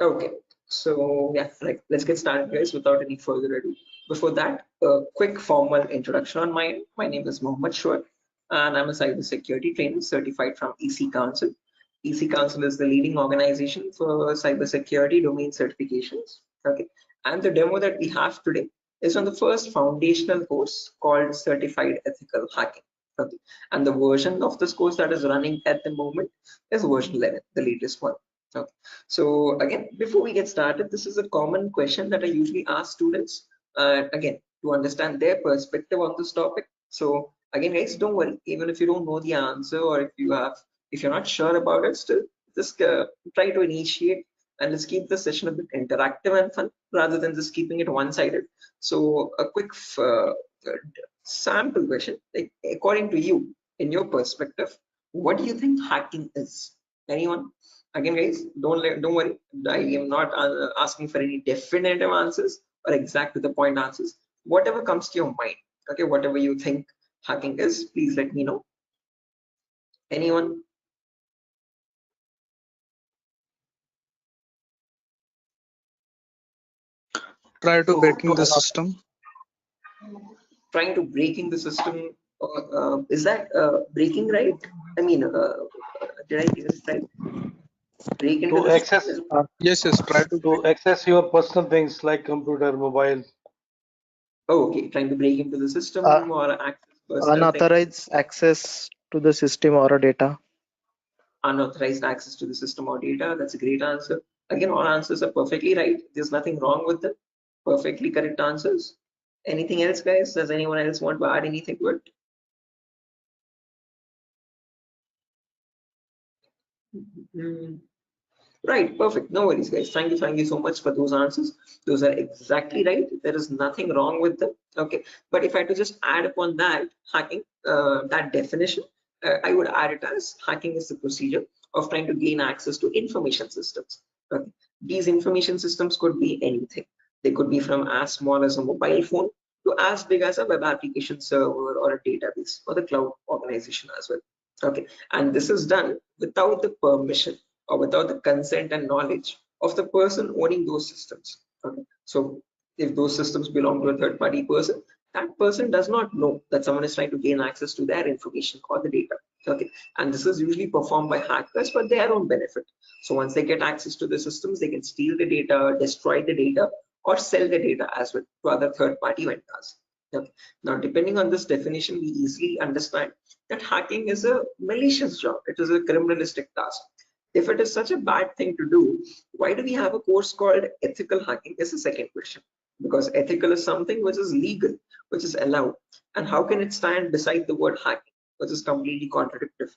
Okay, so yeah, like let's get started, guys, without any further ado. Before that, a quick formal introduction on my end. My name is Mohammed Shoaib, and I'm a cybersecurity trainer certified from EC Council. EC Council is the leading organization for cybersecurity domain certifications. Okay, and the demo that we have today is on the first foundational course called Certified Ethical Hacking. Okay, and the version of this course that is running at the moment is version 11, the latest one. Okay. So again, before we get started, this is a common question that I usually ask students, again, to understand their perspective on this topic. So again, guys, don't worry, even if you don't know the answer or if you're not sure about it, still just try to initiate, and let's keep the session a bit interactive and fun rather than just keeping it one-sided. So a quick sample question, like according to you, in your perspective, what do you think hacking is? Anyone? Again, guys, don't worry, I am not asking for any definitive answers or exact to the point answers. Whatever comes to your mind, okay, whatever you think hacking is, please let me know. Anyone? Try to breaking the system. Trying to breaking the system, is that breaking, right? I mean, did I get it right? Break into To the system access is, Yes, try to to access your personal things like computer, mobile. oh, okay, trying to break into the Uh, system or access personal things. Unauthorized access to the system or a data. Unauthorized access to the system or data. That's a great answer. Again, all answers are perfectly right. There's nothing wrong with them. Perfectly correct answers. Anything else, guys? Does anyone else want to add anything to it? Right, perfect. No worries, guys. Thank you so much for those answers. Those are exactly right. There is nothing wrong with them. Okay, but if I had to just add upon that hacking, that definition, I would add it as hacking is the procedure of trying to gain access to information systems. Okay, these information systems could be anything. They could be from as small as a mobile phone to as big as a web application server or a database or the cloud organization as well. Okay, and this is done without the permission or without the consent and knowledge of the person owning those systems. Okay, so if those systems belong to a third party person, that person does not know that someone is trying to gain access to their information or the data. Okay, and this is usually performed by hackers for their own benefit. So once they get access to the systems, they can steal the data, destroy the data, or sell the data as well to other third party vendors. Okay. Now, depending on this definition, we easily understand that hacking is a malicious job. It is a criminalistic task. If it is such a bad thing to do, why do we have a course called ethical hacking? Is the second question. Because ethical is something which is legal, which is allowed. And how can it stand beside the word hacking, which is completely contradictory?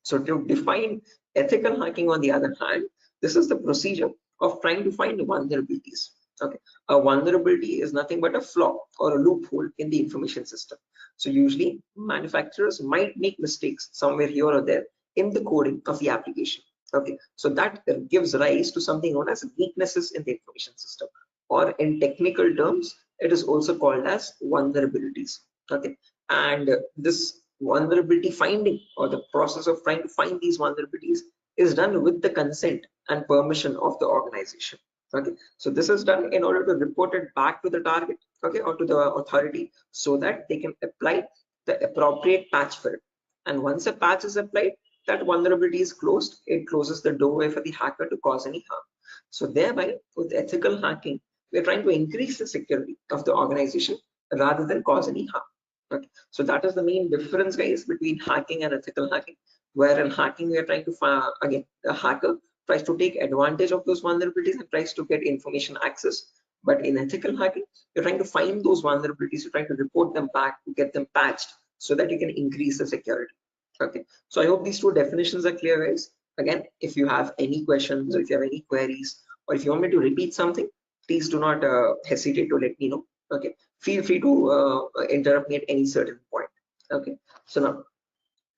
So to define ethical hacking, on the other hand, this is the procedure of trying to find vulnerabilities. Okay, a vulnerability is nothing but a flaw or a loophole in the information system. So usually manufacturers might make mistakes somewhere here or there in the coding of the application. Okay, so that gives rise to something known as weaknesses in the information system, or in technical terms, it is also called as vulnerabilities. Okay, and this vulnerability finding, or the process of trying to find these vulnerabilities, is done with the consent and permission of the organization. Okay, so this is done in order to report it back to the target, okay, or to the authority, so that they can apply the appropriate patch for it. And once a patch is applied, that vulnerability is closed. It closes the doorway for the hacker to cause any harm. So thereby, with ethical hacking, we're trying to increase the security of the organization rather than cause any harm. Okay, so that is the main difference, guys, between hacking and ethical hacking. Where in hacking, we are trying to find, again, the hacker tries to take advantage of those vulnerabilities and tries to get information access. But in ethical hacking, you're trying to find those vulnerabilities, you're trying to report them back to get them patched so that you can increase the security. Okay, so I hope these two definitions are clear, guys. Again, if you have any questions or if you have any queries, or if you want me to repeat something, please do not hesitate to let me know. Okay, feel free to interrupt me at any certain point. Okay, so now,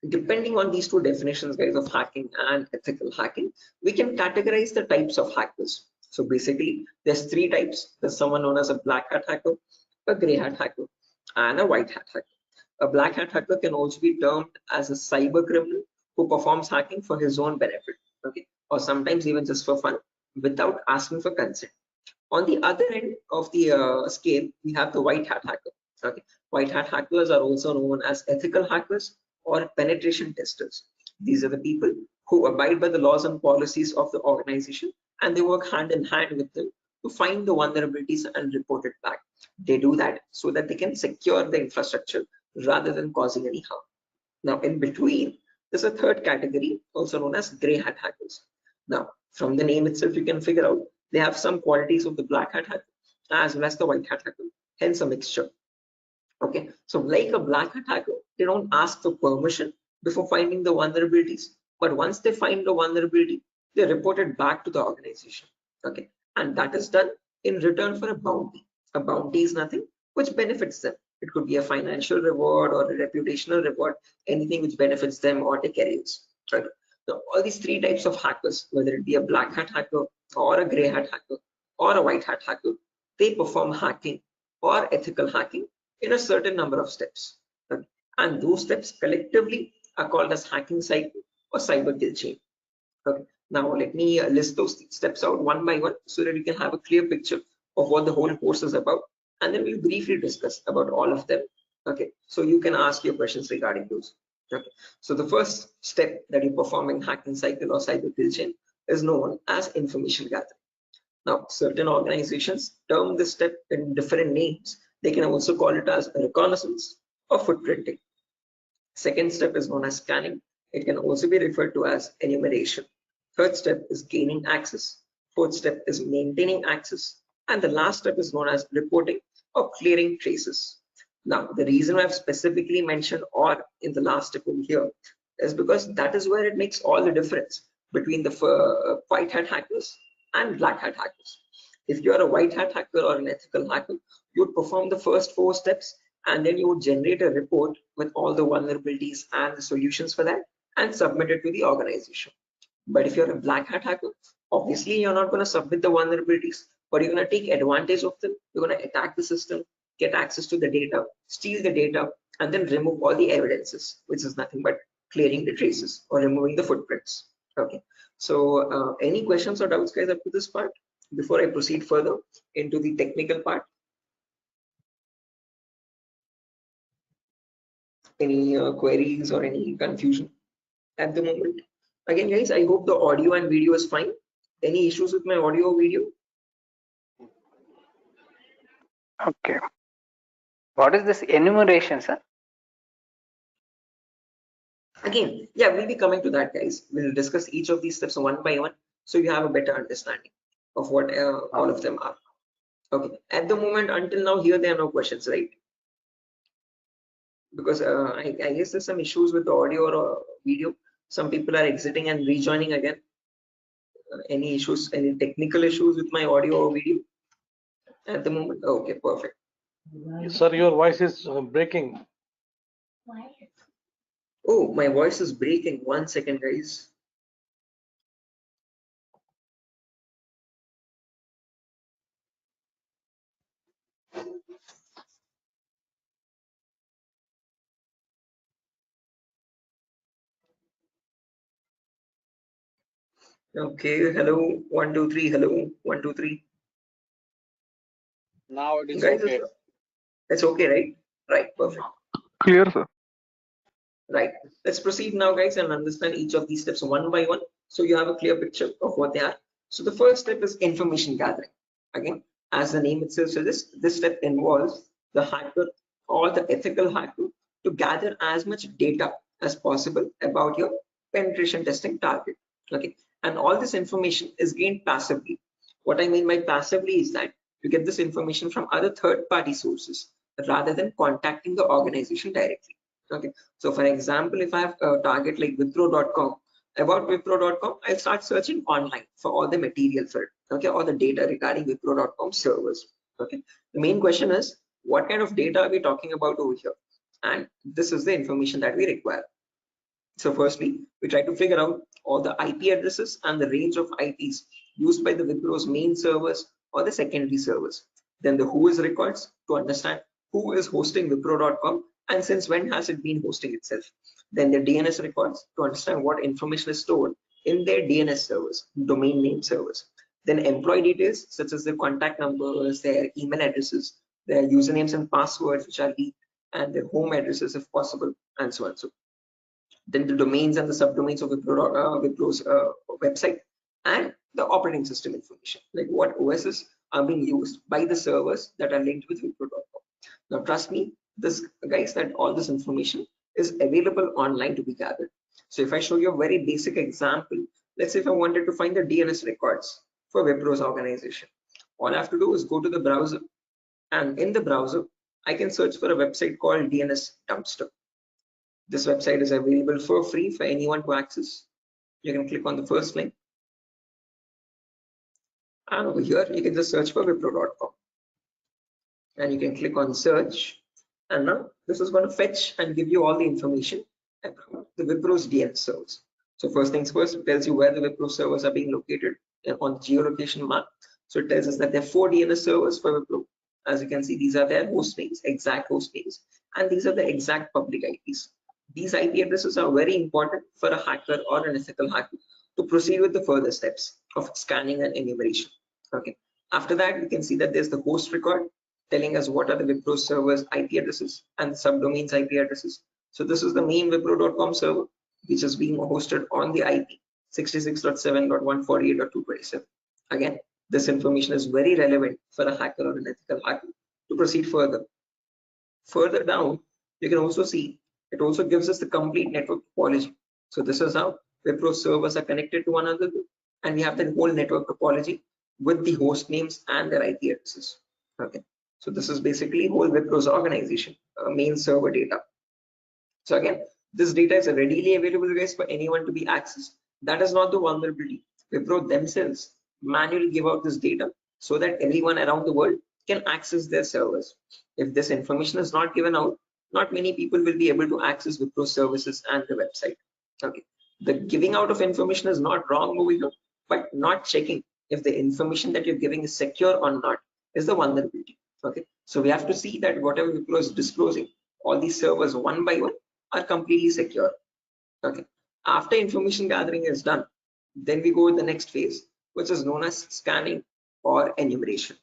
depending on these two definitions, guys, of hacking and ethical hacking, we can categorize the types of hackers. So basically, there's three types. There's someone known as a black hat hacker, a gray hat hacker, and a white hat hacker. A black hat hacker can also be termed as a cyber criminal who performs hacking for his own benefit, okay, or sometimes even just for fun, without asking for consent. On the other end of the scale, we have the white hat hacker. Okay, white hat hackers are also known as ethical hackers or penetration testers. These are the people who abide by the laws and policies of the organization, and they work hand in hand with them to find the vulnerabilities and report it back. They do that so that they can secure the infrastructure rather than causing any harm. Now, in between, there's a third category, also known as gray hat hackers. Now, from the name itself, you can figure out they have some qualities of the black hat hacker as well as the white hat hacker, hence a mixture. Okay, so like a black hat hacker, they don't ask for permission before finding the vulnerabilities, but once they find the vulnerability, they report it back to the organization. Okay, and that is done in return for a bounty. A bounty is nothing which benefits them. It could be a financial reward or a reputational reward, anything which benefits them or their careers. Right. So all these three types of hackers, whether it be a black hat hacker or a gray hat hacker or a white hat hacker, they perform hacking or ethical hacking in a certain number of steps. Okay. And those steps collectively are called as hacking cycle or cyber kill chain. Okay. Now let me list those steps out one by one so that we can have a clear picture of what the whole course is about, and then we'll briefly discuss about all of them. Okay, so you can ask your questions regarding those. Okay, so the first step that you perform in hacking cycle or cyber kill chain is known as information gathering. Now, certain organizations term this step in different names. They can also call it as reconnaissance or footprinting. Second step is known as scanning. It can also be referred to as enumeration. Third step is gaining access. Fourth step is maintaining access. And the last step is known as reporting or clearing traces. Now, the reason I've specifically mentioned "or" in the last step over here is because that is where it makes all the difference between the white hat hackers and black hat hackers. If you're a white hat hacker or an ethical hacker, you would perform the first 4 steps and then you would generate a report with all the vulnerabilities and the solutions for that and submit it to the organization. But if you're a black hat hacker, obviously you're not going to submit the vulnerabilities, but you're going to take advantage of them. You're going to attack the system, get access to the data, steal the data, and then remove all the evidences, which is nothing but clearing the traces or removing the footprints. Okay, so any questions or doubts, guys, up to this part before I proceed further into the technical part? Any queries or any confusion at the moment? Again, guys, I hope the audio and video is fine. Any issues with my audio or video? Okay. What is this enumeration, sir? Again, yeah, we'll be coming to that, guys. We'll discuss each of these steps one by one so you have a better understanding of what all of them are. Okay, at the moment, until now, here there are no questions, right? Because I guess there's some issues with the audio or video. Some people are exiting and rejoining again. Any issues, any technical issues with my audio or video at the moment? Okay, perfect. Sir, your voice is breaking. Oh, my voice is breaking. 1 second, guys. Okay, hello, 1 2 3, hello, 1 2 3. Now it is Guys, okay. it's okay, right? Right, perfect. Clear, sir. Right, let's proceed now, guys, and understand each of these steps one by one so you have a clear picture of what they are. So the first step is information gathering. Again, as the name itself suggests, this step involves the hacker or the ethical hacker to gather as much data as possible about your penetration testing target. Okay, and all this information is gained passively. What I mean by passively is that you get this information from other third-party sources rather than contacting the organization directly. Okay, so for example, if I have a target like Wipro.com, about Wipro.com, I'll start searching online for all the material for it, okay, all the data regarding Wipro.com servers. Okay, the main question is, what kind of data are we talking about over here? And this is the information that we require. So firstly, we try to figure out all the IP addresses and the range of IPs used by the Wipro's main servers or the secondary servers. Then the who is records to understand who is hosting Wipro.com and since when has it been hosting itself. Then the DNS records to understand what information is stored in their DNS servers, domain name servers. Then employee details such as their contact numbers, their email addresses, their usernames and passwords which are leaked, and their home addresses if possible, and so on. So then the domains and the subdomains of Wipro's website, and the operating system information, like what OSs are being used by the servers that are linked with Wipro.com. Now trust me, this guys, that all this information is available online to be gathered. So if I show you a very basic example, let's say if I wanted to find the DNS records for Wipro's organization, all I have to do is go to the browser, and in the browser I can search for a website called DNS Dumpster. This website is available for free for anyone to access. You can click on the first link, and over here you can just search for Wipro.com, and you can click on search, and now this is going to fetch and give you all the information about the Wipro's DNS servers. So first things first, it tells you where the Wipro servers are being located on the geolocation map. So it tells us that there are 4 DNS servers for Wipro. As you can see, these are their host names, exact host names, and these are the exact public IPs. These IP addresses are very important for a hacker or an ethical hacker to proceed with the further steps of scanning and enumeration. Okay. After that, we can see that there's the host record telling us what are the Wipro servers IP addresses and the subdomains IP addresses. So this is the main Wipro.com server, which is being hosted on the IP 66.7.148.227. Again, this information is very relevant for a hacker or an ethical hacker to proceed further. Further down, you can also see it also gives us the complete network topology. So this is how Wipro servers are connected to one another, and we have the whole network topology with the host names and their IP addresses. Okay, so this is basically whole Wipro's organization main server data. So again, this data is readily available, guys, for anyone to be accessed. That is not the vulnerability. Wipro themselves manually give out this data so that everyone around the world can access their servers. If this information is not given out, not many people will be able to access Wipro services and the website. Okay, the giving out of information is not wrong over here, but not checking if the information that you're giving is secure or not is the vulnerability. Okay, so we have to see that whatever Wipro is disclosing, all these servers one by one are completely secure. Okay, after information gathering is done, then we go to the next phase, which is known as scanning or enumeration.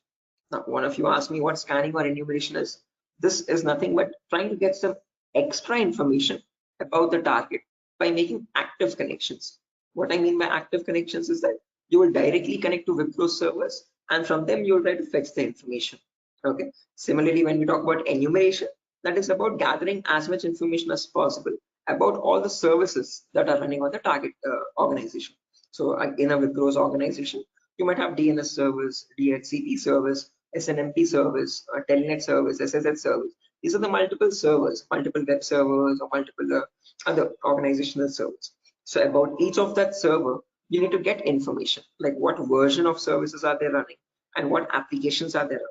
Now, one of you asked me what scanning or enumeration is. This is nothing but trying to get some extra information about the target by making active connections. What I mean by active connections is that you will directly connect to Wipro servers, and from them you will try to fetch the information. Okay. Similarly, when we talk about enumeration, that is about gathering as much information as possible about all the services that are running on the target organization. So in a Wipro's organization, you might have DNS servers, DHCP servers, SNMP servers, Telnet servers, SSH servers. These are the multiple servers, multiple web servers, or multiple other organizational servers. So about each of that server, you need to get information, like what version of services are they running and what applications are they running.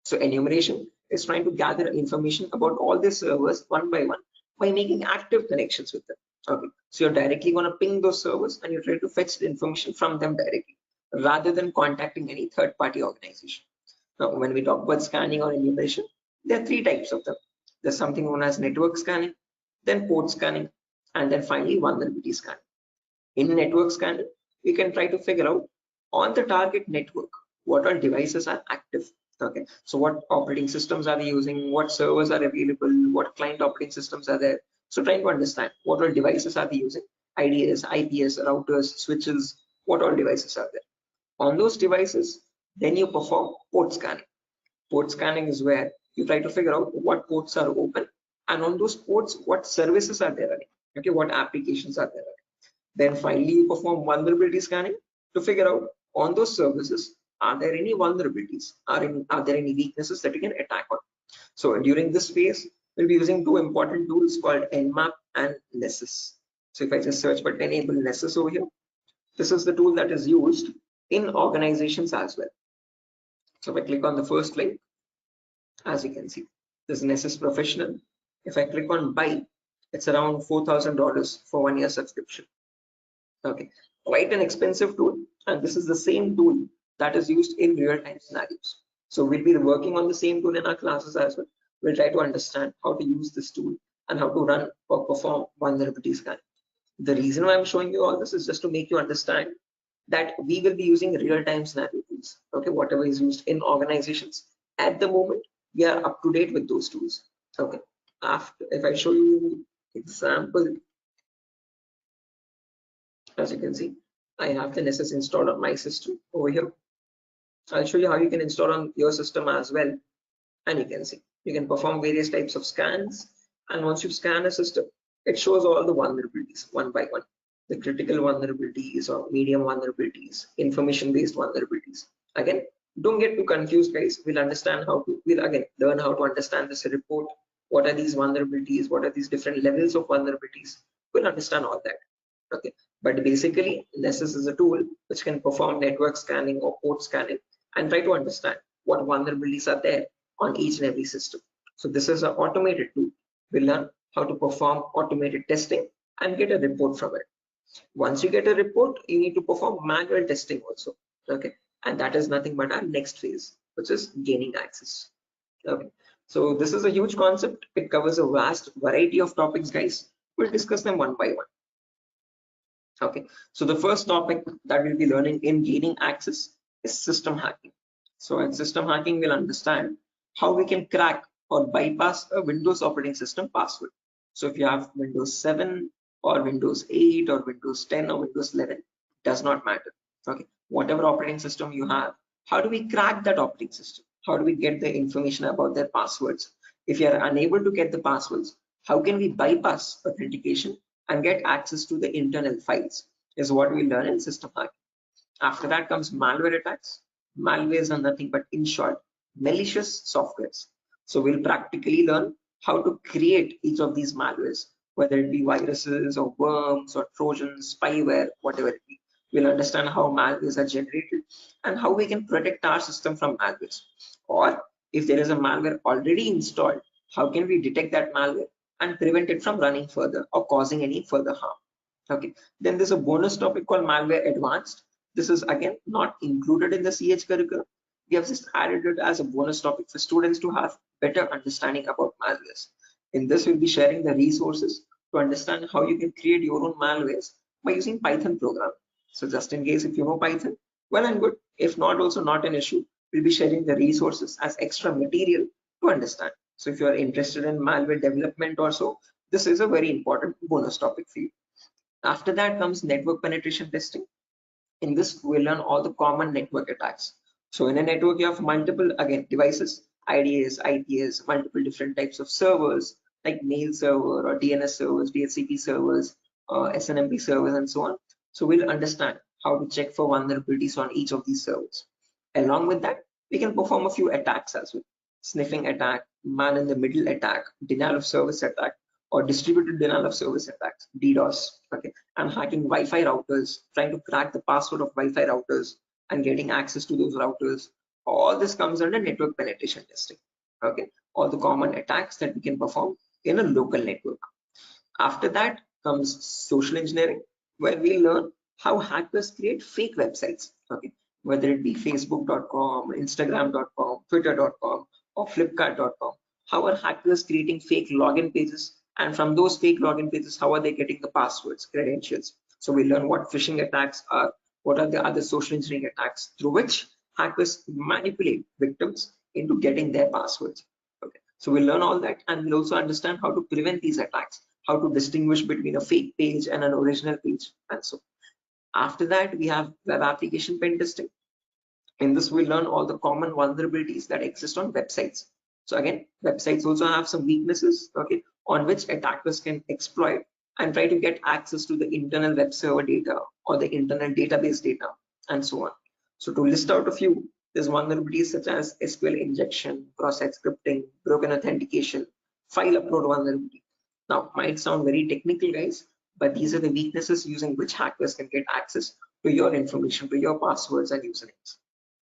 So enumeration is trying to gather information about all the servers one by one by making active connections with them. Okay, so you're directly going to ping those servers and you try to fetch the information from them directly rather than contacting any third-party organization. Now, when we talk about scanning or enumeration, there are 3 types of them. There's something known as network scanning, then port scanning, and then finally vulnerability scanning. In network scanning, we can try to figure out on the target network what all devices are active. Okay, so what operating systems are they using, what servers are available, what client operating systems are there. So trying to understand what all devices are they using, IDS, IPS, routers, switches, what all devices are there. On those devices, then you perform port scanning. Port scanning is where you try to figure out what ports are open, and on those ports, what services are there running. Okay, what applications are there running. Then finally, you perform vulnerability scanning to figure out on those services, are there any vulnerabilities? Are there any weaknesses that you can attack on? So during this phase, we'll be using 2 important tools called Nmap and Nessus. So if I just search for enable Nessus over here, this is the tool that is used in organizations as well. So if I click on the first link, as you can see, this Nessus Professional. If I click on buy, it's around $4,000 for 1 year subscription. Okay, quite an expensive tool, and this is the same tool that is used in real-time scenarios. So we'll be working on the same tool in our classes as well. We'll try to understand how to use this tool and how to run or perform vulnerability scanning. The reason why I'm showing you all this is just to make you understand that we will be using real-time scenario tools. Okay, whatever is used in organizations at the moment, we are up to date with those tools. Okay, after if I show you example, as you can see, I have the Nessus installed on my system over here. I'll show you how you can install on your system as well, and you can see you can perform various types of scans, and once you scan a system, it shows all the vulnerabilities one by one, the critical vulnerabilities or medium vulnerabilities, information based vulnerabilities. Again, don't get too confused, guys. We'll again learn how to understand this report. What are these vulnerabilities? What are these different levels of vulnerabilities? We'll understand all that. Okay, but basically Nessus is a tool which can perform network scanning or port scanning and try to understand what vulnerabilities are there on each and every system. So this is an automated tool. We'll learn how to perform automated testing and get a report from it. Once you get a report, you need to perform manual testing also. Okay, and that is nothing but our next phase, which is gaining access. Okay, so this is a huge concept. It covers a vast variety of topics, guys. We'll discuss them one by one. Okay, so the first topic that we'll be learning in gaining access is system hacking. So in system hacking, we'll understand how we can crack or bypass a Windows operating system password. So if you have Windows 7 or Windows 8 or Windows 10 or Windows 11, does not matter. Okay, whatever operating system you have, how do we crack that operating system? How do we get the information about their passwords? If you are unable to get the passwords, how can we bypass authentication and get access to the internal files is what we learn in system hacking. After that comes malware attacks. Malwares are nothing but, in short, malicious softwares. So we'll practically learn how to create each of these malwares, whether it be viruses or worms or trojans, spyware, whatever it be. We'll understand how malwares are generated and how we can protect our system from malwares. Or if there is a malware already installed, how can we detect that malware and prevent it from running further or causing any further harm. Okay, then there's a bonus topic called malware advanced. This is again not included in the CH curriculum. We have just added it as a bonus topic for students to have better understanding about malwares. In this, we'll be sharing the resources to understand how you can create your own malwares by using Python program. So just in case if you know Python, well and good. If not, also not an issue. We'll be sharing the resources as extra material to understand. So if you are interested in malware development also, this is a very important bonus topic for you. After that comes network penetration testing. In this, we'll learn all the common network attacks. So in a network, you have multiple, again, devices, IDS, IPS, multiple different types of servers, like mail server or DNS servers, DHCP servers, SNMP servers, and so on. So we'll understand how to check for vulnerabilities on each of these servers. Along with that, we can perform a few attacks as well. Sniffing attack, man in the middle attack, denial of service attack, or distributed denial of service attacks, DDoS. Okay, and hacking Wi-Fi routers, trying to crack the password of Wi-Fi routers and getting access to those routers. All this comes under network penetration testing. Okay, all the common attacks that we can perform in a local network. After that comes social engineering, where we learn how hackers create fake websites. Okay, whether it be facebook.com, instagram.com, twitter.com, or flipkart.com. How are hackers creating fake login pages, and from those fake login pages, how are they getting the passwords, credentials? So we learn what phishing attacks are, what are the other social engineering attacks through which hackers manipulate victims into getting their passwords. Okay, so we learn all that, and we'll also understand how to prevent these attacks, how to distinguish between a fake page and an original page, and so. After that, we have web application pen testing. In this, we learn all the common vulnerabilities that exist on websites. So again, websites also have some weaknesses, okay, on which attackers can exploit and try to get access to the internal web server data or the internal database data, and so on. So to list out a few, there's vulnerabilities such as SQL injection, cross-site scripting, broken authentication, file upload vulnerability. Now, might sound very technical, guys, but these are the weaknesses using which hackers can get access to your information, to your passwords and usernames.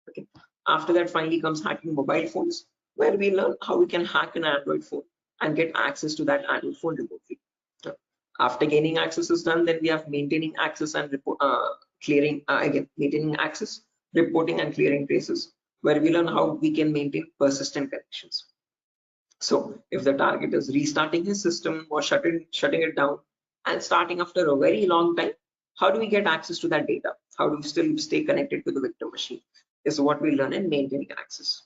Okay. After that, finally comes hacking mobile phones, where we learn how we can hack an Android phone and get access to that Android phone remotely. After gaining access is done, then we have maintaining access and maintaining access, reporting and clearing traces, where we learn how we can maintain persistent connections. So if the target is restarting his system or shutting it down and starting after a very long time, How do we get access to that data? How do we still stay connected to the victim machine? Is what we learn in maintaining access.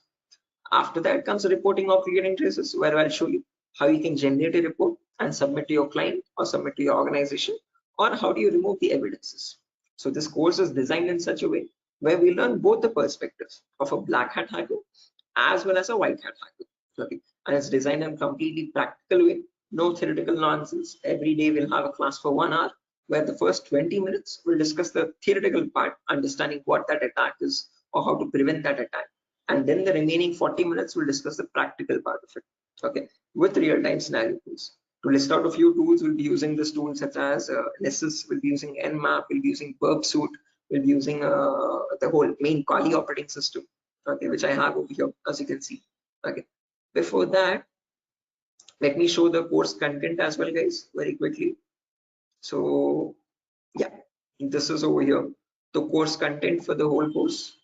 After that comes the reporting of recurring traces, where I'll show you how you can generate a report and submit to your client or submit to your organization, or how do you remove the evidences. So this course is designed in such a way where we learn both the perspectives of a black hat hacker as well as a white hat hacker. Okay. And it's designed in a completely practical way, no theoretical nonsense. Every day we'll have a class for 1 hour where the first 20 minutes we'll discuss the theoretical part, understanding what that attack is or how to prevent that attack. And then the remaining 40 minutes we'll discuss the practical part of it, okay, with real-time scenario tools. To list out a few tools, we'll be using this tool such as Nessus, we'll be using Nmap, we'll be using Burp Suite, we'll be using the whole main Kali operating system, okay, which I have over here, as you can see. Okay. Before that, let me show the course content as well, guys, very quickly. So yeah, this is over here, the course content for the whole course.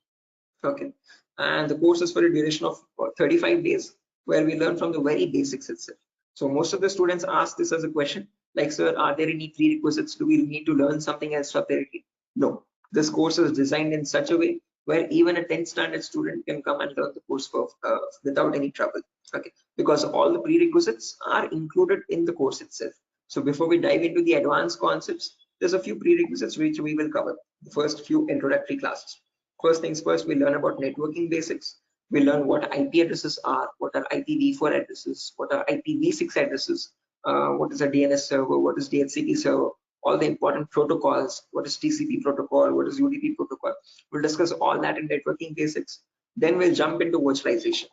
Okay, and the course is for a duration of 35 days, where we learn from the very basics itself. So most of the students ask this as a question, like, sir, are there any prerequisites? Do we need to learn something else separately? No, this course is designed in such a way where even a 10th standard student can come and learn the course for, without any trouble. Okay, because all the prerequisites are included in the course itself. So before we dive into the advanced concepts, there's a few prerequisites which we will cover. The first few introductory classes. First things first, we learn about networking basics. We learn what IP addresses are, what are IPv4 addresses, what are IPv6 addresses, what is a DNS server, what is DHCP server, all the important protocols, what is TCP protocol, what is UDP protocol. We'll discuss all that in networking basics. Then we'll jump into virtualization.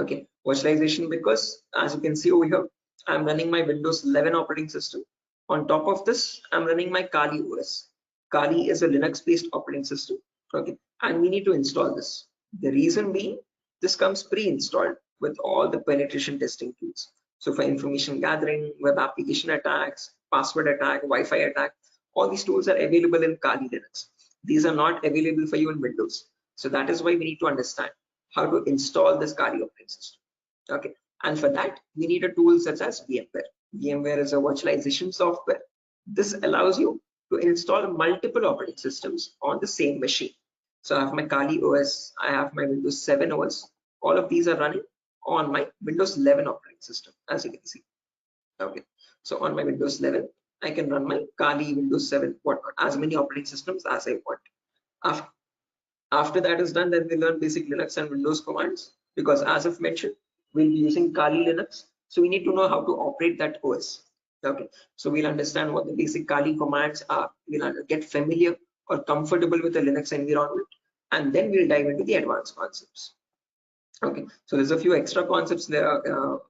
Okay, virtualization, because as you can see over here, I'm running my Windows 11 operating system. On top of this, I'm running my Kali OS. Kali is a Linux-based operating system. Okay, and we need to install this. The reason being, this comes pre-installed with all the penetration testing tools. So for information gathering, web application attacks, password attack, Wi-Fi attack, all these tools are available in Kali Linux. These are not available for you in Windows. So that is why we need to understand how to install this Kali operating system. Okay, and for that we need a tool such as VMware. VMware is a virtualization software. This allows you to install multiple operating systems on the same machine. So I have my Kali OS, I have my Windows 7 OS. All of these are running on my Windows 11 operating system, as you can see. Okay, so on my Windows 11, I can run my Kali, Windows 7, whatnot, as many operating systems as I want. After that is done, then we learn basic Linux and Windows commands, because as I've mentioned, we'll be using Kali Linux. So we need to know how to operate that OS. Okay, so we'll understand what the basic Kali commands are. We'll get familiar or comfortable with the Linux environment, and then we'll dive into the advanced concepts. Okay, so there's a few extra concepts there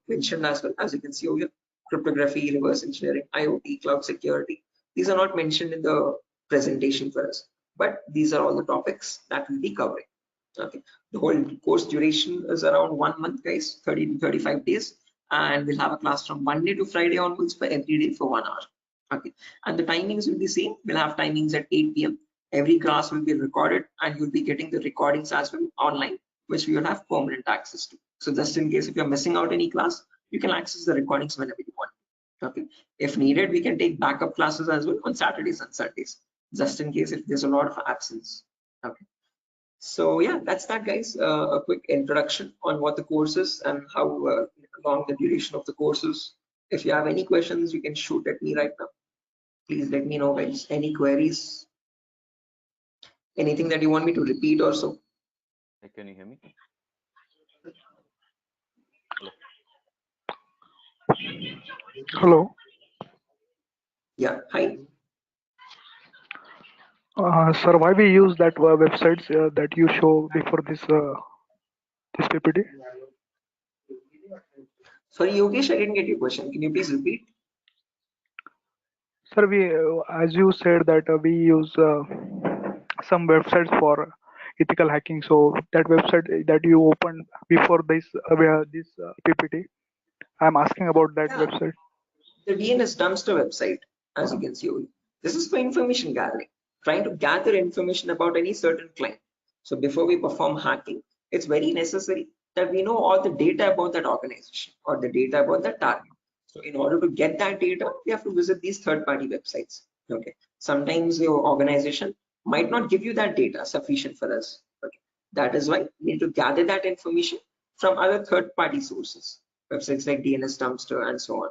mentioned as well, as you can see over here: cryptography, reverse engineering, IoT, cloud security. These are not mentioned in the presentation for us, but these are all the topics that we'll be covering. Okay, the whole course duration is around 1 month, guys, 30 to 35 days, and we'll have a class from Monday to Friday onwards for every day for 1 hour. Okay, and the timings will be same. We'll have timings at 8 p.m. Every class will be recorded, and you'll be getting the recordings as well online, which we will have permanent access to. So just in case if you're missing out any class, you can access the recordings whenever you want. Okay, if needed, we can take backup classes as well on Saturdays and Sundays, just in case if there's a lot of absence. Okay, so yeah, that's that, guys. A quick introduction on what the course is and how long the duration of the course is. If you have any questions, you can shoot at me right now. Please let me know, guys. Any queries? Anything that you want me to repeat or so? Hey, can you hear me? Hello. Yeah, hi. Sir, why we use that websites that you show before this PPT? Sorry, Yogesh, I didn't get your question. Can you please repeat? Sir, we as you said that we use some websites for ethical hacking. So that website that you opened before this PPT, I'm asking about that Yeah. website. The DNS dumpster website, as you can see over here. This is for information gathering, trying to gather information about any certain client. So before we perform hacking, it's very necessary that we know all the data about that organization or the data about that target. So in order to get that data, we have to visit these third-party websites. Okay, sometimes your organization might not give you that data sufficient for us. Okay, that is why we need to gather that information from other third-party sources, websites like DNS Dumpster and so on.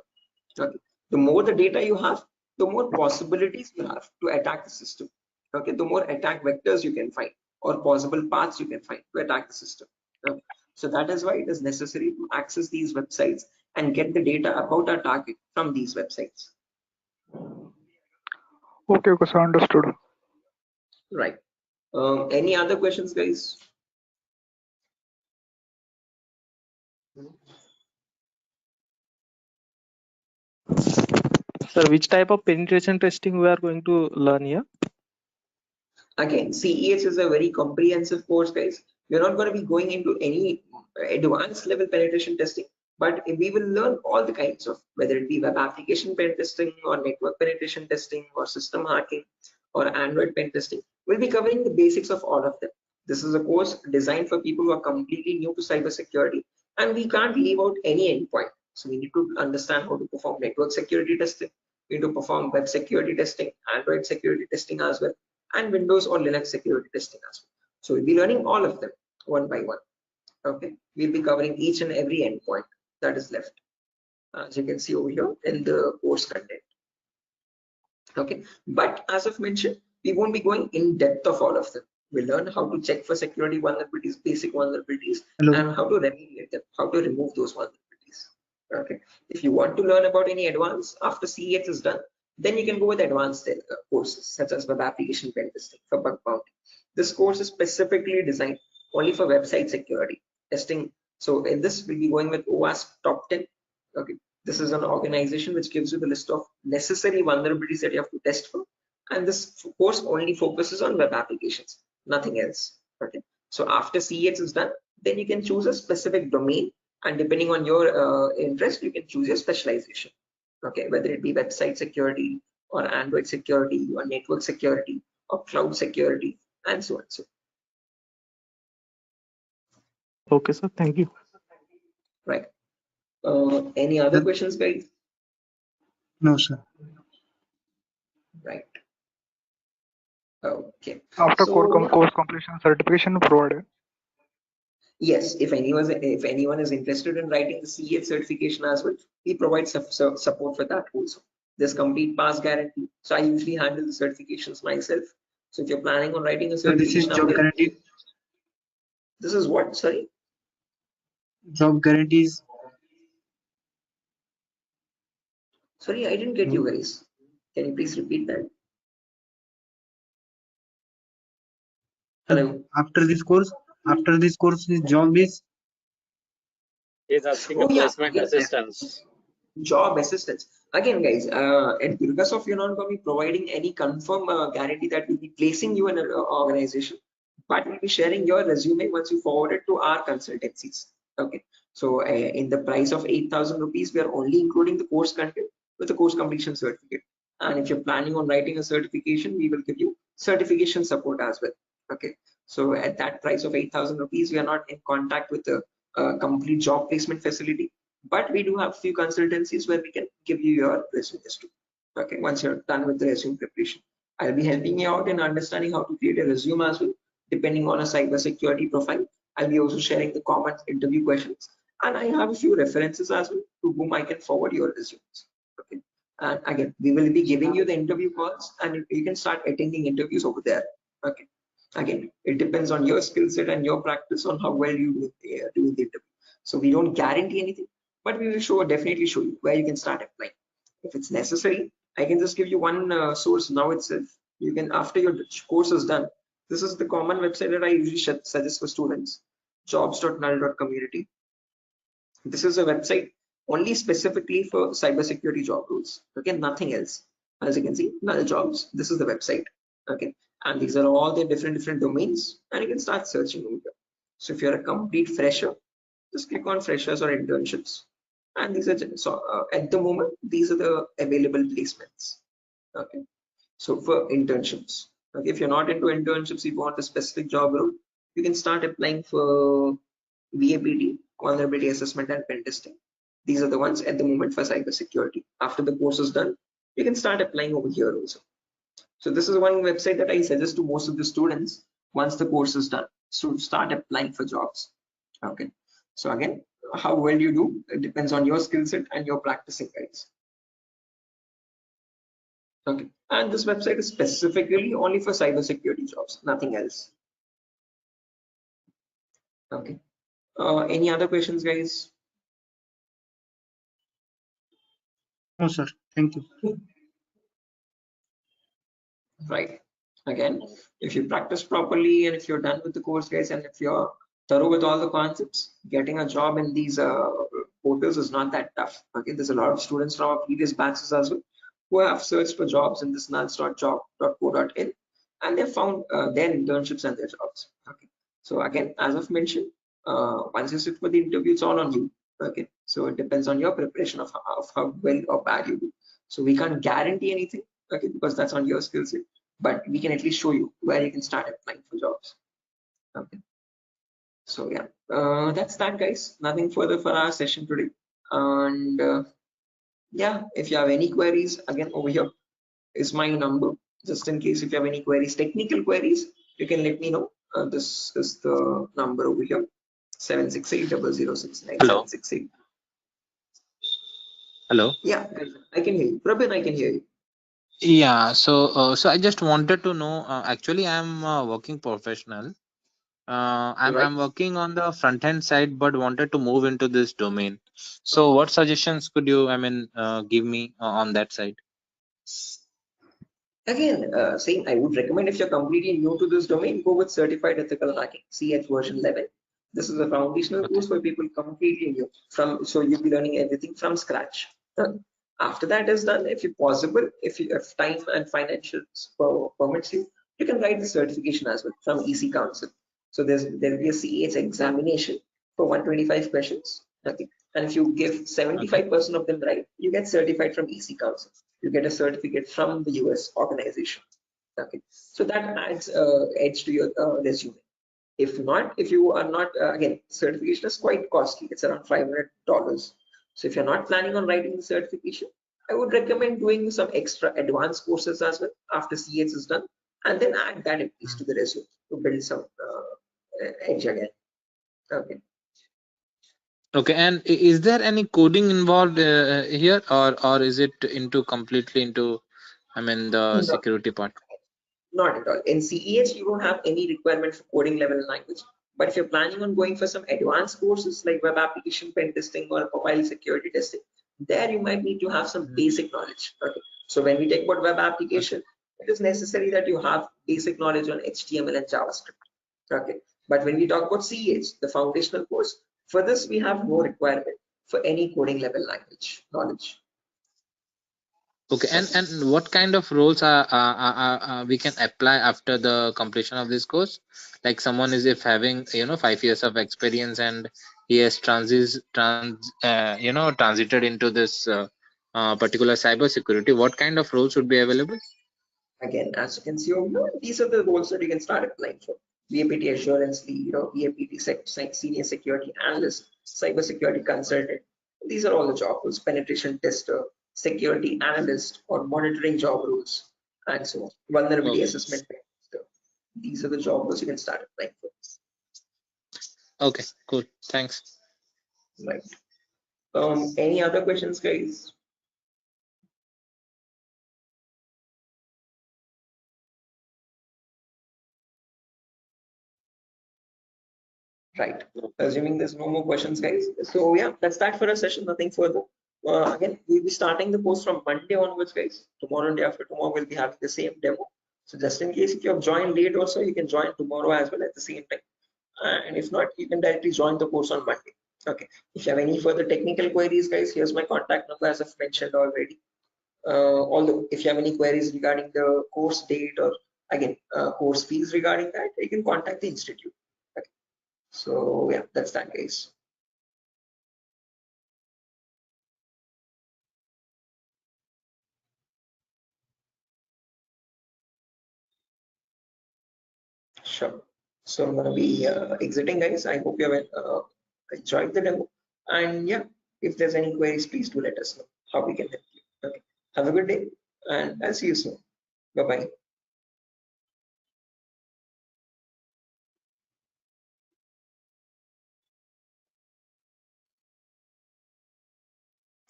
Okay, the more the data you have, the more possibilities you have to attack the system. Okay, the more attack vectors you can find or possible paths you can find to attack the system. Okay. So that is why it is necessary to access these websites and get the data about our target from these websites. Okay, okay, so understood. Right. Any other questions, guys? Sir, which type of penetration testing we are going to learn here? Again, CEH is a very comprehensive course, guys. We're not going to be going into any advanced level penetration testing, but we will learn all the kinds of, whether it be web application pen testing or network penetration testing or system hacking or Android pen testing. We'll be covering the basics of all of them. This is a course designed for people who are completely new to cybersecurity, and we can't leave out any endpoint. So we need to understand how to perform network security testing. We need to perform web security testing, Android security testing as well, and Windows or Linux security testing as well. So we'll be learning all of them one by one. Okay, we'll be covering each and every endpoint that is left, as you can see over here in the course content. Okay, but as I've mentioned, we won't be going in depth of all of them. We'll learn how to check for security vulnerabilities, basic vulnerabilities, and how to remediate them, how to remove those vulnerabilities. Okay, if you want to learn about any advanced after CEH is done, then you can go with advanced courses such as web application pen testing for bug bounty. This course is specifically designed only for website security testing. So in this, we'll be going with OWASP top 10. Okay, this is an organization which gives you the list of necessary vulnerabilities that you have to test for, and this course only focuses on web applications, nothing else. Okay, so after CEH is done, then you can choose a specific domain, and depending on your interest, you can choose your specialization. Okay, whether it be website security or Android security or network security or cloud security and so on. So Okay, sir. Thank you. right. Any other questions, guys? No, sir. Right. Okay. After So course completion, certification provided. yes, if anyone is interested in writing the CEH certification as well, we provide support for that also. There's complete pass guarantee. So I usually handle the certifications myself. So if you're planning on writing a So this is certification, job guarantee. this is what? Sorry. Job guarantees. Sorry, I didn't get you guys. Can you please repeat that? Hello. After this course, his job is. He's asking Oh a yeah, placement assistance. job assistance. Again, guys, at Durgasoft, you're not going to be providing any confirm guarantee that we'll be placing you in an organization, but we'll be sharing your resume once you forward it to our consultancies. Okay, so in the price of 8,000 rupees, we are only including the course content with the course completion certificate. And if you're planning on writing a certification, we will give you certification support as well. Okay, so at that price of 8,000 rupees, we are not in contact with the complete job placement facility, but we do have few consultancies where we can give you your resumes too. Okay, once you're done with the resume preparation, I'll be helping you out in understanding how to create a resume as well, depending on a cybersecurity profile. I'll be also sharing the common interview questions, and I have a few references as well to whom I can forward your resumes. Okay, and again, we will be giving you the interview calls, and you can start attending interviews over there. Okay, again, it depends on your skill set and your practice on how well you do the interview. So we don't guarantee anything, but we will definitely show you where you can start applying. If it's necessary, I can just give you one source now itself. You can, after your course is done, this is the common website that I usually suggest for students, jobs.null.community. This is a website only specifically for cybersecurity job roles. Okay, nothing else. As you can see, null jobs. This is the website. Okay, and these are all the different domains, and you can start searching over here. So if you're a complete fresher, just click on freshers or internships, and these are at the moment these are the available placements. Okay, so for internships, okay, if you're not into internships, you want a specific job role, you can start applying for VAPT, vulnerability assessment and pen testing. These are the ones at the moment for cybersecurity. After the course is done, you can start applying over here also. So this is one website that I suggest to most of the students once the course is done, so start applying for jobs. Okay, so again, how well you do, it depends on your skill set and your practicing, guys. Okay, and this website is specifically only for cybersecurity jobs, nothing else. Okay, any other questions, guys? No, sir. Thank you. Right, again, if you practice properly and if you're done with the course, guys, and if you're thorough with all the concepts, getting a job in these portals is not that tough. Okay, there's a lot of students from our previous batches as well who have searched for jobs in this nuns.job.co.in, and they found their internships and their jobs. Okay, so again, as I've mentioned, once you sit for the interview, it's all on you. Okay, so it depends on your preparation of how well or bad you do. So we can't guarantee anything, okay, because that's on your skill set, but we can at least show you where you can start applying for jobs. Okay, so yeah, that's that, guys. Nothing further for our session today. And yeah, if you have any queries, again, over here is my number, just in case if you have any queries, technical queries, you can let me know. This is the number over here, 7680069. Hello. Hello. Yeah, I can hear you. Prabin, I can hear you. Yeah. So I just wanted to know. Actually, I'm a working professional. I'm Right. I'm working on the front end side, but wanted to move into this domain. So, what suggestions could you, give me on that side? Again, same, I would recommend if you're completely new to this domain, go with Certified Ethical Hacking, CH version 11. This is a foundational course for people completely new so you'll be learning everything from scratch. After that is done, if possible, if you have time and financial permits you, you can write the certification as well from EC Council. So there'll be a CH examination for 125 questions. Okay. And if you give 75% of them right, you get certified from EC Council. You get a certificate from the US organization. Okay, so that adds edge to your resume. If not, if you are not, again, certification is quite costly. It's around $500. So if you're not planning on writing the certification, I would recommend doing some extra advanced courses as well after CH is done, and then add that at least to the resume to build some edge again. Okay. Okay. And is there any coding involved here, or is it into completely into, the No, security part? not at all. In CEH, you don't have any requirement for coding level language. But if you're planning on going for some advanced courses like web application pen testing or mobile security testing, there you might need to have some basic knowledge. Okay. So when we talk about web application, it is necessary that you have basic knowledge on HTML and JavaScript. Okay. But when we talk about CEH, the foundational course, for this we have no requirement for any coding level language knowledge. Okay. And what kind of roles we can apply after the completion of this course? Like someone is if having 5 years of experience and he has transited into this particular cybersecurity, what kind of roles would be available? Again, as you can see over here, these are the roles that you can start applying for. VAPT assurance lead, VAPT senior security analyst, cybersecurity consultant. These are all the job roles. Penetration tester, security analyst, or monitoring job roles, and so on. Vulnerability Okay. assessment tester. These are the job roles you can start applying for. Okay, cool. Thanks. Right. Any other questions, guys? Right. Assuming there's no more questions, guys. So yeah, that's that for a session. Nothing further. Again, we'll be starting the course from Monday onwards, guys. Tomorrow and day after tomorrow, we'll be having the same demo. So just in case if you have joined late also, you can join tomorrow as well at the same time. And if not, you can directly join the course on Monday. Okay. If you have any further technical queries, guys, here's my contact number as I've mentioned already. Although if you have any queries regarding the course date or again course fees regarding that, you can contact the institute. Okay. So yeah, that's that, guys. Sure. So I'm gonna be exiting, guys. I hope you have enjoyed the demo. And yeah, if there's any queries, please do let us know how we can help you. Okay. Have a good day, and I'll see you soon. Bye bye.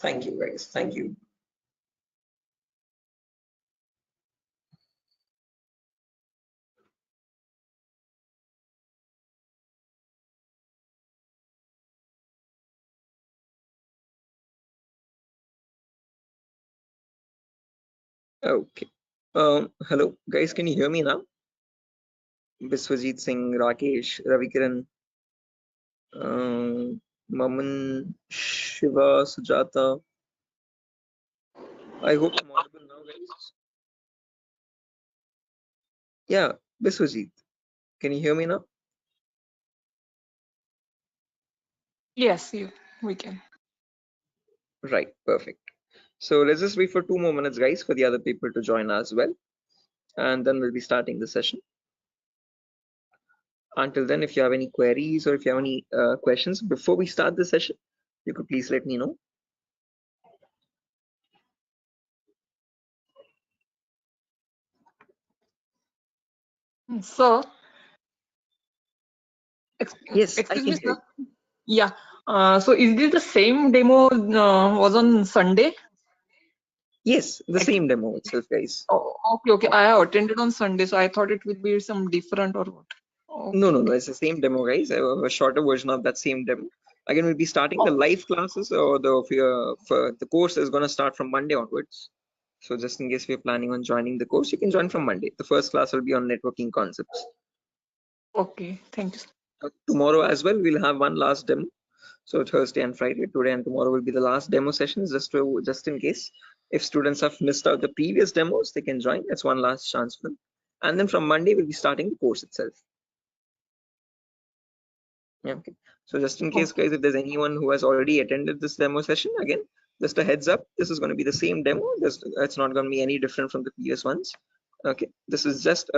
Thank you, guys. Thank you. Okay. Hello, guys. Can you hear me now? Biswajit Singh, Rakesh, Ravikiran, Maman, Shiva, Sujata. I hope I'm audible now, guys. Yeah, Biswajit. Can you hear me now? Yes, we can. Right, perfect. So let's just wait for 2 more minutes, guys, for the other people to join as well. And then we'll be starting the session. Until then, if you have any queries or if you have any questions before we start the session, you could please let me know. So, Yes, I excuse can me, hear sir. you. Yeah. So is this the same demo was on Sunday? Yes, the same demo itself, guys. Oh, okay. I have attended on Sunday, so I thought it would be some different or what. No, Okay. it's the same demo, guys. A shorter version of that same demo. Again, we'll be starting the live classes, or the course is going to start from Monday onwards. So just in case we're planning on joining the course, you can join from Monday. The first class will be on networking concepts. Okay, thank you, sir. Tomorrow as well, we'll have one last demo. So Thursday and Friday, today and tomorrow will be the last demo sessions, just in case if students have missed out the previous demos, they can join. That's one last chance for them. And then from Monday, we'll be starting the course itself. Yeah, okay. So just in case, guys, if there's anyone who has already attended this demo session, again, just a heads up, this is going to be the same demo. It's not going to be any different from the previous ones. Okay, this is just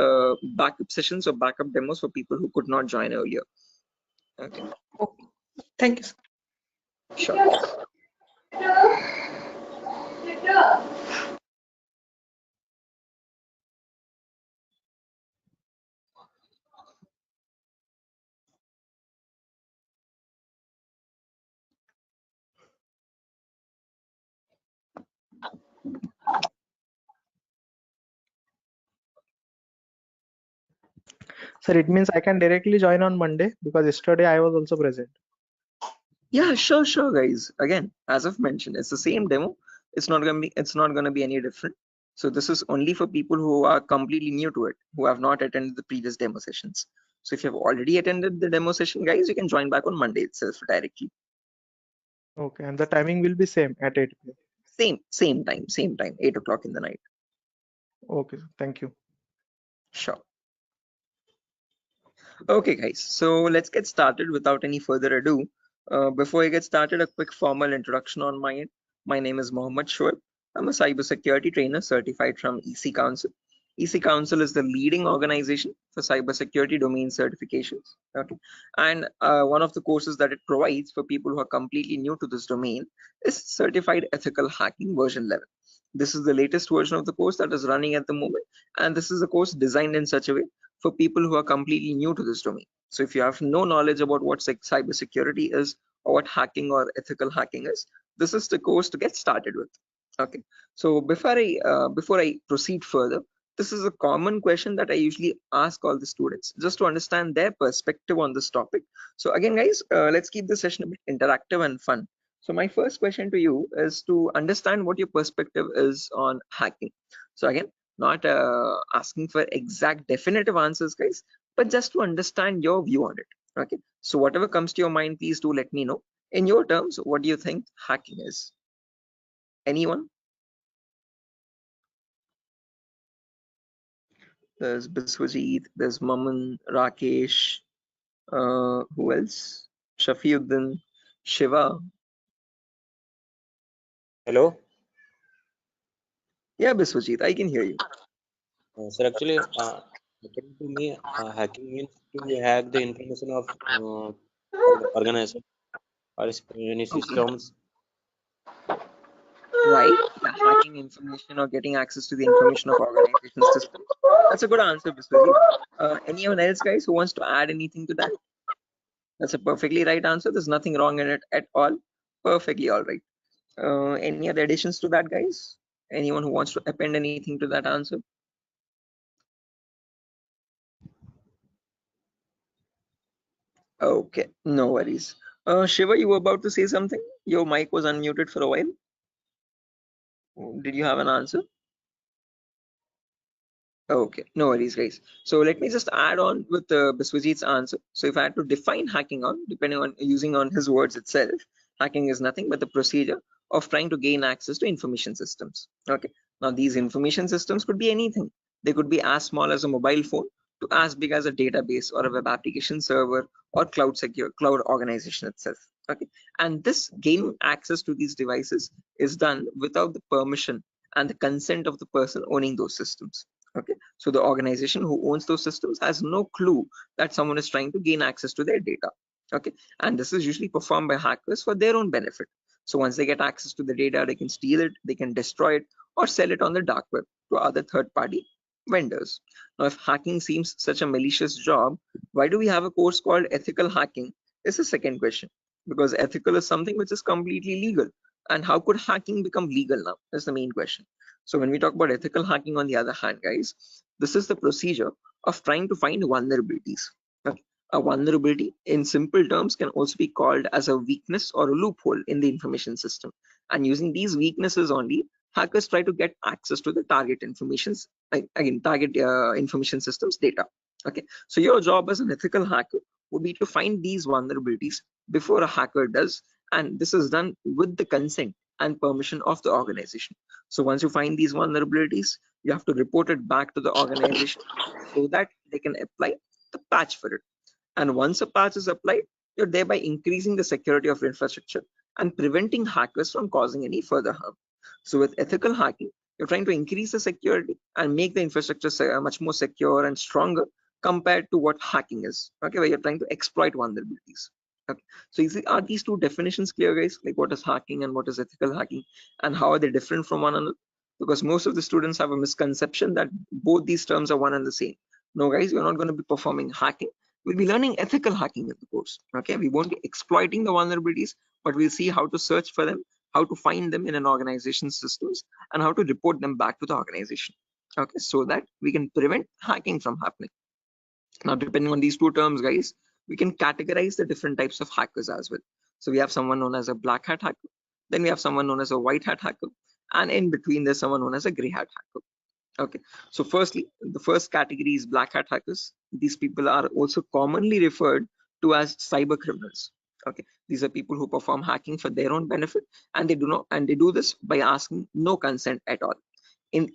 backup sessions or backup demos for people who could not join earlier. Okay. Okay. Thank you, sir. Sure. Sir, it means I can directly join on Monday because yesterday I was also present. Yeah, sure, guys. Again, as I've mentioned, it's the same demo. It's not gonna be any different. So this is only for people who are completely new to it, who have not attended the previous demo sessions. So if you have already attended the demo session, guys, you can join back on Monday itself directly. Okay, and the timing will be same at 8 p.m. Same time, 8 o'clock in the night. Okay, thank you. Sure. Okay, guys, so let's get started without any further ado. Before I get started, a quick formal introduction on my end. My name is Mohammed Shoaib. I'm a cybersecurity trainer certified from EC Council. EC Council is the leading organization for cybersecurity domain certifications. Okay, and one of the courses that it provides for people who are completely new to this domain is Certified Ethical Hacking version 11. This is the latest version of the course that is running at the moment, and this is a course designed in such a way for people who are completely new to this domain. So if you have no knowledge about what cybersecurity is or what hacking or ethical hacking is, this is the course to get started with. Okay. So before I proceed further, this is a common question that I usually ask all the students just to understand their perspective on this topic. So again, guys, let's keep this session a bit interactive and fun. So my first question to you is to understand what your perspective is on hacking. So again, not asking for exact definitive answers, guys, but just to understand your view on it. Okay, so whatever comes to your mind, please do let me know. In your terms, what do you think hacking is? Anyone? There's Biswajit, there's Maman, Rakesh, who else? Shafiuddin, Shiva. Hello, Yeah, Biswajit, I can hear you. sir. Actually, according to me, hacking means to hack the information of organization or any Okay. systems. Right, yeah, hacking information or getting access to the information of organization systems. That's a good answer, Biswajit. Anyone else, guys, who wants to add anything to that? That's a perfectly right answer. There's nothing wrong in it at all. Perfectly all right. Any other additions to that, guys? Anyone who wants to append anything to that answer? Okay, no worries. Shiva, you were about to say something? Your mic was unmuted for a while. Did you have an answer? Okay, no worries, guys. So let me just add on with Biswajit's answer. So if I had to define hacking on, depending on using on his words itself, hacking is nothing but the procedure of trying to gain access to information systems. Okay, now these information systems could be anything. They could be as small as a mobile phone to as big as a database or a web application server or cloud organization itself. Okay, and this gaining access to these devices is done without the permission and the consent of the person owning those systems. Okay, so the organization who owns those systems has no clue that someone is trying to gain access to their data. Okay, and this is usually performed by hackers for their own benefit. So once they get access to the data, they can steal it, they can destroy it, or sell it on the dark web to other third-party vendors. Now, if hacking seems such a malicious job, why do we have a course called ethical hacking? Is the second question. Because ethical is something which is completely legal. And how could hacking become legal now? That's the main question. So when we talk about ethical hacking, on the other hand, guys, this is the procedure of trying to find vulnerabilities. Okay. A vulnerability, in simple terms, can also be called as a weakness or a loophole in the information system. And using these weaknesses only, hackers try to get access to the target informations, target information systems data. Okay. So your job as an ethical hacker would be to find these vulnerabilities before a hacker does, and this is done with the consent and permission of the organization. So once you find these vulnerabilities, you have to report it back to the organization so that they can apply the patch for it. And once a patch is applied, you're thereby increasing the security of infrastructure and preventing hackers from causing any further harm. So with ethical hacking, you're trying to increase the security and make the infrastructure much more secure and stronger compared to what hacking is. Okay, where you're trying to exploit vulnerabilities. Okay, so you see, are these two definitions clear, guys? Like what is hacking and what is ethical hacking, and how are they different from one another? Because most of the students have a misconception that both these terms are one and the same. No, guys, we're not going to be performing hacking. We'll be learning ethical hacking in the course. Okay, we won't be exploiting the vulnerabilities, but we'll see how to search for them, how to find them in an organization's systems, and how to report them back to the organization. Okay, so that we can prevent hacking from happening. Now, depending on these two terms, guys, we can categorize the different types of hackers as well. So we have someone known as a black hat hacker, then we have someone known as a white hat hacker, and in between there's someone known as a gray hat hacker. Okay, so firstly, the first category is black hat hackers. These people are also commonly referred to as cyber criminals. Okay, these are people who perform hacking for their own benefit, and they do this by asking no consent at all.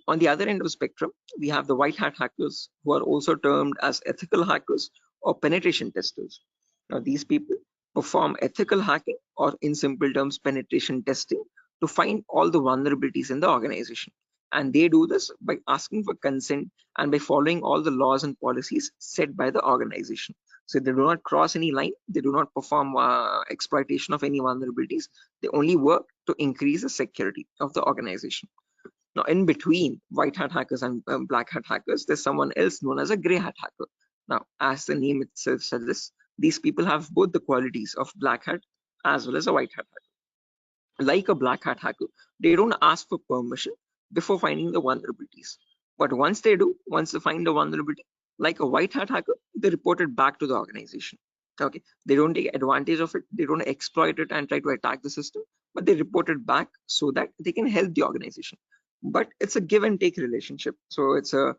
On the other end of the spectrum, we have the white hat hackers, who are also termed as ethical hackers or penetration testers. Now, these people perform ethical hacking, or in simple terms, penetration testing, to find all the vulnerabilities in the organization. And they do this by asking for consent and by following all the laws and policies set by the organization. So they do not cross any line, they do not perform exploitation of any vulnerabilities, they only work to increase the security of the organization. Now, in between white hat hackers and black hat hackers, there's someone else known as a gray hat hacker. Now, as the name itself suggests, these people have both the qualities of black hat as well as a white hat hacker. Like a black hat hacker, they don't ask for permission before finding the vulnerabilities. But once they do, once they find the vulnerability, like a white hat hacker, they report it back to the organization. Okay, they don't take advantage of it, they don't exploit it and try to attack the system, but they report it back so that they can help the organization. But it's a give and take relationship, so it's a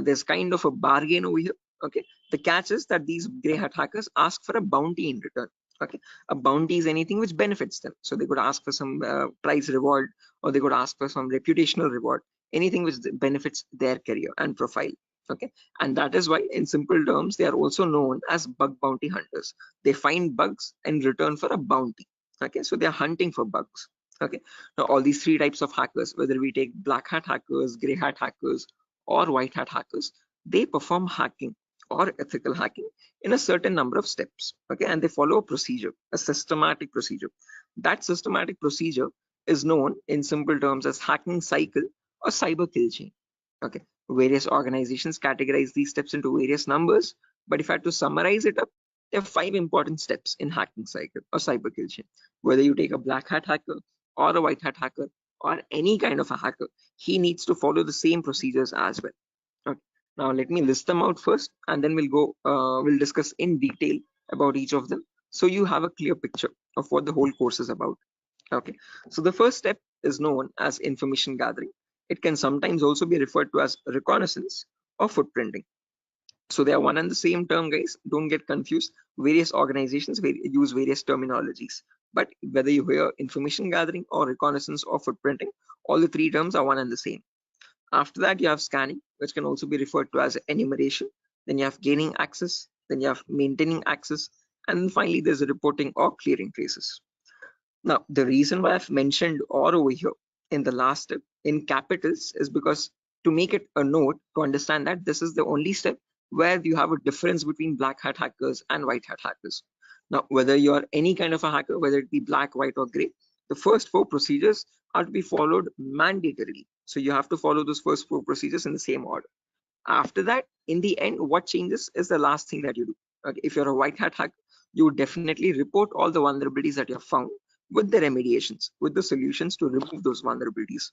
there's kind of a bargain over here. Okay, the catch is that these gray hat hackers ask for a bounty in return. Okay, a bounty is anything which benefits them, so they could ask for some prize reward, or they could ask for some reputational reward, anything which benefits their career and profile. Okay, and that is why, in simple terms, they are also known as bug bounty hunters. They find bugs in return for a bounty. Okay, so they are hunting for bugs. Okay, now all these three types of hackers, whether we take black hat hackers, gray hat hackers, or white hat hackers, they perform hacking or ethical hacking in a certain number of steps. Okay, and they follow a procedure, a systematic procedure. That systematic procedure is known in simple terms as hacking cycle or cyber kill chain. Okay, various organizations categorize these steps into various numbers, but if I had to summarize it up, there are 5 important steps in hacking cycle or cyber kill chain. Whether you take a black hat hacker, or a white hat hacker or any kind of a hacker, he needs to follow the same procedures as well. Okay. Now let me list them out first, and then we'll discuss in detail about each of them, so you have a clear picture of what the whole course is about. Okay. So the first step is known as information gathering. It can sometimes also be referred to as reconnaissance or footprinting. So they are one and the same term, guys. Don't get confused. Various organizations use various terminologies, but whether you hear information gathering or reconnaissance or footprinting, all the three terms are one and the same. After that, you have scanning, which can also be referred to as enumeration. Then you have gaining access. Then you have maintaining access. And then finally, there's a reporting or clearing traces. Now, the reason why I've mentioned or over here in the last step in capitals is because to make it a note to understand that this is the only step where you have a difference between black hat hackers and white hat hackers. Now, whether you're any kind of a hacker, whether it be black, white, or gray, the first four procedures are to be followed mandatorily. So you have to follow those first four procedures in the same order. After that, in the end, what changes is the last thing that you do. Okay, if you're a white hat hacker, you would definitely report all the vulnerabilities that you have found with the remediations, with the solutions to remove those vulnerabilities.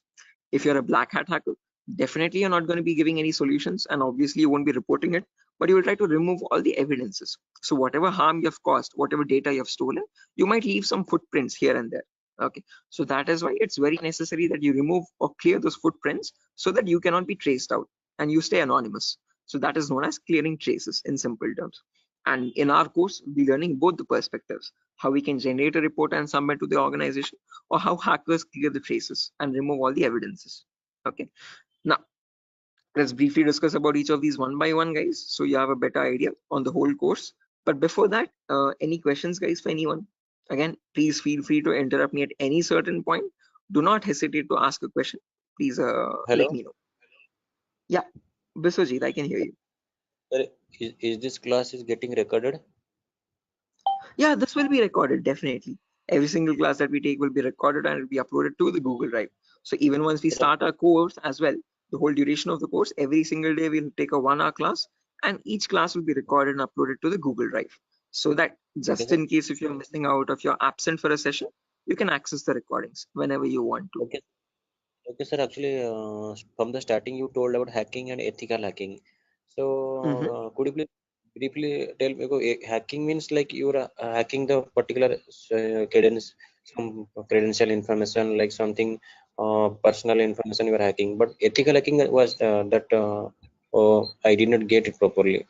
If you're a black hat hacker, definitely you're not going to be giving any solutions, and obviously you won't be reporting it, but you will try to remove all the evidences. So whatever harm you have caused, whatever data you have stolen, you might leave some footprints here and there. Okay, so that is why it's very necessary that you remove or clear those footprints so that you cannot be traced out and you stay anonymous. So that is known as clearing traces in simple terms. And in our course, we're learning both the perspectives, how we can generate a report and submit to the organization, or how hackers clear the traces and remove all the evidences. Okay, now let's briefly discuss about each of these one by one, guys, so you have a better idea on the whole course. But before that, any questions, guys, for anyone? Again, please feel free to interrupt me at any certain point. Do not hesitate to ask a question. Please let Hello, me know. Yeah, Biswajit, I can hear you. sir, is this class is getting recorded? Yeah, this will be recorded, definitely. Every single class that we take will be recorded and it will be uploaded to the Google Drive. So even once we start our course as well, the whole duration of the course, every single day we'll take a 1 hour class, and each class will be recorded and uploaded to the Google Drive. So that just sir. in case if you're missing out, if you're absent for a session, you can access the recordings whenever you want to. Okay. Okay, sir. Actually, from the starting, you told about hacking and ethical hacking. So, could you please briefly tell me? Hacking means like you're hacking the particular credence, some credential information, like something personal information you are hacking. But ethical hacking was that I did not get it properly.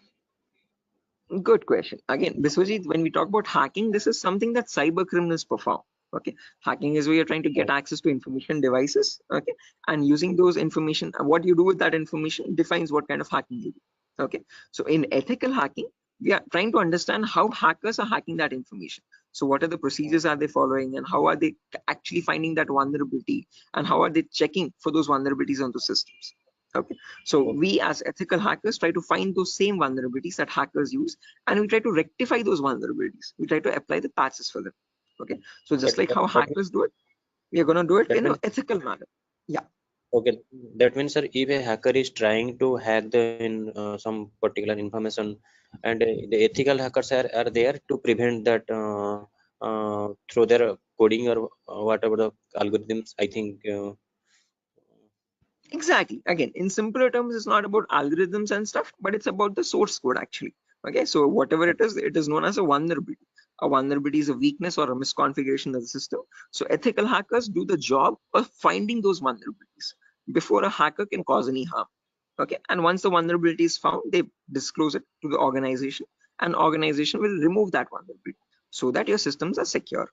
Good question. Again, Biswajit, when we talk about hacking, this is something that cyber criminals perform. Okay, hacking is where you're trying to get access to information devices. Okay, and using those information, what you do with that information defines what kind of hacking you do. Okay, so in ethical hacking, we are trying to understand how hackers are hacking that information. So what are the procedures are they following, and how are they actually finding that vulnerability, and how are they checking for those vulnerabilities on the systems? Okay, so we as ethical hackers try to find those same vulnerabilities that hackers use, and we try to rectify those vulnerabilities. We try to apply the patches for them. Okay, so just like how hackers do it, we are going to do it in an ethical manner. Yeah. Okay, that means, sir, if a hacker is trying to hack some particular information, and the ethical hackers are there to prevent that through their coding or whatever the algorithms. I think. Exactly. Again, in simpler terms, it's not about algorithms and stuff, but it's about the source code actually. Okay, so whatever it is known as a vulnerability. A vulnerability is a weakness or a misconfiguration of the system. So ethical hackers do the job of finding those vulnerabilities before a hacker can cause any harm. Okay, and once the vulnerability is found, they disclose it to the organization, and organization will remove that vulnerability so that your systems are secure.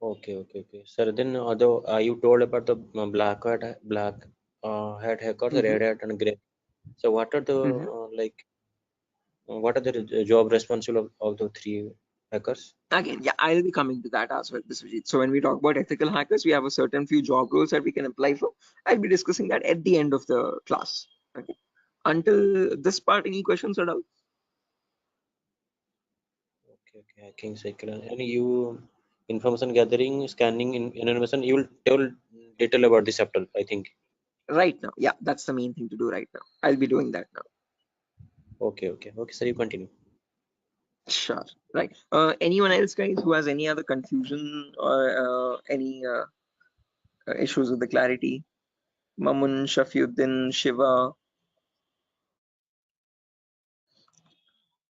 Okay. Sir, then although you told about the black hat hackers, red hat, and gray. So what are the what are the job responsible of the three hackers? Again, yeah, I'll be coming to that as well, Biswajit. So when we talk about ethical hackers, we have a certain few job roles that we can apply for. I'll be discussing that at the end of the class. Okay. Until this part, any questions at all? Okay, hacking cycle. And you information gathering, scanning, information. You will tell detail about this chapter, I think. Right now, yeah, that's the main thing to do right now. I'll be doing that now. Okay, sir, you continue. Sure. Right. Anyone else, guys, who has any other confusion or any issues with the clarity? Mamun, Shafiuddin, Shiva.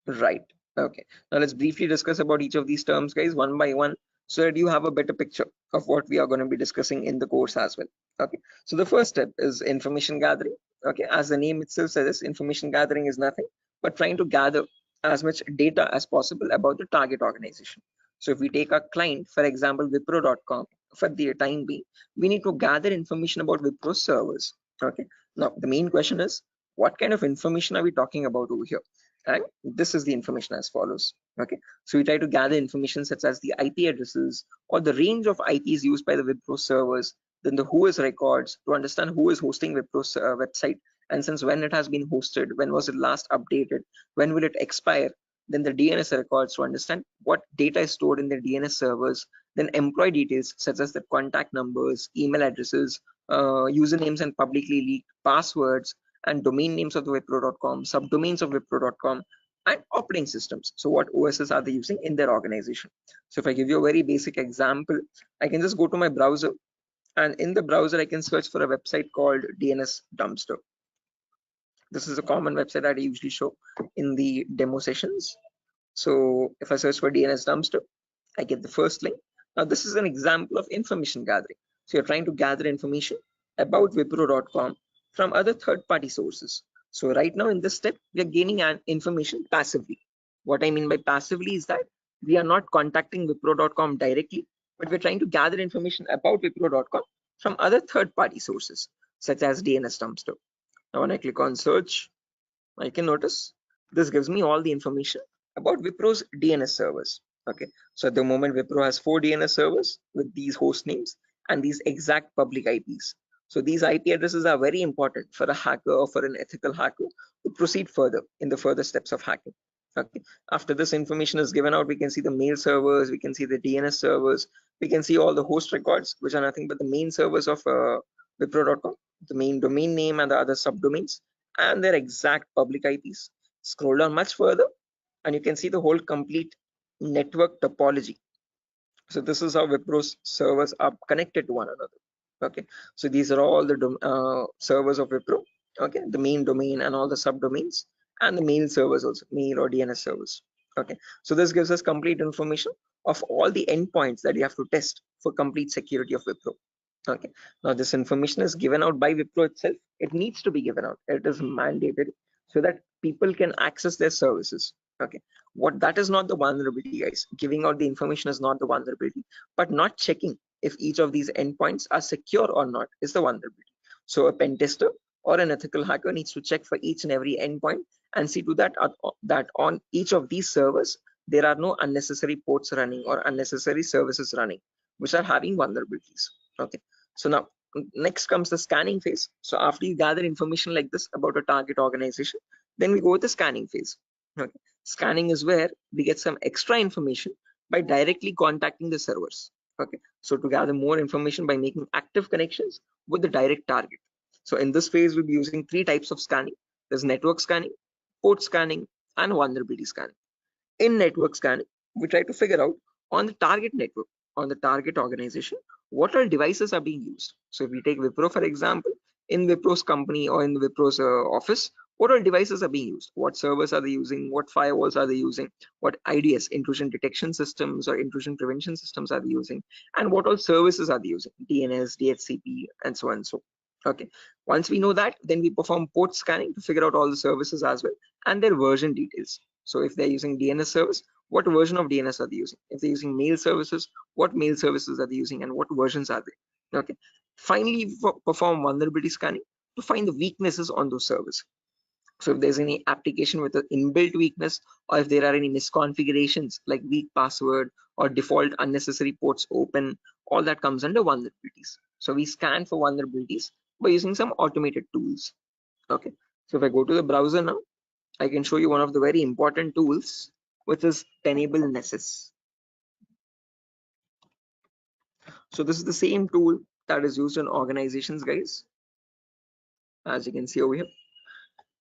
Right. Okay. Now let's briefly discuss about each of these terms, guys, one by one, so that you have a better picture of what we are going to be discussing in the course as well. Okay. So the first step is information gathering. Okay. As the name itself says, information gathering is nothing but trying to gather as much data as possible about the target organization. So if we take our client, for example, Wipro.com, for the time being, we need to gather information about Wipro servers. Okay. Now the main question is, what kind of information are we talking about over here? And this is the information as follows. Okay, so we try to gather information such as the IP addresses or the range of IPs used by the Wipro servers, then the who is records to understand who is hosting Wipro's website, and since when it has been hosted, when was it last updated, when will it expire, then the DNS records to understand what data is stored in the DNS servers, then employee details such as the contact numbers, email addresses, usernames and publicly leaked passwords, and domain names of the Wipro.com, subdomains of Wipro.com, and operating systems. So what OSs are they using in their organization? So if I give you a very basic example, I can just go to my browser, and in the browser I can search for a website called DNS Dumpster. This is a common website that I usually show in the demo sessions. So if I search for DNS Dumpster, I get the first link. Now this is an example of information gathering. So you're trying to gather information about Wipro.com from other third-party sources. So right now in this step, we are gaining information passively. What I mean by passively is that we are not contacting Wipro.com directly, but we're trying to gather information about Wipro.com from other third-party sources, such as DNS Dumpster. Now when I click on search, I can notice this gives me all the information about Wipro's DNS servers. Okay, so at the moment Wipro has 4 DNS servers with these host names and these exact public IPs. So these IP addresses are very important for a hacker or for an ethical hacker to proceed further in the further steps of hacking. Okay, after this information is given out, we can see the mail servers, we can see the DNS servers, we can see all the host records, which are nothing but the main servers of Wipro.com, the main domain name and the other subdomains, and their exact public IPs. Scroll down much further and you can see the whole complete network topology. So this is how Wipro's servers are connected to one another. Okay, so these are all the servers of Wipro. Okay, the main domain and all the subdomains, and the mail servers also, mail or DNS servers. Okay, so this gives us complete information of all the endpoints that you have to test for complete security of Wipro. Okay, now this information is given out by Wipro itself. It needs to be given out. It is mandated so that people can access their services. Okay, what that is not the vulnerability, guys. Giving out the information is not the vulnerability, but not checking if each of these endpoints are secure or not is the vulnerability. So a pen tester or an ethical hacker needs to check for each and every endpoint and see to that that on each of these servers there are no unnecessary ports running or unnecessary services running which are having vulnerabilities. Okay, so now next comes the scanning phase. So after you gather information like this about a target organization, then we go with the scanning phase. Okay, scanning is where we get some extra information by directly contacting the servers. Okay, so to gather more information by making active connections with the direct target. So in this phase, we'll be using 3 types of scanning. There's network scanning, port scanning, and vulnerability scanning. In network scanning, we try to figure out on the target network, on the target organization, what all devices are being used. So if we take Wipro, for example, in Wipro's company or in Wipro's office, what all devices are being used? What servers are they using? What firewalls are they using? What IDS, intrusion detection systems or intrusion prevention systems are they using? And what all services are they using? DNS, DHCP, and so on and so. Okay, once we know that, then we perform port scanning to figure out all the services as well and their version details. So if they're using DNS service, what version of DNS are they using? If they're using mail services, what mail services are they using and what versions are they? Okay. Finally, perform vulnerability scanning to find the weaknesses on those servers. So if there's any application with an inbuilt weakness, or if there are any misconfigurations like weak password or default unnecessary ports open, all that comes under vulnerabilities. So we scan for vulnerabilities by using some automated tools. Okay. So if I go to the browser now, I can show you one of the very important tools, which is Tenable Nessus. So this is the same tool that is used in organizations, guys. As you can see over here,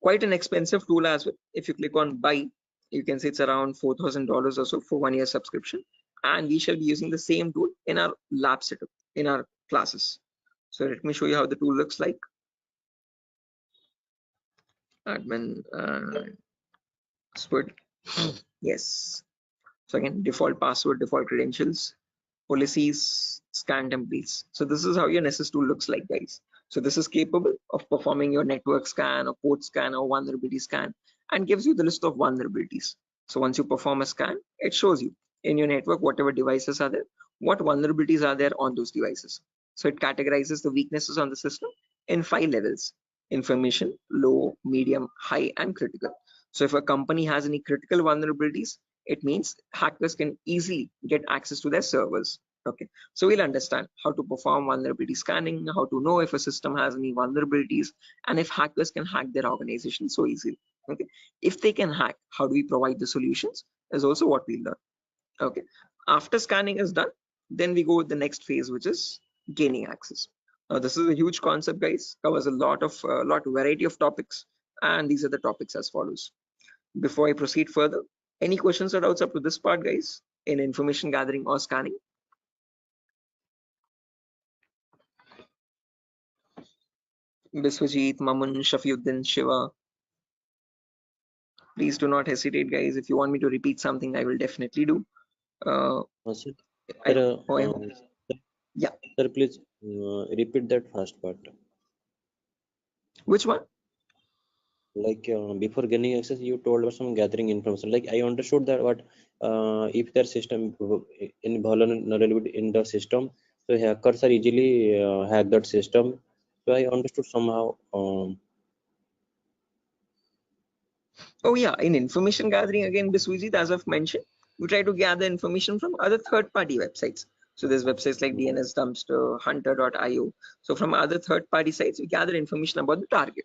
quite an expensive tool as well. If you click on buy, You can say it's around $4,000 or so for 1 year subscription, and we shall be using the same tool in our lab setup in our classes. So let me show you how the tool looks like. Admin password. Yes. So again, default password, default credentials, policies, scan templates. So this is how your Nessus tool looks like, guys. So this is capable of performing your network scan or port scan or vulnerability scan, and gives you the list of vulnerabilities. So once you perform a scan, it shows you in your network whatever devices are there, what vulnerabilities are there on those devices. So it categorizes the weaknesses on the system in 5 levels: information, low, medium, high, and critical. So if a company has any critical vulnerabilities, it means hackers can easily get access to their servers. Okay, so we'll understand how to perform vulnerability scanning, how to know if a system has any vulnerabilities, and if hackers can hack their organization so easily. Okay, if they can hack, how do we provide the solutions is also what we learn. Okay, after scanning is done, then we go with the next phase, which is gaining access. Now this is a huge concept, guys, covers a lot of variety of topics, and these are the topics as follows. Before I proceed further, any questions or doubts up to this part, guys, in information gathering or scanning? Biswajit, Mamun, Shafiuddin, Shiva. Please do not hesitate, guys. If you want me to repeat something, I will definitely do. Sir, Yeah. Sir, please repeat that first part. Which one? Like before gaining access, you told about some gathering information. Like I understood that what if their system in vulnerability in the system, so hackers are easily hack that system. So I understood somehow. Oh yeah, in information gathering again, Biswajit, as I've mentioned, we try to gather information from other third-party websites. So there's websites like DNS Dumpster, Hunter.io. So from other third-party sites, we gather information about the target.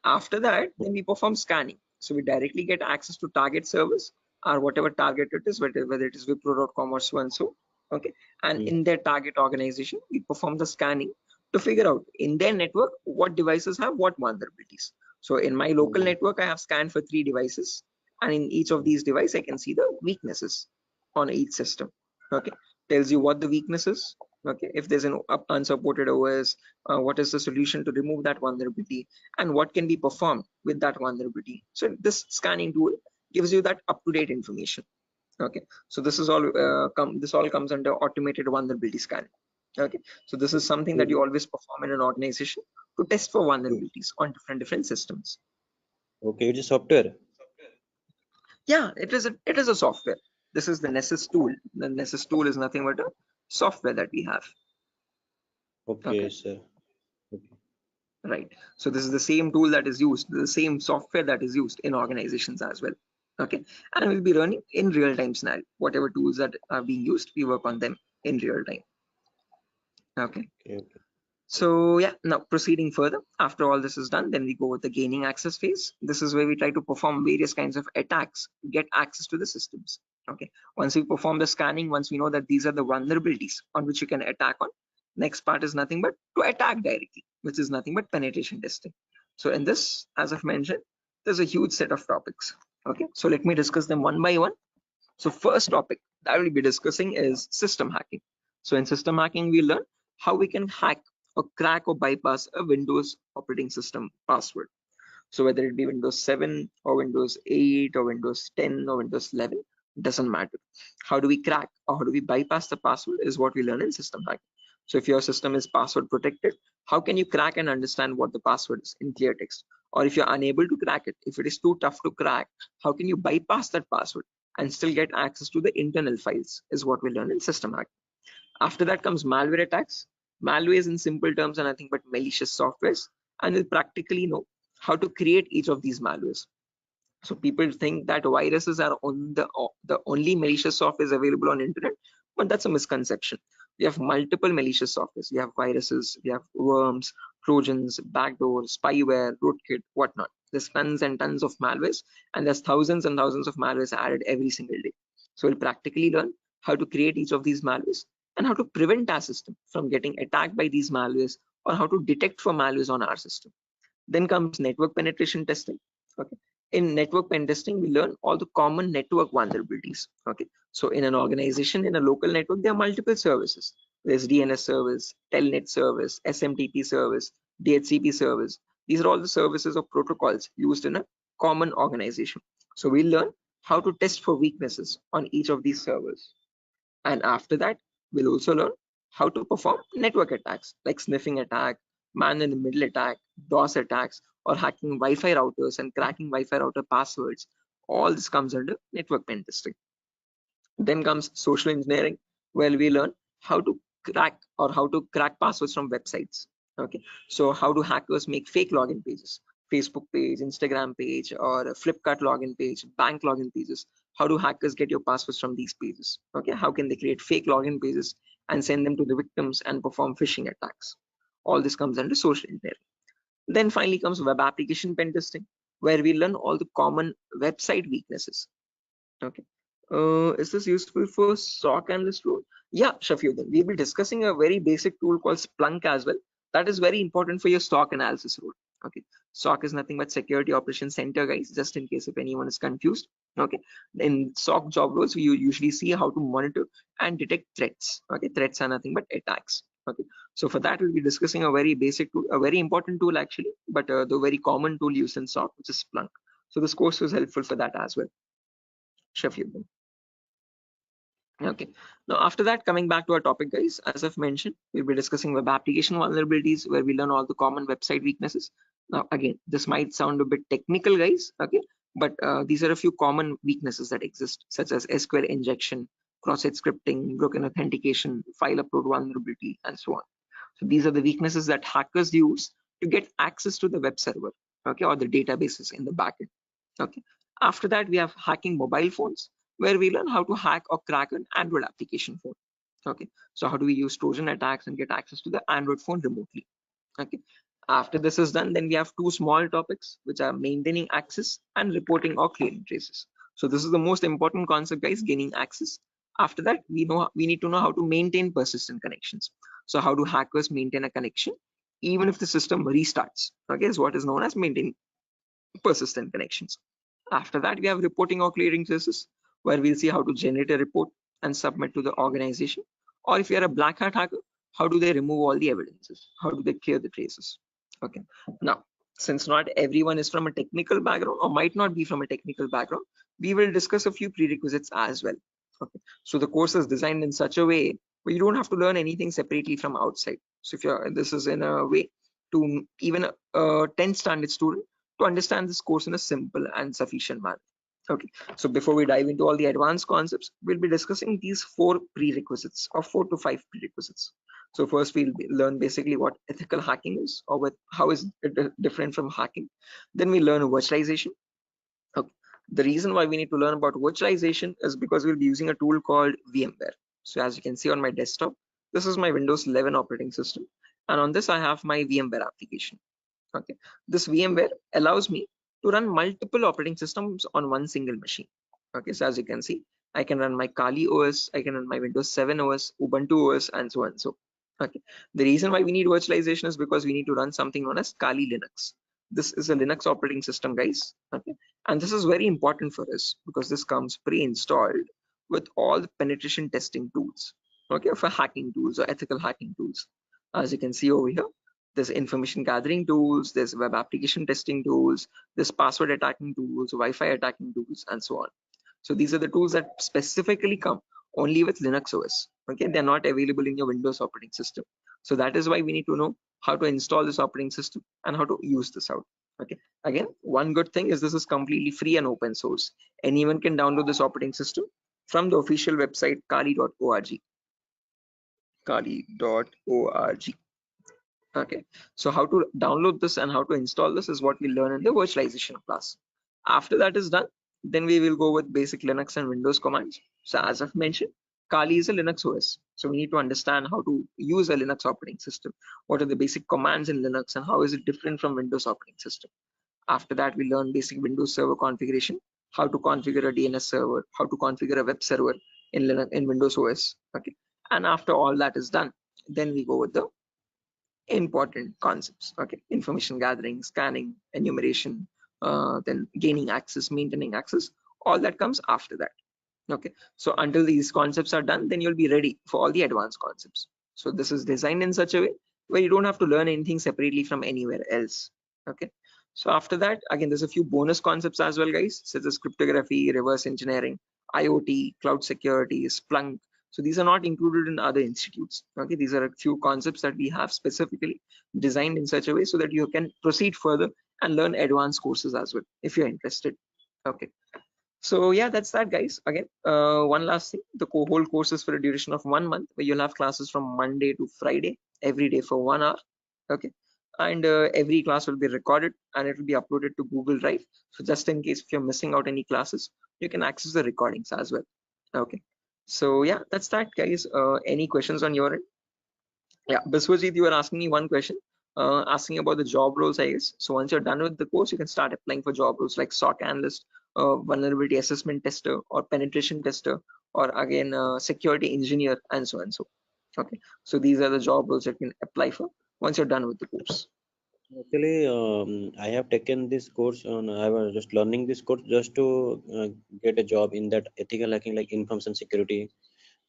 After that, then we perform scanning. So we directly get access to target servers or whatever target it is, whether it is Wipro.com or so and so. Okay. And in their target organization, we perform the scanning to figure out in their network what devices have what vulnerabilities. So in my local network, I have scanned for 3 devices, and in each of these devices, I can see the weaknesses on each system. Okay. Tells you what the weakness is. Okay. If there's an unsupported OS, what is the solution to remove that vulnerability, and what can be performed with that vulnerability. So this scanning tool gives you that up-to-date information. Okay, so this is all this all comes under automated vulnerability scanning. Okay, so this is something that you always perform in an organization to test for vulnerabilities on different systems. Okay, it is software. Yeah, it is a software. This is the Nessus tool. The Nessus tool is nothing but a software that we have. Okay, sir. Okay. Right. So this is the same tool that is used, the same software that is used in organizations as well. Okay, and we'll be running in real-time scenario. Whatever tools that are being used, we work on them in real time. Okay. So yeah, now proceeding further, after all this is done, then we go with the gaining access phase. This is where we try to perform various kinds of attacks to get access to the systems. Okay, once we perform the scanning, once we know that these are the vulnerabilities on which you can attack on, next part is nothing but to attack directly, which is nothing but penetration testing. So in this, as I've mentioned, there's a huge set of topics. Okay, so let me discuss them one by one. So first topic that we'll be discussing is system hacking. So in system hacking, we learn how we can hack or crack or bypass a Windows operating system password. So whether it be Windows 7 or Windows 8 or Windows 10 or Windows 11, doesn't matter. How do we crack or how do we bypass the password is what we learn in system hacking. So if your system is password protected, how can you crack and understand what the password is in clear text? Or if you're unable to crack it, if it is too tough to crack, how can you bypass that password and still get access to the internal files is what we learn in system hacking. After that comes malware attacks. Malwares in simple terms are nothing but malicious softwares, and we'll practically know how to create each of these malwares. So people think that viruses are on the only malicious software is available on internet, but that's a misconception. We have multiple malicious softwares. We have viruses, we have worms, trojans, backdoors, spyware, rootkit, whatnot. There's tons and tons of malwares, and there's thousands and thousands of malwares added every single day. So we'll practically learn how to create each of these malwares and how to prevent our system from getting attacked by these malwares, or how to detect for malwares on our system. Then comes network penetration testing. Okay, in network pen testing, we learn all the common network vulnerabilities. Okay, so in an organization, in a local network, there are multiple services. There's DNS service, Telnet service, SMTP service, DHCP service. These are all the services or protocols used in a common organization. So we learn how to test for weaknesses on each of these servers. And after that, we'll also learn how to perform network attacks like sniffing attack, man in the middle attack, DOS attacks, or hacking Wi-Fi routers and cracking Wi-Fi router passwords. All this comes under network pen testing. Then comes social engineering, where we learn how to crack passwords from websites. Okay, so how do hackers make fake login pages, Facebook page, Instagram page, or a Flipkart login page, bank login pages? How do hackers get your passwords from these pages? Okay, how can they create fake login pages and send them to the victims and perform phishing attacks? All this comes under social engineering. Then finally comes web application pen testing, where we learn all the common website weaknesses. Okay. Is this useful for SOC analyst role? Yeah, Shafiuddin. We'll be discussing a very basic tool called Splunk as well. That is very important for your SOC analysis role. Okay. SOC is nothing but Security Operations Center, guys, just in case if anyone is confused. Okay. In SOC job roles, we usually see how to monitor and detect threats. Okay. Threats are nothing but attacks. Okay. So for that, we'll be discussing a very basic tool, a very important tool actually, but the very common tool used in SOC, which is Splunk. So this course was helpful for that as well. Shafiuddin. Okay, now after that, coming back to our topic, guys, as I've mentioned, we'll be discussing web application vulnerabilities, where we learn all the common website weaknesses. Now again, this might sound a bit technical, guys, okay, but these are a few common weaknesses that exist, such as SQL injection, cross-site scripting, broken authentication, file upload vulnerability, and so on. So these are the weaknesses that hackers use to get access to the web server, okay, or the databases in the backend. Okay, after that, we have hacking mobile phones, where we learn how to hack or crack an Android application phone. Okay, so how do we use Trojan attacks and get access to the Android phone remotely? Okay, after this is done, then we have two small topics, which are maintaining access and reporting or clearing traces. So this is the most important concept, guys, gaining access. After that, we need to know how to maintain persistent connections. So how do hackers maintain a connection even if the system restarts? Okay, is what is known as maintaining persistent connections. After that, we have reporting or clearing traces, where we'll see how to generate a report and submit to the organization. Or if you're a black hat hacker, how do they remove all the evidences? How do they clear the traces? Okay. Now, since not everyone is from a technical background or might not be from a technical background, we will discuss a few prerequisites as well. Okay. So the course is designed in such a way where you don't have to learn anything separately from outside. So if this is in a way to even a 10th standard student to understand this course in a simple and sufficient manner. Okay, so before we dive into all the advanced concepts, we'll be discussing these 4 prerequisites or 4 to 5 prerequisites. So first we'll learn basically what ethical hacking is, or how is it different from hacking. Then we learn virtualization. Okay. The reason why we need to learn about virtualization is because we'll be using a tool called VMware. So as you can see on my desktop, this is my Windows 11 operating system, and on this I have my VMware application. Okay, this VMware allows me to run multiple operating systems on one single machine. Okay, so as you can see, I can run my Kali OS, I can run my Windows 7 OS, Ubuntu OS, and so on. So, okay, the reason why we need virtualization is because we need to run something known as Kali Linux. This is a Linux operating system, guys. Okay, and this is very important for us because this comes pre-installed with all the penetration testing tools. Okay, for hacking tools or ethical hacking tools. As you can see over here, there's information gathering tools, there's web application testing tools, there's password attacking tools, Wi-Fi attacking tools, and so on. So these are the tools that specifically come only with Linux OS. Okay, they're not available in your Windows operating system. So that is why we need to know how to install this operating system and how to use this out. Okay, again, one good thing is this is completely free and open source. Anyone can download this operating system from the official website kali.org. Kali.org. Okay, so how to download this and how to install this is what we learn in the virtualization class. After that is done, then we will go with basic Linux and Windows commands. So as I've mentioned, Kali is a Linux OS. So we need to understand how to use a Linux operating system. What are the basic commands in Linux and how is it different from Windows operating system? After that, we learn basic Windows server configuration, how to configure a DNS server, how to configure a web server in Linux, in Windows OS. Okay, and after all that is done, then we go with the important concepts. Okay, information gathering, scanning, enumeration, then gaining access, maintaining access, all that comes after that. Okay, so until these concepts are done, then you'll be ready for all the advanced concepts. So this is designed in such a way where you don't have to learn anything separately from anywhere else. Okay, so after that, again, there's a few bonus concepts as well, guys, such as cryptography, reverse engineering, IoT, cloud security, Splunk. So these are not included in other institutes. Okay, these are a few concepts that we have specifically designed in such a way so that you can proceed further and learn advanced courses as well if you're interested. Okay, so yeah, that's that, guys. Again, one last thing, the whole course is for a duration of 1 month, where you'll have classes from Monday to Friday every day for 1 hour. Okay, and every class will be recorded and it will be uploaded to Google Drive. So just in case if you're missing out any classes, you can access the recordings as well. Okay, so yeah, that's that, guys. Any questions on your end? Yeah, Biswajit, you were asking me one question, asking about the job roles, I guess. So once you're done with the course, you can start applying for job roles like SOC analyst, vulnerability assessment tester, or penetration tester, or again, security engineer, and so on. So, okay. So these are the job roles you can apply for once you're done with the course. Actually, I have taken this course on. I was just learning this course just to get a job in that ethical hacking, like information security,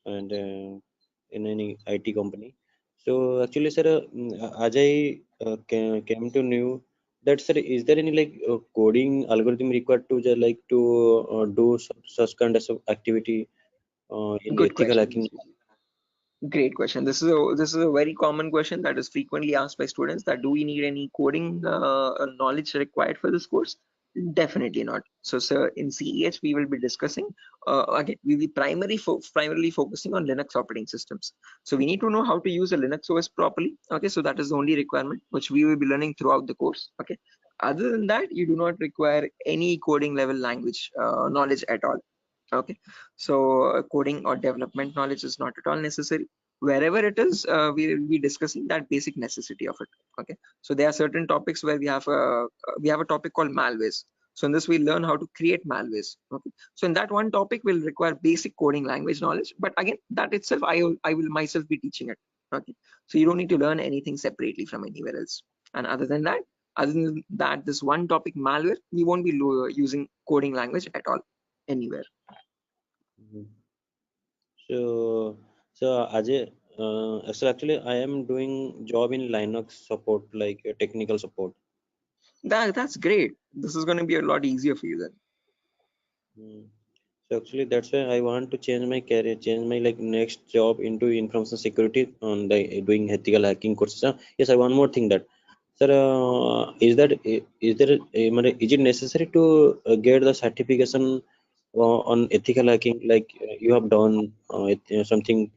and in any IT company. So actually, sir, as I came to know that, sir, is there any like coding algorithm required to just like to do such kind of activity in Good ethical question. hacking? Great question. This is a very common question that is frequently asked by students, that do we need any coding knowledge required for this course? Definitely not. So, sir, in CEH we will be discussing again. We will be primarily focusing on Linux operating systems. So we need to know how to use a Linux OS properly. Okay, so that is the only requirement which we will be learning throughout the course. Okay. Other than that, you do not require any coding level language knowledge at all. Okay, so coding or development knowledge is not at all necessary. Wherever it is, we will be discussing that basic necessity of it. Okay, so there are certain topics where we have a topic called malwares. So in this we learn how to create malwares. Okay, so in that one topic will require basic coding language knowledge, but again, that itself I will myself be teaching it. Okay, so you don't need to learn anything separately from anywhere else. And other than that, this one topic malware, we won't be using coding language at all anywhere. Mhm. So Ajay, so actually I am doing job in Linux support, like technical support. That's great. This is going to be a lot easier for you then. Mm. So actually that's why I want to change my career, change my like next job into information security on the doing ethical hacking courses. Yes, I one more thing that, sir, is it necessary to get the certification on ethical hacking, like you have done something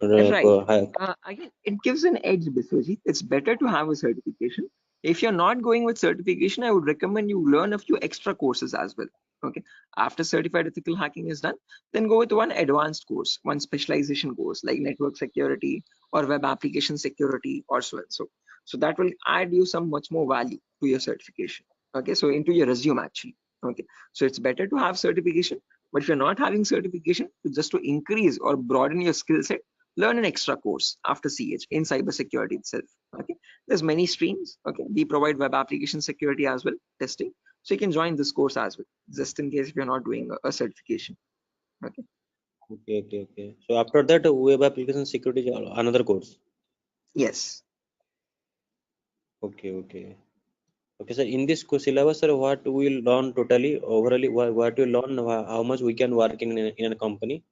Right. hack? Again, it gives an edge, Biswajit. It's better to have a certification. If you're not going with certification, I would recommend you learn a few extra courses as well. Okay. After certified ethical hacking is done, then go with one advanced course, one specialization course like network security or web application security or so and so. So that will add you some much more value to your certification. Okay. So into your resume actually. Okay. So it's better to have certification, but if you're not having certification, just to increase or broaden your skill set, learn an extra course after CH in cybersecurity itself. Okay, there's many streams. Okay, we provide web application security as well, testing. So you can join this course as well, just in case if you're not doing a certification. Okay. Okay. So after that, web application security is another course. Yes. Okay. Okay, sir. In this syllabus, sir, what we will learn totally, overally, what we learn, how much we can work in a company.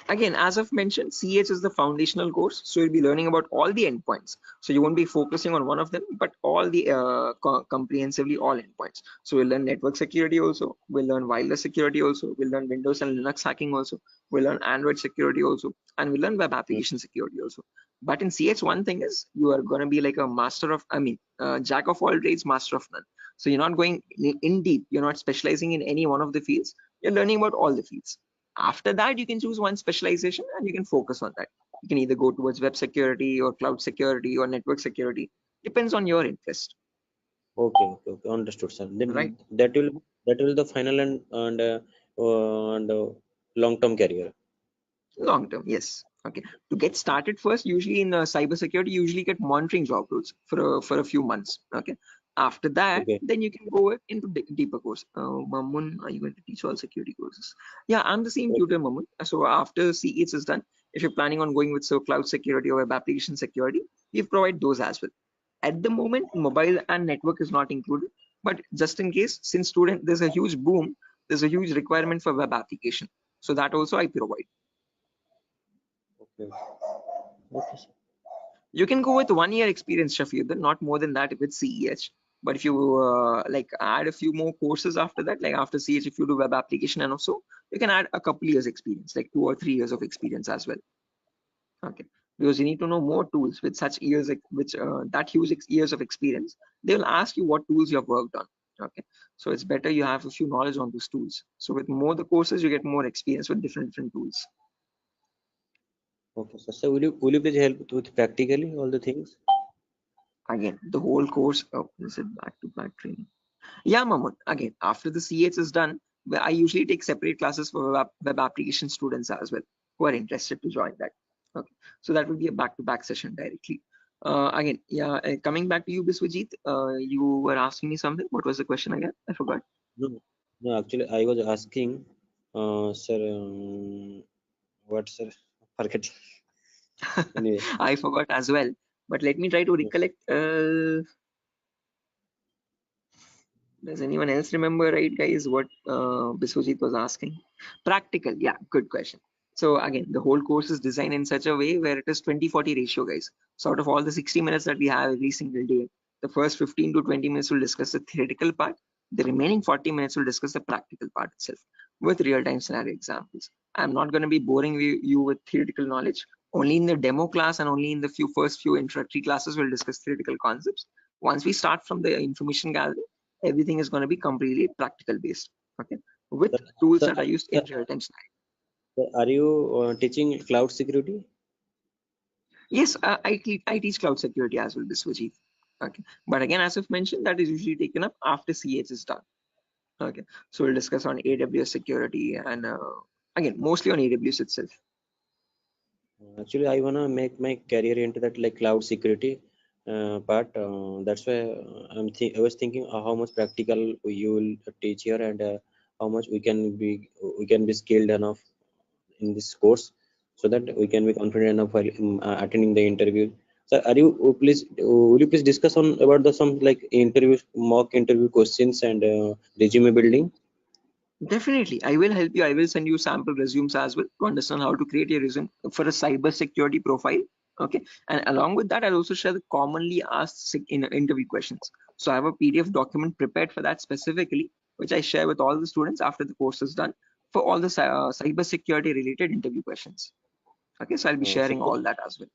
Again, as I've mentioned, CH is the foundational course, so you'll be learning about all the endpoints. So you won't be focusing on one of them, but all the comprehensively all endpoints. So we'll learn network security also, we'll learn wireless security also, we'll learn Windows and Linux hacking also, we'll learn Android security also, and we'll learn web application security also. But in CH, one thing is you are going to be like a jack of all trades, master of none. So you're not going in deep, you're not specializing in any one of the fields, you're learning about all the fields. After that, you can choose one specialization and you can focus on that. You can either go towards web security or cloud security or network security. Depends on your interest. Okay. Understood, sir. Right. Then that will the final and long term career. Long term, yes. Okay. To get started first, usually in cybersecurity, you usually get monitoring job roles for a few months. Okay. After that, Okay. then you can go into deeper course. Mamun, are you going to teach all security courses? Yeah, I'm the same tutor, Mamun. So after CH is done, if you're planning on going with cloud security or web application security, we provide those as well. At the moment, mobile and network is not included, but just in case, since there's a huge boom, there's a huge requirement for web application. So that also I provide. Okay. Okay, sir. You can go with 1 year experience, Shafiq, not more than that with CEH. But if you like add a few more courses after that, like after CH, if you do web application and also, you can add a couple years experience, like 2 or 3 years of experience as well. Okay, because you need to know more tools with such years, that huge years of experience. They will ask you what tools you have worked on. Okay, so it's better you have a few knowledge on those tools. So with more the courses, you get more experience with different tools. Okay, sir. So will you please help with practically all the things? Again, the whole course. Oh, is it back-to-back training? Yeah, Mahmood. Again, after the CH is done, I usually take separate classes for web application students as well who are interested to join that. Okay, so that will be a back-to-back session directly. Again, yeah, coming back to you, Biswajit, you were asking me something. What was the question again? I forgot. No, actually, I was asking, sir, what, sir? Forget. Anyway, I forgot as well. But let me try to recollect. Does anyone else remember, right, guys, what Biswajit was asking? Practical, yeah, good question. So again, the whole course is designed in such a way where it is 20-40 ratio, guys. So out of all the 60 minutes that we have every single day, the first 15 to 20 minutes will discuss the theoretical part. The remaining 40 minutes will discuss the practical part itself with real-time scenario examples. I'm not going to be boring you with theoretical knowledge. Only in the demo class and only in the first few introductory classes we'll discuss theoretical concepts. Once we start from the information gathering, everything is going to be completely practical based. Okay, with tools that are used in real-time scenario. Are you teaching cloud security? Yes, I teach cloud security as well, Biswajit. Okay, but again, as I've mentioned, that is usually taken up after CH is done. Okay, so we'll discuss on AWS security and again, mostly on AWS itself. Actually, I wanna make my career into that like cloud security part. That's why I was thinking how much practical you will teach here and how much we can be skilled enough in this course so that we can be confident enough while attending the interview. So, will you please discuss on about some like mock interview questions and resume building? Definitely, I will help you. I will send you sample resumes as well to understand how to create a resume for a cyber security profile. Okay, and along with that, I'll also share the commonly asked in interview questions. So I have a PDF document prepared for that specifically, which I share with all the students after the course is done for all the cyber security related interview questions. Okay, so I'll be sharing all that as well.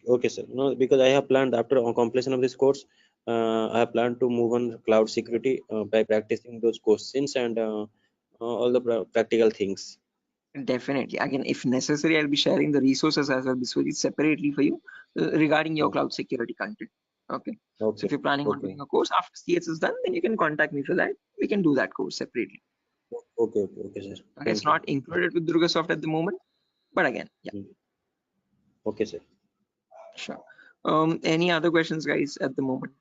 Okay, sir. No, because I have planned after completion of this course, I have planned to move on cloud security by practicing those questions and all the practical things. Definitely. Again, if necessary, I'll be sharing the resources as well separately for you regarding your cloud security content. Okay. So if you're planning on doing a course after CS is done, then you can contact me for that. We can do that course separately. Okay, sir. Okay, it's not included with Durga Soft at the moment, but again, yeah. Okay, sir. Sure. Any other questions, guys, at the moment?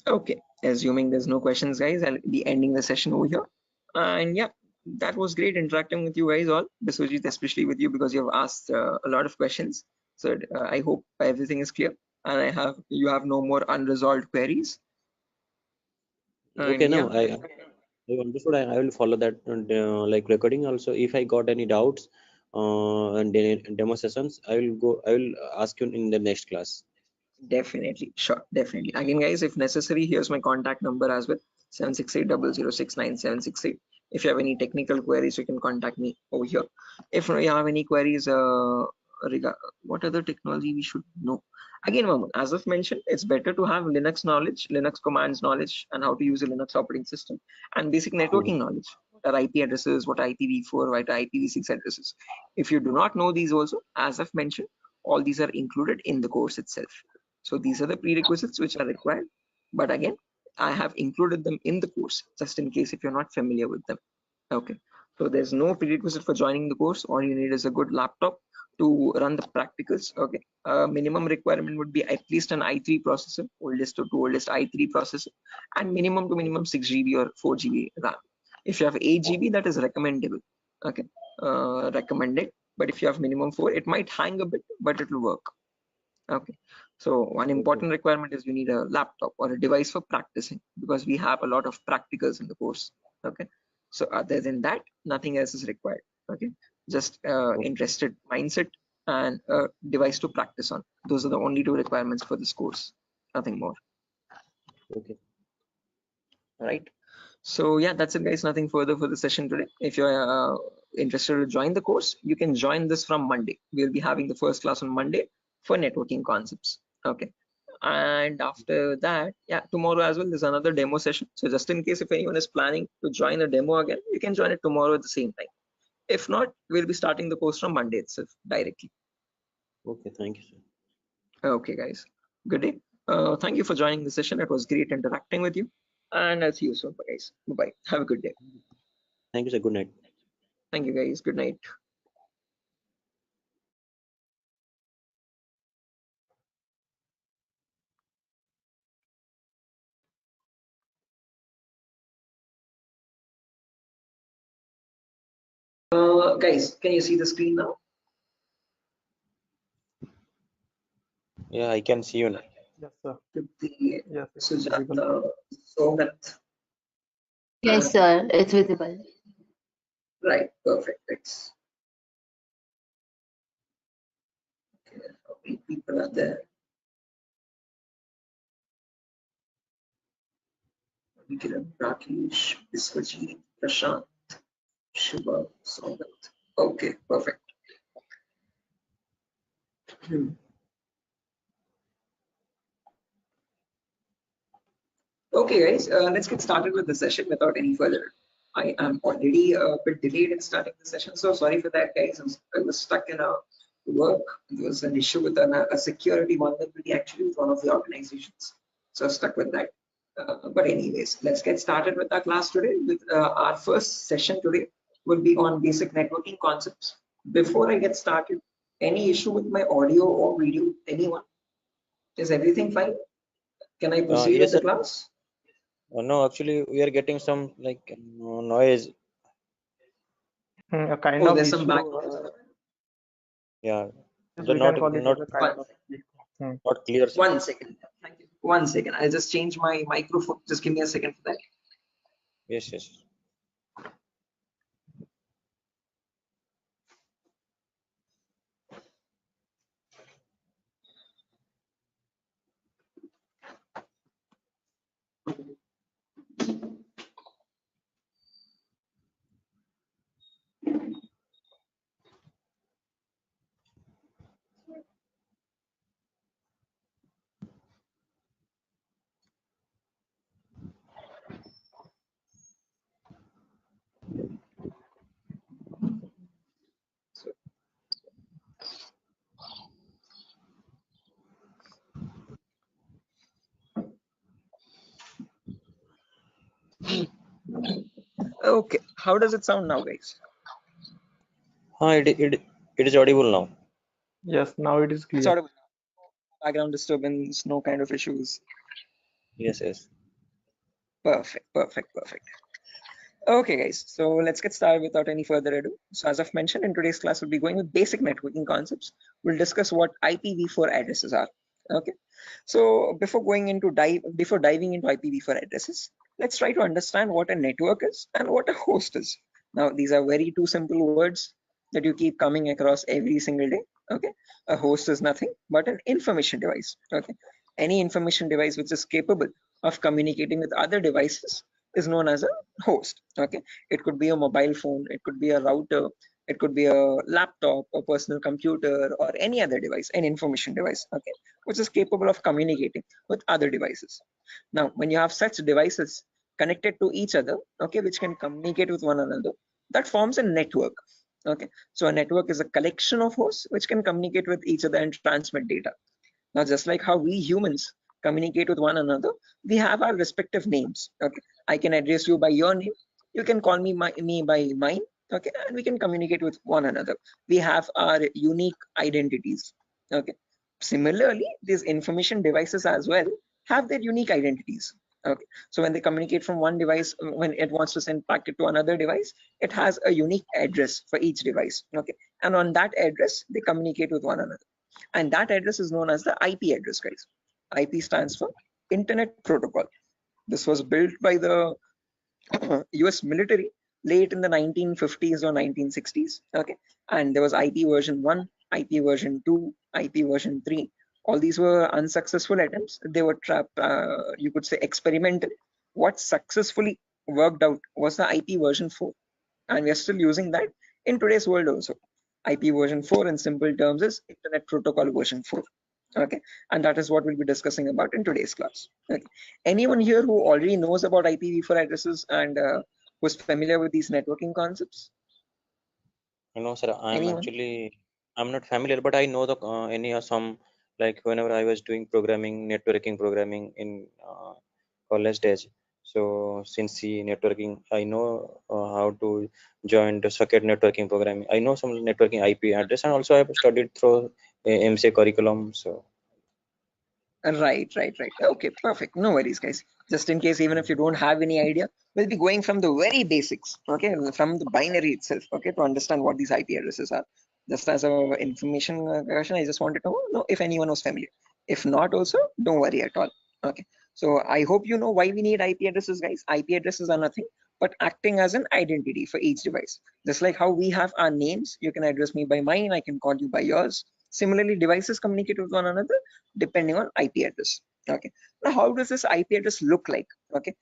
Okay, assuming there's no questions, guys, I'll be ending the session over here. And yeah, that was great interacting with you guys all, Biswajit, especially with you because you have asked a lot of questions. So I hope everything is clear and you have no more unresolved queries. Okay, now I understood. I will follow that like recording also. If I got any doubts and demo sessions, I will ask you in the next class. Definitely, sure, definitely. Again, guys, if necessary, here's my contact number as well, 76800696768. If you have any technical queries, you can contact me over here. If you have any queries regarding what other technology we should know, again, Maman, as I've mentioned, it's better to have Linux knowledge, Linux commands knowledge, and how to use a Linux operating system, and basic networking knowledge. What are IP addresses, what are IPv4, what are IPv6 addresses. If you do not know these also, as I've mentioned, all these are included in the course itself. So these are the prerequisites which are required. But again, I have included them in the course just in case if you're not familiar with them. Okay. So there's no prerequisite for joining the course. All you need is a good laptop to run the practicals. Okay. Minimum requirement would be at least an i3 processor, oldest to oldest i3 processor, and minimum to minimum 6 GB or 4 GB RAM. If you have 8 GB, that is recommendable. Okay. Recommended. But if you have minimum 4, it might hang a bit, but it will work. Okay. So one important requirement is you need a laptop or a device for practicing, because we have a lot of practicals in the course. Okay. So other than that, nothing else is required. Okay. Just interested mindset and a device to practice on. Those are the only 2 requirements for this course. Nothing more. Okay. All right. So yeah, that's it, guys. Nothing further for the session today. If you're interested to join the course, you can join this from Monday. We'll be having the first class on Monday for networking concepts. Okay. And after that, yeah, tomorrow as well, there's another demo session. So just in case if anyone is planning to join a demo again, you can join it tomorrow at the same time. If not, we'll be starting the course from Monday itself directly. Okay, thank you, sir. Okay, guys. Good day. Thank you for joining the session. It was great interacting with you. And I'll see you soon, guys. Bye-bye. Have a good day. Thank you, sir. Good night. Thank you, guys. Good night. Guys, can you see the screen now? Yeah, I can see you now. Yes, sir. The Yes, it's Sujata, visible. Somat. Yes, sir, it's visible. Right, perfect. Thanks. Okay, how many people are there? Kiran, Rakesh, Biswajit, Prashant, Shiva, Somat. Okay, perfect. Okay, guys, let's get started with the session without any further. I am already a bit delayed in starting the session, so sorry for that, guys. I was stuck in a work. There was an issue with a security vulnerability actually with one of the organizations, so stuck with that. But anyways, let's get started with our class today. With our first session today will be on basic networking concepts. Before I get started, any issue with my audio or video? Anyone? Is everything fine? Can I proceed Yes, with the sir. class? No, actually, we are getting some like noise. A kind Oh, of there's some issue. background. Yeah, Yes, they're we can call it not as a kind of. not clear. Sir. 1 second. Thank you. 1 second. I'll just change my microphone. Just give me a second for that. Yes, yes. Okay. How does it sound now, guys? It is audible now. Yes, now it is It's clear. audible. Background disturbance, no kind of issues. Yes, yes. Perfect, perfect, perfect. Okay, guys. So let's get started without any further ado. So as I've mentioned, in today's class, we'll be going with basic networking concepts. We'll discuss what IPv4 addresses are. Okay. So before diving into IPv4 addresses, let's try to understand what a network is and what a host is. Now, these are very two simple words that you keep coming across every single day. Okay. A host is nothing but an information device. Okay. Any information device which is capable of communicating with other devices is known as a host. Okay. It could be a mobile phone, it could be a router, it could be a laptop, a personal computer, or any other device, an information device. Okay, which is capable of communicating with other devices. Now, when you have such devices connected to each other, okay, which can communicate with one another, that forms a network. Okay, so a network is a collection of hosts which can communicate with each other and transmit data. Now, just like how we humans communicate with one another, we have our respective names. Okay, I can address you by your name, you can call me by mine, okay, and we can communicate with one another. We have our unique identities, okay. Similarly, these information devices as well have their unique identities, okay. So when they communicate from one device, when it wants to send packet to another device, it has a unique address for each device, okay, and on that address they communicate with one another, and that address is known as the IP address, guys. IP stands for Internet Protocol. This was built by the US military late in the 1950s or 1960s, okay, and there was IP version 1, IP version 2, IP version 3. All these were unsuccessful attempts. They were you could say experimental. What successfully worked out was the IP version 4, and we are still using that in today's world also. IP version 4 in simple terms is Internet Protocol version 4, okay, and that is what we'll be discussing about in today's class, okay. Anyone here who already knows about IPv4 addresses and who's familiar with these networking concepts? No, sir. Anyone? I'm not familiar, but I know the some, like whenever I was doing programming, networking programming in college days. So since the networking, I know how to join the socket networking programming. I know some networking IP address, and also I've studied through MCA curriculum. So Right. Okay, perfect. No worries, guys. Just in case, even if you don't have any idea, we'll be going from the very basics, okay, from the binary itself, okay, to understand what these IP addresses are. Just as a information question, I just wanted to know if anyone was familiar. If not, also don't worry at all. Okay. So I hope you know why we need IP addresses, guys. IP addresses are nothing but acting as an identity for each device. Just like how we have our names, you can address me by mine, I can call you by yours. Similarly, devices communicate with one another depending on IP address. Okay. Now, how does this IP address look like? Okay.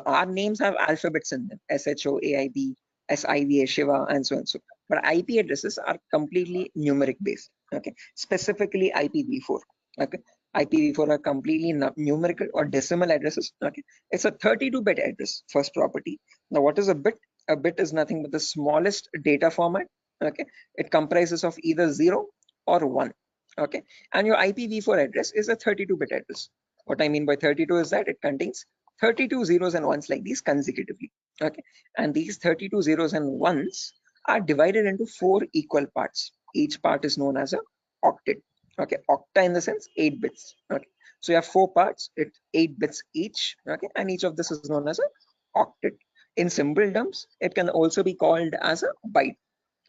Our names have alphabets in them: SHOAIB, SIVA, Shiva, and so on. So, but IP addresses are completely numeric based. Okay. Specifically IPv4. Okay. IPv4 are completely numerical or decimal addresses. Okay. It's a 32-bit address, first property. Now, what is a bit? A bit is nothing but the smallest data format. Okay. It comprises of either 0 or 1. Okay, and your IPv4 address is a 32-bit address. What I mean by 32 is that it contains 32 zeros and ones like these consecutively. Okay, and these 32 zeros and ones are divided into 4 equal parts. Each part is known as a octet. Okay, octa in the sense 8 bits. Okay, so you have 4 parts, it's 8 bits each. Okay, and each of this is known as a octet. In simple terms, it can also be called as a byte.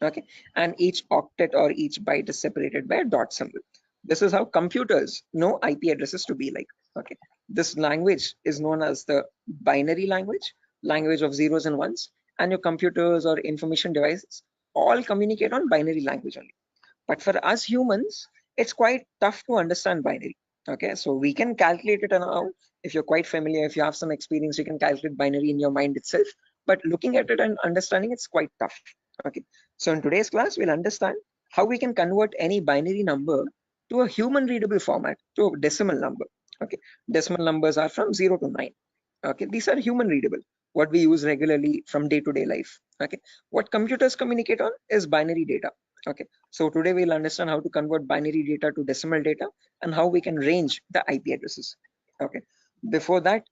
Okay, and each octet or each byte is separated by a dot symbol. This is how computers know IP addresses to be like. Okay, this language is known as the binary language of zeros and ones, and your computers or information devices all communicate on binary language only. But for us humans, it's quite tough to understand binary. Okay, so we can calculate it now. If you're quite familiar, if you have some experience, you can calculate binary in your mind itself. But looking at it and understanding it's quite tough. Okay, so in today's class, we'll understand how we can convert any binary number to a human readable format, to a decimal number. Okay, decimal numbers are from 0 to 9. Okay, these are human readable, what we use regularly from day-to-day life. Okay, what computers communicate on is binary data. Okay, so today we'll understand how to convert binary data to decimal data and how we can range the IP addresses. Okay, before that,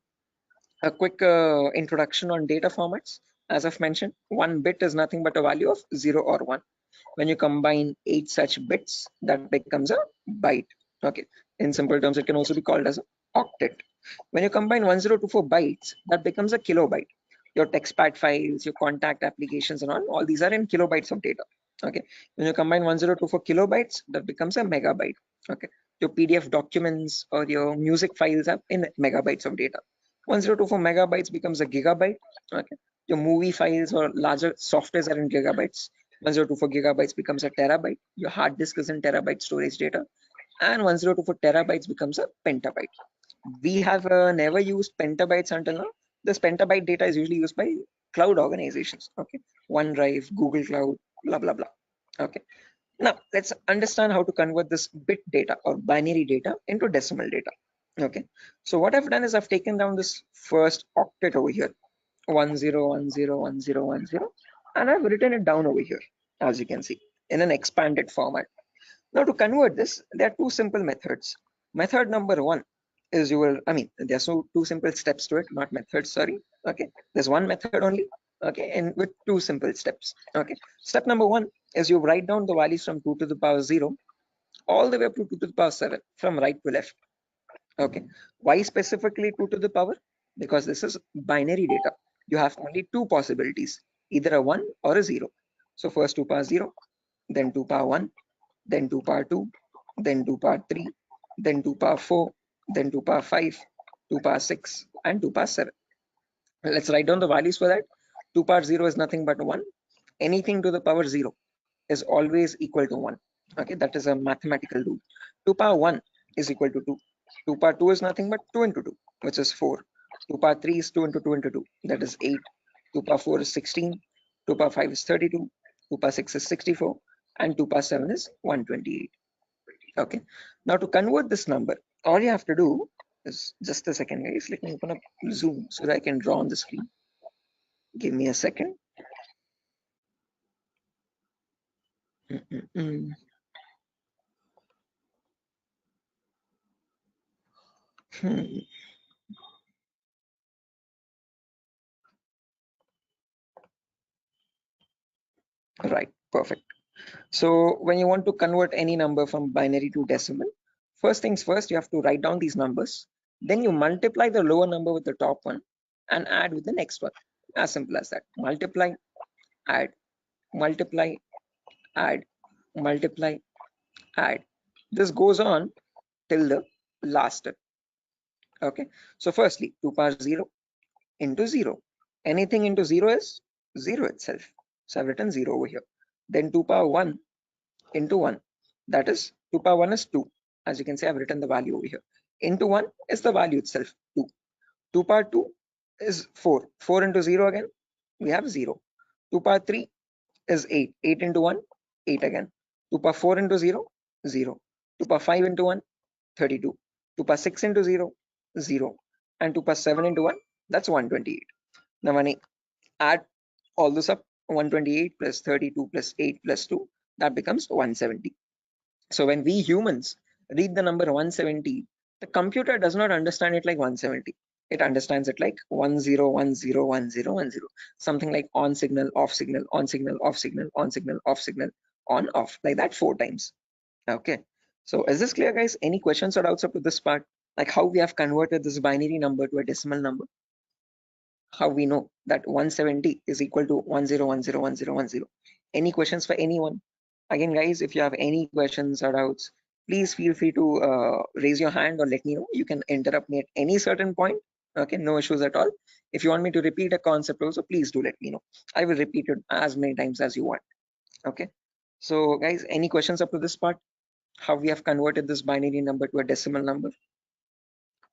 a quick introduction on data formats. As I've mentioned, one bit is nothing but a value of 0 or 1. When you combine 8 such bits, that becomes a byte. Okay, in simple terms, it can also be called as an octet. When you combine 1024 bytes, that becomes a kilobyte. Your textpad files, your contact applications and all these are in kilobytes of data. Okay, when you combine 1024 kilobytes, that becomes a megabyte. Okay, your PDF documents or your music files are in megabytes of data. 1024 megabytes becomes a gigabyte. Okay, your movie files or larger softwares are in gigabytes. 1024 gigabytes becomes a terabyte. Your hard disk is in terabyte storage data, and 1024 terabytes becomes a petabyte. We have never used petabytes until now. This petabyte data is usually used by cloud organizations. Okay, OneDrive, Google Cloud, blah blah blah. Okay, now let's understand how to convert this bit data or binary data into decimal data. Okay, so what I've done is I've taken down this first octet over here, 10101010, and I've written it down over here, as you can see, in an expanded format. Now to convert this, there are two simple methods. Method number one is there's two simple steps to it, not methods, sorry. Okay, there's one method only. Okay, and with two simple steps. Okay, step number one is you write down the values from 2 to the power 0 all the way up to 2 to the power 7 from right to left. Okay, why specifically 2 to the power? Because this is binary data. You have only two possibilities, either a 1 or a 0. So first 2 power 0, then 2 power 1, then 2 power 2, then 2 power 3, then 2 power 4, then 2 power 5, 2 power 6, and 2 power 7. Let's write down the values for that. 2 power 0 is nothing but 1. Anything to the power 0 is always equal to 1. Okay, that is a mathematical rule. 2 power 1 is equal to 2. 2 power 2 is nothing but 2 into 2, which is 4. 2 power 3 is 2 into 2 into 2, that is 8. 2 power 4 is 16. 2 power 5 is 32. 2 power 6 is 64. And 2 power 7 is 128. Okay, now to convert this number, all you have to do is, just a second guys, let me open up Zoom so that I can draw on the screen. Give me a second. Right, perfect. So when you want to convert any number from binary to decimal, first things first, you have to write down these numbers. Then you multiply the lower number with the top one and add with the next one. As simple as that. Multiply, add, multiply, add, multiply, add. This goes on till the last step. Okay, so firstly 2 power 0 into 0. Anything into 0 is 0 itself. So I've written 0 over here. Then 2 power 1 into 1. That is 2 power 1 is 2. As you can see, I've written the value over here. Into 1 is the value itself, 2. 2 power 2 is 4. 4 into 0 again, we have 0. 2 power 3 is 8. 8 into 1, 8 again. 2 power 4 into 0, 0. 2 power 5 into 1, 32. 2 power 6 into 0, 0. And 2 power 7 into 1, that's 128. Now when I add all this up, 128 plus 32 plus 8 plus 2, that becomes 170. So when we humans read the number 170, the computer does not understand it like 170. It understands it like 10101010, something like on signal, off signal, on signal, off signal, on signal, off signal, on, off, like that 4 times. Okay. So is this clear, guys? Any questions or doubts up to this part? Like how we have converted this binary number to a decimal number? How we know that 170 is equal to 10101010? Any questions for anyone? Again, guys, if you have any questions or doubts, please feel free to raise your hand or let me know. You can interrupt me at any certain point. Okay, no issues at all. If you want me to repeat a concept also, please do let me know. I will repeat it as many times as you want. Okay, so guys, any questions up to this part? How we have converted this binary number to a decimal number?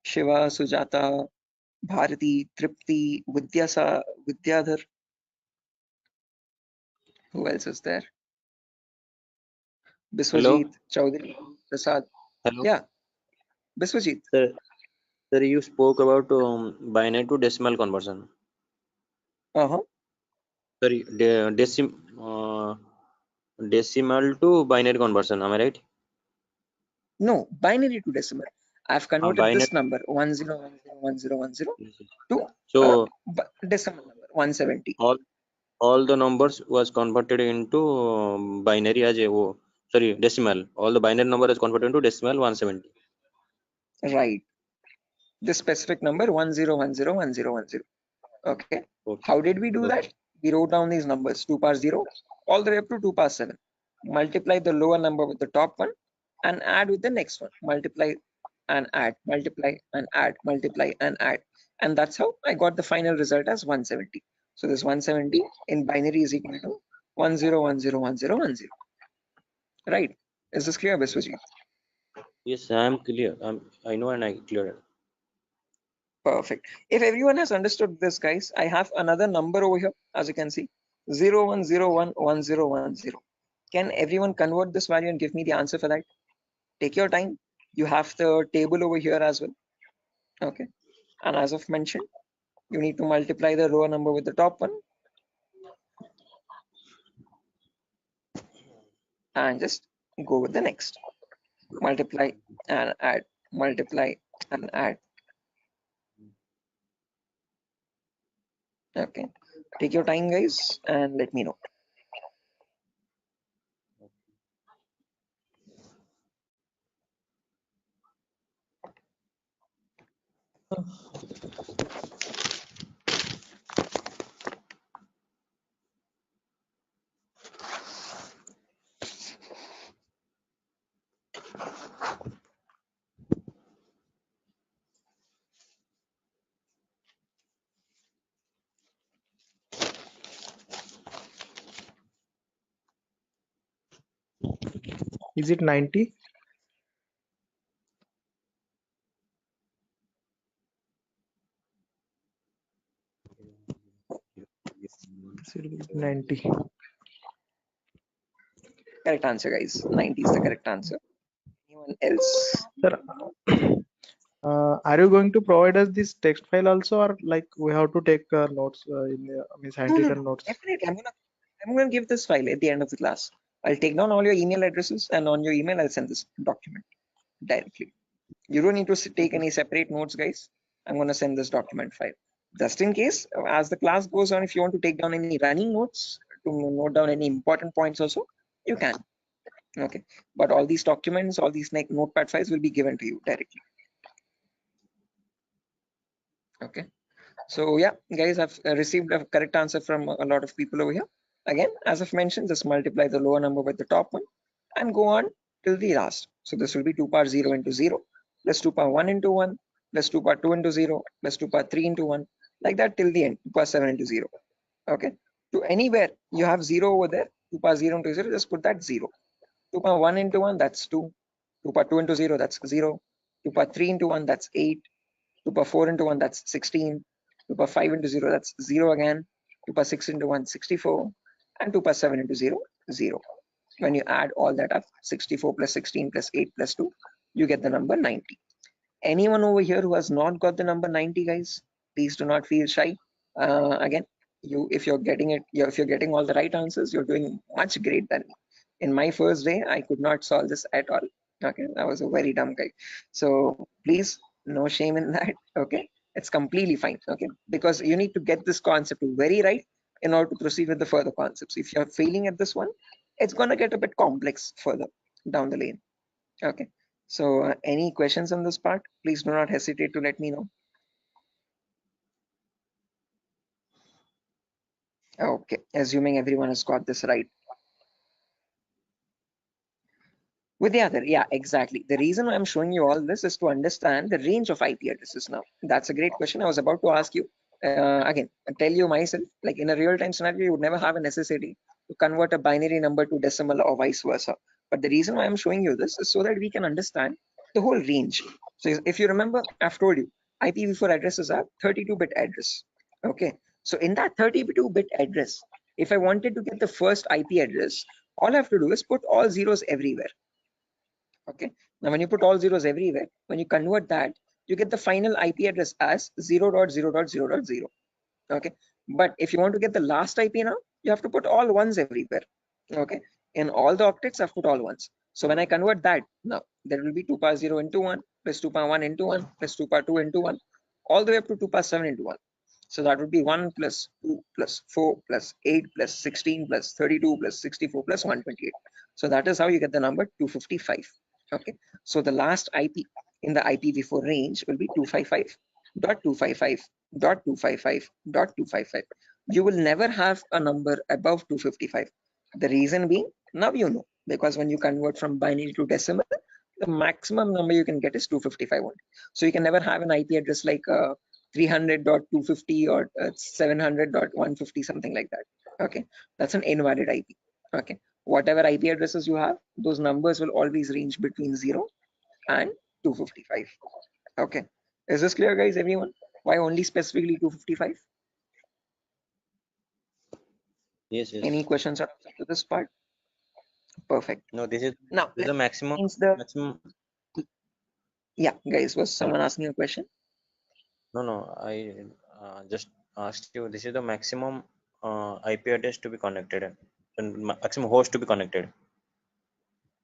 Shiva, Sujata, Bharati, Tripti, Vidyadhar. Who else is there? Hello. Biswajit, Chaudhary, Prasad. Hello. Yeah, Biswajit. Sir, you spoke about binary to decimal conversion. Sorry, decimal to binary conversion. Am I right? No, binary to decimal. I've converted this Binary. number 10101010 to So decimal number 170. all the numbers was converted into binary as a decimal. All the binary number is converted into decimal 170. Right. This specific number 10101010. Okay. How did we do that? We wrote down these numbers 2 power 0 all the way up to 2 power 7. Multiply the lower number with the top one and add with the next one. Multiply and add, multiply and add, multiply and add. And that's how I got the final result as 170. So this 170 in binary is equal to 10101010. Right. Is this clear, Biswajit? Yes, I am clear. I know and I clear. Perfect. If everyone has understood this, guys, I have another number over here, as you can see, 01011010. Can everyone convert this value and give me the answer for that? Take your time. You have the table over here as well. Okay. And as I've mentioned, you need to multiply the row number with the top one and just go with the next. Multiply and add, multiply and add. Okay. Take your time, guys, and let me know. Is it 90? It will be 90. Correct answer, guys. 90 is the correct answer. Anyone else? Sir, are you going to provide us this text file also, or like we have to take notes in means handwritten notes? Definitely. I'm gonna give this file at the end of the class. I'll take down all your email addresses, and on your email, I'll send this document directly. You don't need to take any separate notes, guys. I'm gonna send this document file. Just in case, as the class goes on, if you want to take down any running notes to note down any important points also, you can. Okay, but all these documents, all these notepad files will be given to you directly. Okay, so yeah, guys, I've received a correct answer from a lot of people over here. Again, as I've mentioned, just multiply the lower number with the top one and go on till the last. So this will be 2 power 0 into 0 plus 2 power 1 into 1 plus 2 power 2 into 0 plus 2 power 3 into 1, like that till the end, 2 power 7 into 0. Okay, to anywhere you have 0 over there, 2 power 0 into 0, just put that 0. 2 power 1 into 1, that's 2. 2 power 2 into 0, that's 0. 2 power 3 into 1, that's 8. 2 power 4 into 1, that's 16. 2 power 5 into 0, that's 0 again. 2 power 6 into 1, 64. And 2 power 7 into 0, 0. When you add all that up, 64 plus 16 plus 8 plus 2, you get the number 90. Anyone over here who has not got the number 90, guys, please do not feel shy. Again, if you're getting all the right answers, you're doing much great than me. In my first day, I could not solve this at all. Okay, I was a very dumb guy. So please, no shame in that. Okay, it's completely fine. Okay, because you need to get this concept very right in order to proceed with the further concepts. If you're failing at this one, it's gonna get a bit complex further down the lane. Okay, so any questions on this part, please do not hesitate to let me know. Okay, assuming everyone has got this right. With the other, yeah, exactly. The reason I'm showing you all this is to understand the range of IP addresses now. That's a great question. I was about to ask you. Again, I tell you myself, like in a real-time scenario, you would never have a necessity to convert a binary number to decimal or vice versa. But the reason why I'm showing you this is so that we can understand the whole range. So if you remember, I've told you, IPv4 addresses are 32-bit address. Okay, so in that 32-bit address, if I wanted to get the first IP address, all I have to do is put all zeros everywhere. Okay, now when you put all zeros everywhere, when you convert that, you get the final IP address as 0.0.0.0. Okay, but if you want to get the last IP now, you have to put all ones everywhere. Okay, in all the octets I've put all ones. So when I convert that, now there will be 2 power 0 into 1 plus 2 power 1 into 1 plus 2 power 2 into 1 all the way up to 2 power 7 into 1. So that would be 1 plus 2 plus 4 plus 8 plus 16 plus 32 plus 64 plus 128. So that is how you get the number 255. Okay, so the last IP in the IPv4 range will be 255.255.255.255. You will never have a number above 255. The reason being, now you know, because when you convert from binary to decimal, the maximum number you can get is 255 only. So you can never have an IP address like 300.250 or 700.150, something like that. Okay, that's an invalid IP. Okay, whatever IP addresses you have, those numbers will always range between 0 and 255. Okay, is this clear, guys? Everyone, why only specifically 255? Yes, yes. Any questions up to this part? Perfect. No, this is Now the maximum. Maximum. Yeah, guys, was someone asking a question? No, I just asked you. This is the maximum IP address to be connected, and maximum host to be connected.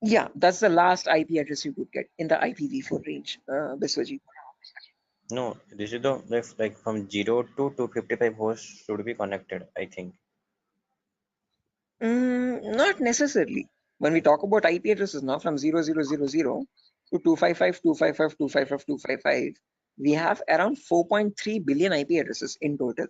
Yeah, that's the last IP address you could get in the IPv4 range, Biswajit. No, this is the like from 0 to 255 hosts should be connected, I think. Not necessarily. When we talk about IP addresses now from 0000 to 255, 255, 255, 255, we have around 4.3 billion IP addresses in total.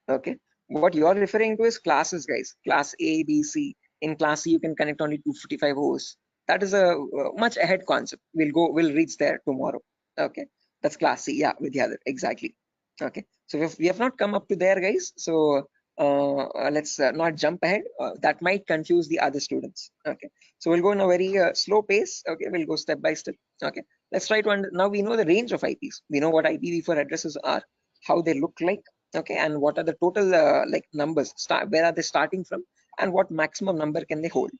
Okay. What you're referring to is classes, guys. Class A, B, C. In class C, you can connect only 255 hosts. That is a much ahead concept. We'll reach there tomorrow. Okay. That's class C. Yeah, Vidyadhar. Exactly. Okay. So we have not come up to there, guys. So let's not jump ahead. That might confuse the other students. Okay. So we'll go in a very slow pace. Okay. We'll go step by step. Okay. Let's try to now we know the range of IPs. We know what IPv4 addresses are, how they look like. Okay, and what are the total like numbers, where are they starting from, and what maximum number can they hold.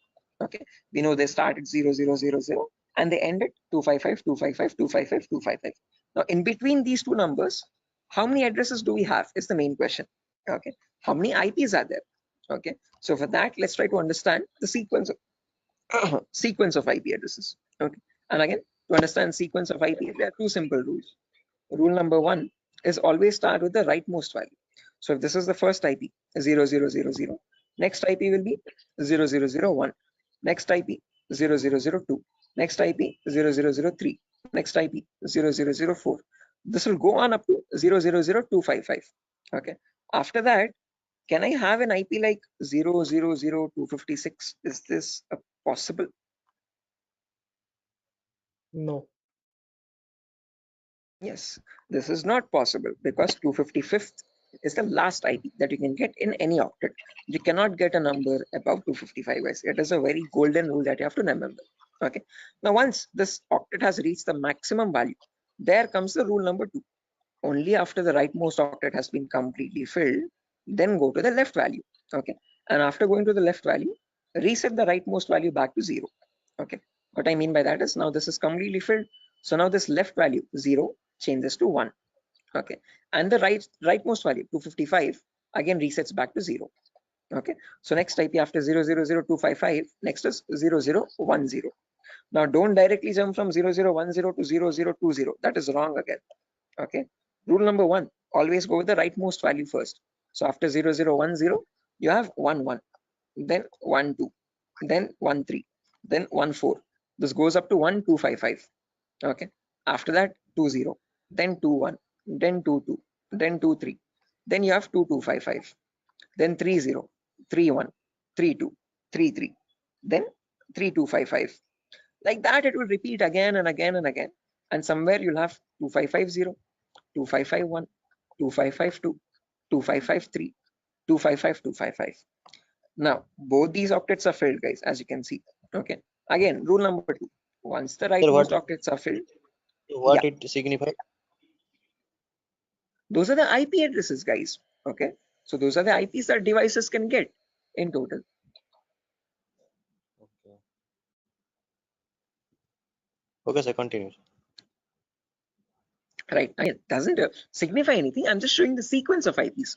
Okay, we know they start at 0000 and they end at 255, 255, 255, 255. Now in between these two numbers, how many addresses do we have is the main question. Okay, how many IPs are there? Okay, so for that, let's try to understand the sequence of sequence of IP addresses. Okay, and again, to understand sequence of IP, there are two simple rules. Rule number one is always start with the rightmost value. So if this is the first IP, 0000, next IP will be 0001, next IP 0002, next IP 0003, next IP 0004. This will go on up to 000255. Okay. After that, can I have an IP like 000256? Is this possible? No. Yes, this is not possible because 255th is the last IP that you can get in any octet. You cannot get a number above 255, guys. It is a very golden rule that you have to remember. Okay. Now, once this octet has reached the maximum value, there comes the rule number 2. Only after the rightmost octet has been completely filled, then go to the left value. Okay. And after going to the left value, reset the rightmost value back to 0. Okay. What I mean by that is now this is completely filled. So now this left value 0 changes to 1. Okay, and the rightmost value 255 again resets back to 0. Okay, so next IP after 000255, next is 0010. Now don't directly jump from 0010 to 0020. That is wrong again. Okay, rule number 1, always go with the rightmost value first. So after 0010, you have 11, then 12, then 13, then 14. This goes up to 1255. Okay, after that 20, then 21, then 22, then 23, then you have 2255, then 30, 31, 32, 33, then 3255. Like that it will repeat again and again and again, and somewhere you'll have 2550, 2551, 2552, 2553, 255, 255. Now both these octets are filled, guys, as you can see. Okay, again rule number 2, once the Sir, rightmost octets are filled, what yeah, it signifies? those are the IP addresses, guys. Okay, so those are the IPs that devices can get in total. Okay. Okay, sir, continue. Right, it doesn't signify anything. I'm just showing the sequence of IPs.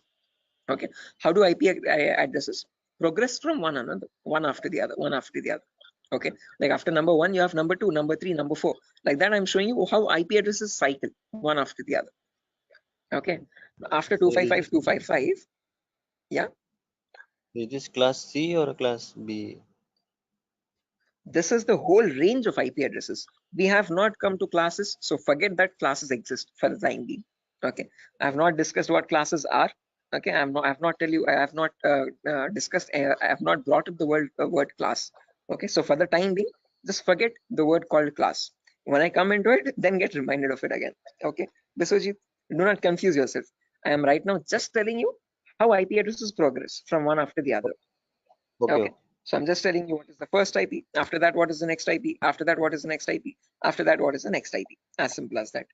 Okay, how do IP addresses progress from one another, one after the other, one after the other? Okay, like after number 1, you have number 2, number 3, number 4. Like that, I'm showing you how IP addresses cycle one after the other. Okay, after 255, 255, yeah. Is this class C or class B? This is the whole range of IP addresses. We have not come to classes, so forget that classes exist for the time being. Okay, I have not discussed what classes are. Okay, I have not discussed. I have not brought up the word class. Okay, so for the time being, just forget the word called class. When I come into it, then get reminded of it again. Okay, Biswajit, do not confuse yourself. I am right now just telling you how IP addresses progress from one after the other. Okay. So I'm just telling you what is the first IP. After that, what is the next IP? After that, what is the next IP? After that, what is the next IP? As simple as that.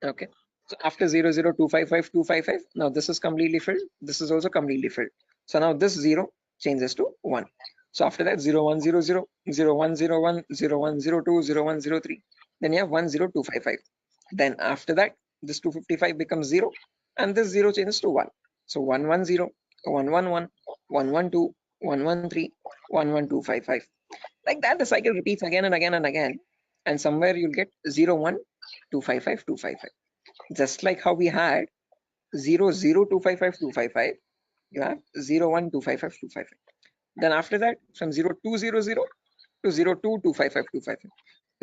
Okay. So after 00255, 255, now this is completely filled. This is also completely filled. So now this 0 changes to 1. So after that, 0100, 0101, 0102, 0103. Then you have 10255. Then after that, this 255 becomes 0, and this 0 changes to 1. So 110, 111, 112, 113, 11255. Like that, the cycle repeats again and again and again. And somewhere you'll get 01 255.255. Just like how we had 0.0255.255, you have 0.1.255.255. Then after that, from 0.200 to 0.2255255,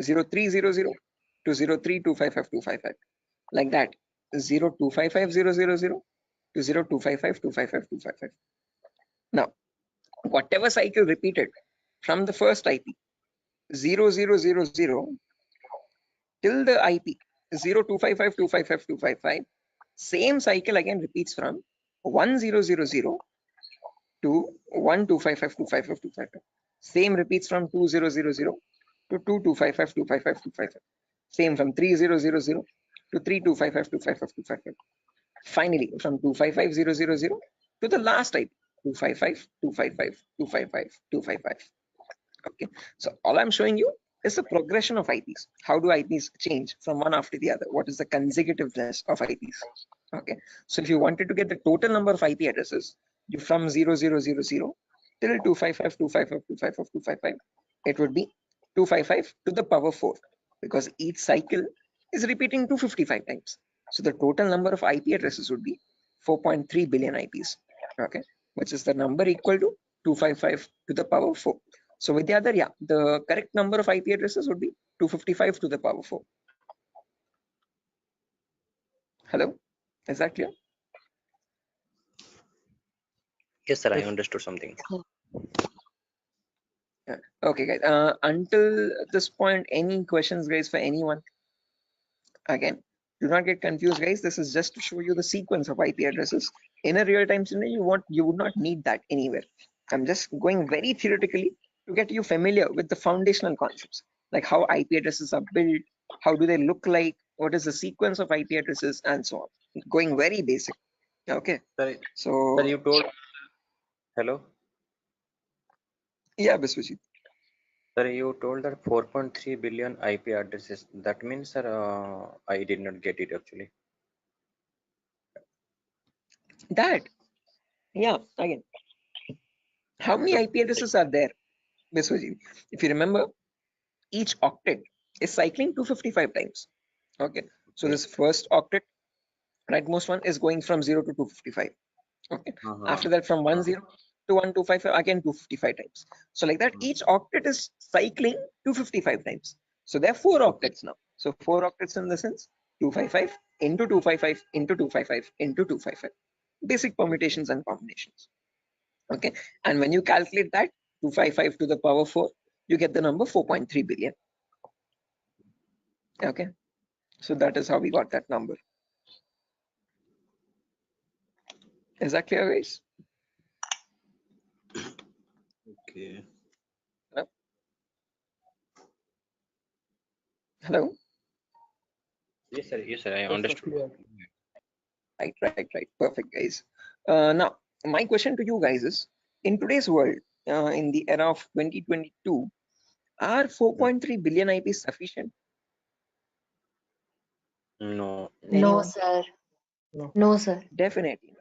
0.300 to 0.3255255, like that, 0.255000 to 0.255255255. Now, whatever cycle repeated from the first IP 0000 till the IP 0.255255255, same cycle again repeats from 1000 to 1.255255255. Same repeats from 2000 to 2.255255255. Same from 3000 to 3.255255255. Finally, from 2.55000 to the last IP 2.55.255.255.255. Okay, so all I'm showing you is the progression of IPs. How do IPs change from one after the other? What is the consecutiveness of IPs? Okay, so if you wanted to get the total number of IP addresses, you from 0000 till 255.255.255.255, it would be 255 to the power 4, because each cycle is repeating 255 times. So the total number of IP addresses would be 4.3 billion IPs. Okay, which is the number equal to 255 to the power 4. So with the other, yeah, the correct number of IP addresses would be 255 to the power 4. Hello, is that clear? Yes, sir. I Yes. understood something. Yeah. Okay, guys. Until this point, any questions, guys, for anyone? Again, do not get confused, guys. This is just to show you the sequence of IP addresses. In a real-time scenario, you would not need that anywhere. I'm just going very theoretically to get you familiar with the foundational concepts, like how IP addresses are built, how do they look like, what is the sequence of IP addresses, and so on. Going very basic. Okay. Sir, So, sir, you told. Hello. yeah, Biswajit. Sir, you told that 4.3 billion IP addresses. That means, sir, I did not get it actually. That, yeah, again, how many IP addresses are there, Biswajit? If you remember, each octet is cycling 255 times. Okay, so this first octet, rightmost one, is going from 0 to 255. Okay, after that from 10 to 1255, again 255 times. So like that, each octet is cycling 255 times. So there are 4 octets now. So 4 octets in the sense 255 into 255 into 255 into 255. Basic permutations and combinations. Okay, and when you calculate that 255 to the power 4, you get the number 4.3 billion. Okay, so that is how we got that number. Is that clear, guys? Okay. Hello? Hello? Yes, sir. Yes, sir. I understood. Right. Perfect, guys. Now, my question to you guys is, in today's world, in the era of 2022, are 4.3 billion IPs sufficient? No. No, sir. No, sir. Definitely.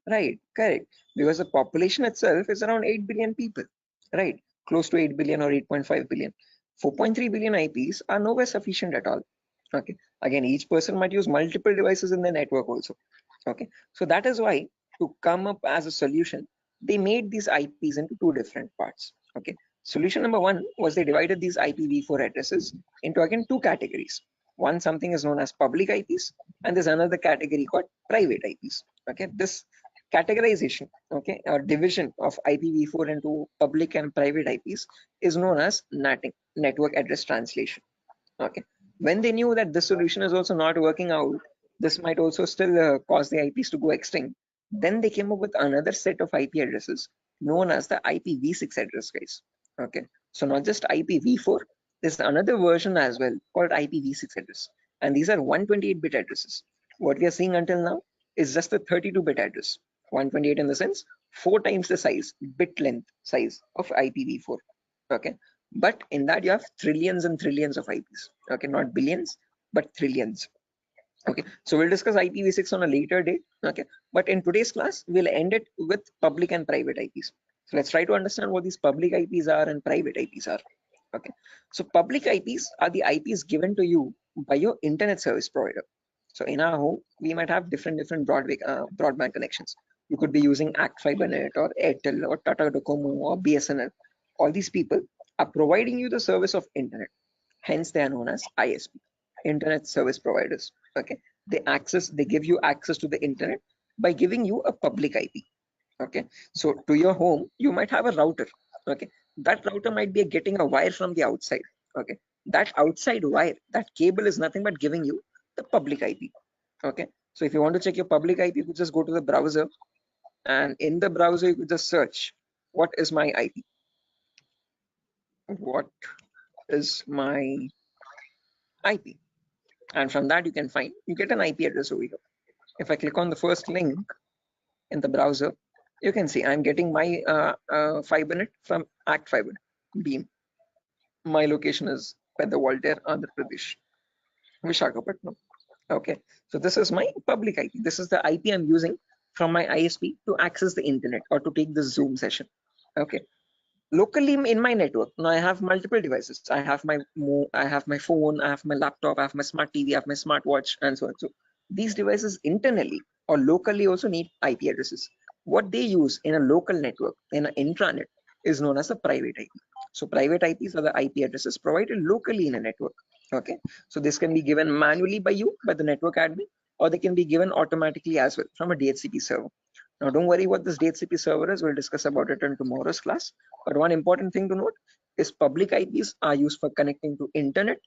Right, correct. Because the population itself is around 8 billion people, right? Close to 8 billion or 8.5 billion. 4.3 billion IPs are nowhere sufficient at all. Okay. Again, each person might use multiple devices in the network also. Okay. So that is why, to come up as a solution, they made these IPs into 2 different parts. Okay. Solution number 1 was they divided these IPv4 addresses into again 2 categories. One, something is known as public IPs, and there's another category called private IPs. Okay. This categorization, okay, or division of IPv4 into public and private IPs is known as NATing, network address translation. Okay, when they knew that this solution is also not working out, this might also still cause the IPs to go extinct, then they came up with another set of IP addresses known as the IPv6 address, guys. Okay, so not just IPv4, there's another version as well called IPv6 address, and these are 128-bit addresses. What we are seeing until now is just a 32-bit address. 128 in the sense 4 times the size, bit length size of IPv4. Okay, but in that you have trillions and trillions of IPs. Okay, not billions, but trillions. Okay, so we'll discuss IPv6 on a later date. Okay, but in today's class, we'll end it with public and private IPs. So let's try to understand what these public IPs are and private IPs are. Okay, so public IPs are the IPs given to you by your internet service provider. So in our home, we might have different broadband connections. You could be using Act FiberNet or Airtel or Tata Docomo or BSNL. All these people are providing you the service of internet. Hence, they are known as ISP, internet service providers. Okay, they give you access to the internet by giving you a public IP. Okay, so to your home, you might have a router. Okay, that router might be getting a wire from the outside. Okay, that outside wire, that cable is nothing but giving you the public IP. Okay, so if you want to check your public IP, you could just go to the browser, and in the browser you could just search what is my IP. What is my IP? And from that you can find, you get an IP address over here. If I click on the first link in the browser, you can see I'm getting my FiberNet from Act Fiber Beam. My location is Pedder Voltaire, Andhra Pradesh, Vishakhapatnam. Okay, so this is my public IP. This is the IP I'm using from my ISP to access the internet or to take the Zoom session. Okay, locally in my network, now I have multiple devices. I have my phone, I have my laptop, I have my smart TV, I have my smartwatch, and so on. So these devices internally or locally also need IP addresses. What they use in a local network, in an intranet, is known as a private IP. So private IPs are the IP addresses provided locally in a network. Okay, so this can be given manually by you, by the network admin, or they can be given automatically as well from a DHCP server. Now, don't worry what this DHCP server is. We'll discuss about it in tomorrow's class. But one important thing to note is public IPs are used for connecting to internet.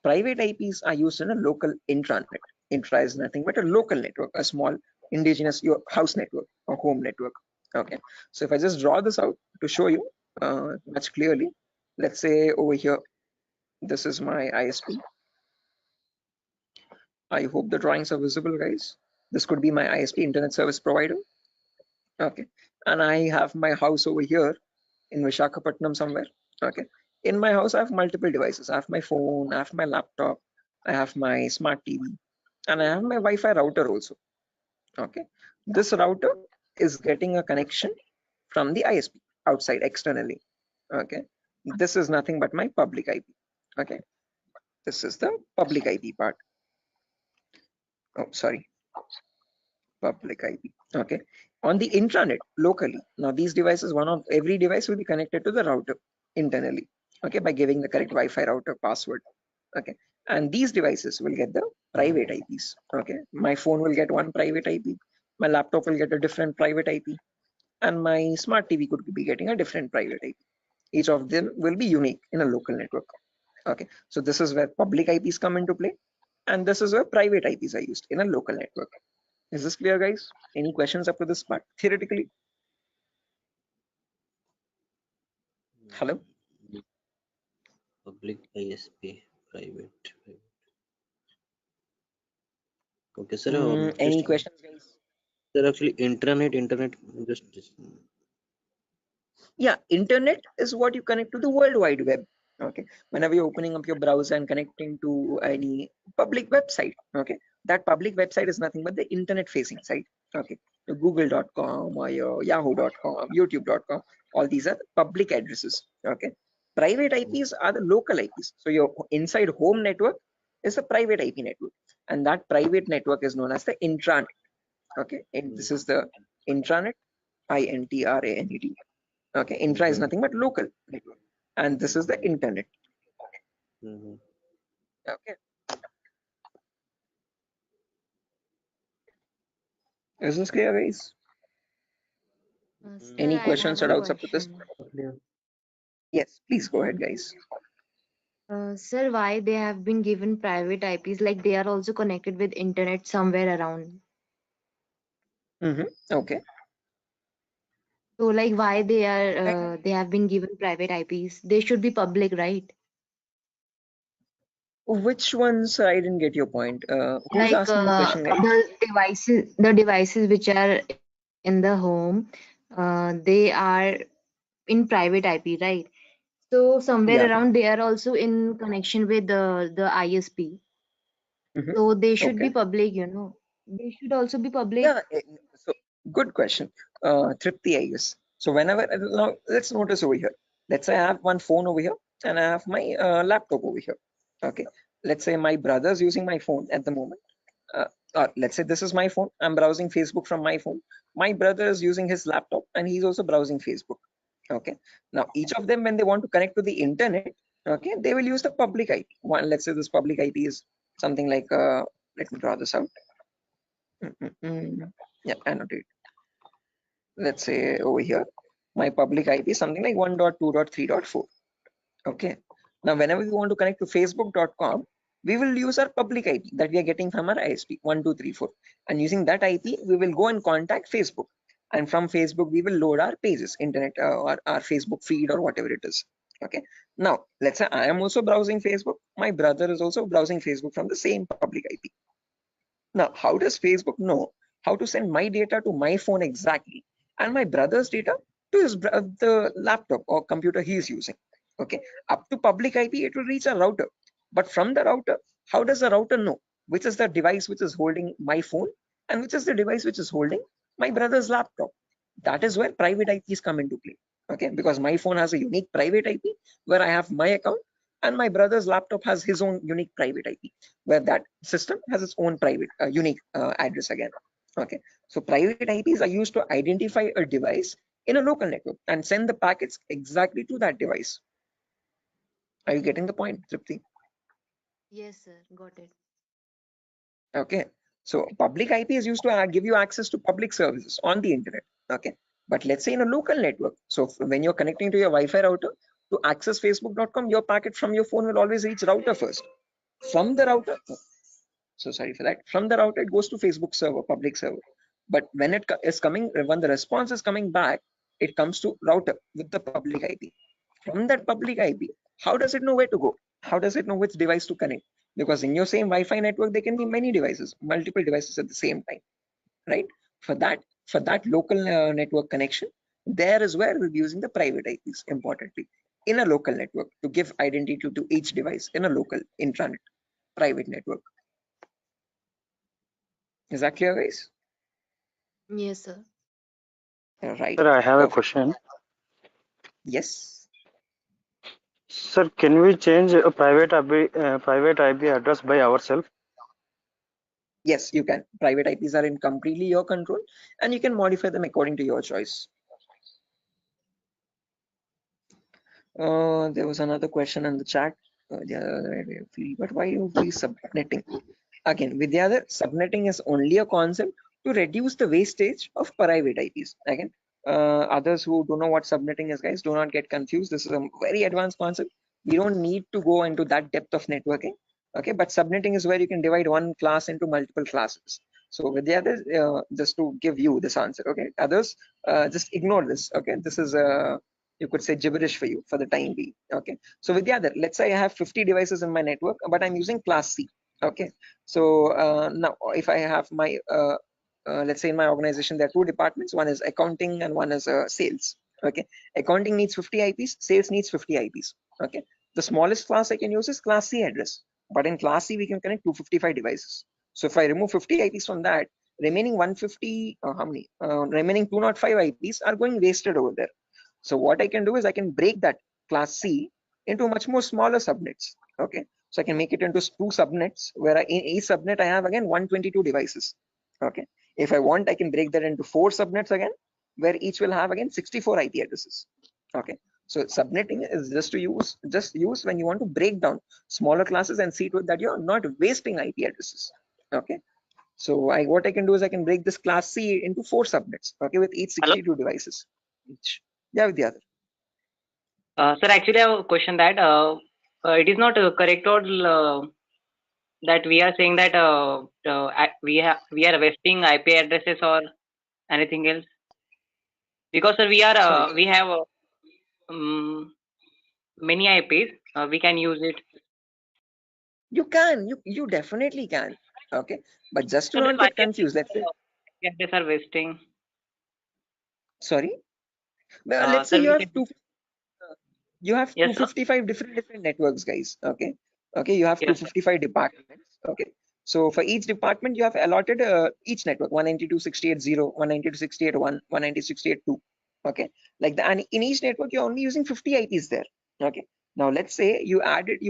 Private IPs are used in a local intranet. Intra is nothing but a local network, a small indigenous your house network or home network. Okay, so if I just draw this out to show you much clearly, let's say over here, this is my ISP. I hope the drawings are visible, guys. This could be my ISP, internet service provider. Okay, and I have my house over here in Vishakhapatnam somewhere. Okay, in my house I have multiple devices. I have my phone, I have my laptop, I have my smart TV, and I have my Wi-Fi router also. Okay, this router is getting a connection from the ISP outside externally. Okay, this is nothing but my public IP. Okay, this is the public IP part. Oh, sorry, public IP. Okay, on the intranet locally, now these devices, every device will be connected to the router internally. Okay, by giving the correct Wi-Fi router password. Okay, and these devices will get the private IPs. Okay, my phone will get one private IP, my laptop will get a different private IP, and my smart TV could be getting a different private IP. Each of them will be unique in a local network. Okay, so this is where public IPs come into play, and this is where private IPs are used in a local network. Is this clear, guys? Any questions up to this part theoretically? Hello? Public ISP, private. Okay, sir. Any questions, guys? Sir, actually, internet, just. Yeah, internet is what you connect to the World Wide Web. Okay, whenever you're opening up your browser and connecting to any public website, okay, that public website is nothing but the internet facing site. Okay, your google.com or your yahoo.com, youtube.com, all these are public addresses. Okay, private IPs are the local IPs. So your inside home network is a private IP network, and that private network is known as the intranet. Okay, and this is the intranet, INTRANET. Okay, intra is nothing but local network, and this is the internet. Okay, is this clear, guys? Sir, Any I questions have or a doubts up to this? question. Yes, please go ahead, guys. Sir, why they have been given private IPs? Like they are also connected with internet somewhere around. Okay. So, like, why they have been given private IPs? They should be public, right? Which ones? I didn't get your point. Who's Like asking the question, guys? the devices which are in the home, they are in private IP, right? So somewhere Yeah. around they are also in connection with the ISP. So they should be Okay. public, you know. They should also be public. Yeah. So good question, Tripti, I guess. So whenever now let's notice over here. Let's say I have one phone over here and I have my laptop over here. Okay, let's say my brother's using my phone at the moment. Or let's say this is my phone. I'm browsing Facebook from my phone. My brother is using his laptop and he's also browsing Facebook. Okay. Now each of them, when they want to connect to the internet, okay, they will use the public IP. One, let's say this public IP is something like let me draw this out. Yeah, annotate. Let's say over here, my public IP is something like 1.2.3.4. Okay. Now, whenever we want to connect to facebook.com, we will use our public IP that we are getting from our ISP 1234. And using that IP, we will go and contact Facebook. And from Facebook, we will load our pages, internet or our Facebook feed or whatever it is. Okay. Now, let's say I am also browsing Facebook. My brother is also browsing Facebook from the same public IP. Now, how does Facebook know how to send my data to my phone exactly and my brother's data to the laptop or computer he is using? Okay, up to public IP, it will reach a router. But from the router, how does the router know which is the device which is holding my phone and which is the device which is holding my brother's laptop? That is where private IPs come into play. Okay, because my phone has a unique private IP where I have my account and my brother's laptop has his own unique private IP where that system has its own private unique address again. Okay, so private IPs are used to identify a device in a local network and send the packets exactly to that device. Are you getting the point, Tripti? Yes, sir. Got it. Okay, so public IP is used to give you access to public services on the internet. Okay, but let's say in a local network, so when you're connecting to your Wi-Fi router to access facebook.com, your packet from your phone will always reach router first. From the router, so sorry for that, from the router it goes to Facebook server, public server. But when it is coming, when the response is coming back, it comes to router with the public IP. From that public IP, how does it know where to go? How does it know which device to connect? Because in your same Wi-Fi network, there can be many devices, multiple devices at the same time, right? For that local network connection, there is where we'll be using the private IPs importantly in a local network to give identity to each device in a local intranet private network. Is that clear, guys? Yes, sir. Right. Sir, I have a Perfect. question. Yes. Sir, can we change a private IP address by ourselves? Yes, you can. Private IPs are in completely your control, and you can modify them according to your choice. There was another question in the chat. But why you free subnetting? Again, Vidyadhar, subnetting is only a concept to reduce the wastage of private IPs. Again, others who don't know what subnetting is, guys, do not get confused. This is a very advanced concept. We don't need to go into that depth of networking. Okay, but subnetting is where you can divide one class into multiple classes. So with the others, just to give you this answer, okay, others, just ignore this. Okay, this is you could say gibberish for you for the time being. Okay, so with the other, let's say I have 50 devices in my network, but I'm using class C. Okay, so now if I have my let's say in my organization there are two departments, one is accounting and one is sales. Okay, accounting needs 50 IPs, sales needs 50 IPs. Okay, the smallest class I can use is class C address, but in class C we can connect 255 devices. So if I remove 50 IPs from that, remaining 150 how many remaining 205 IPs are going wasted over there. So what I can do is I can break that class C into much more smaller subnets. Okay, so I can make it into two subnets where in each subnet I have again 122 devices. Okay, if I want, I can break that into 4 subnets again, where each will have again 64 IP addresses. Okay, so subnetting is just use when you want to break down smaller classes and see to it that you're not wasting IP addresses. Okay, so what I can do is I can break this class C into 4 subnets. Okay, with each 62 devices. Each. Yeah, with the other. Sir, actually, I have a question that it is not correct or that we are saying that we are wasting IP addresses or anything else, because sir, we have many IPs. We can use it. You can, you definitely can. Okay, but just to So then not why get confused, let's say. IP addresses are wasting? Sorry. Well, let's say Sir, you we have can. you have Yes, sir. 255 different networks, guys. Okay, you have Yes, sir. 255 departments. Okay, so for each department you have allotted each network 192.68.0, 192.68.1, 192.68.2. Okay, like that, and in each network you're only using 50 IPs there. Okay, Now let's say you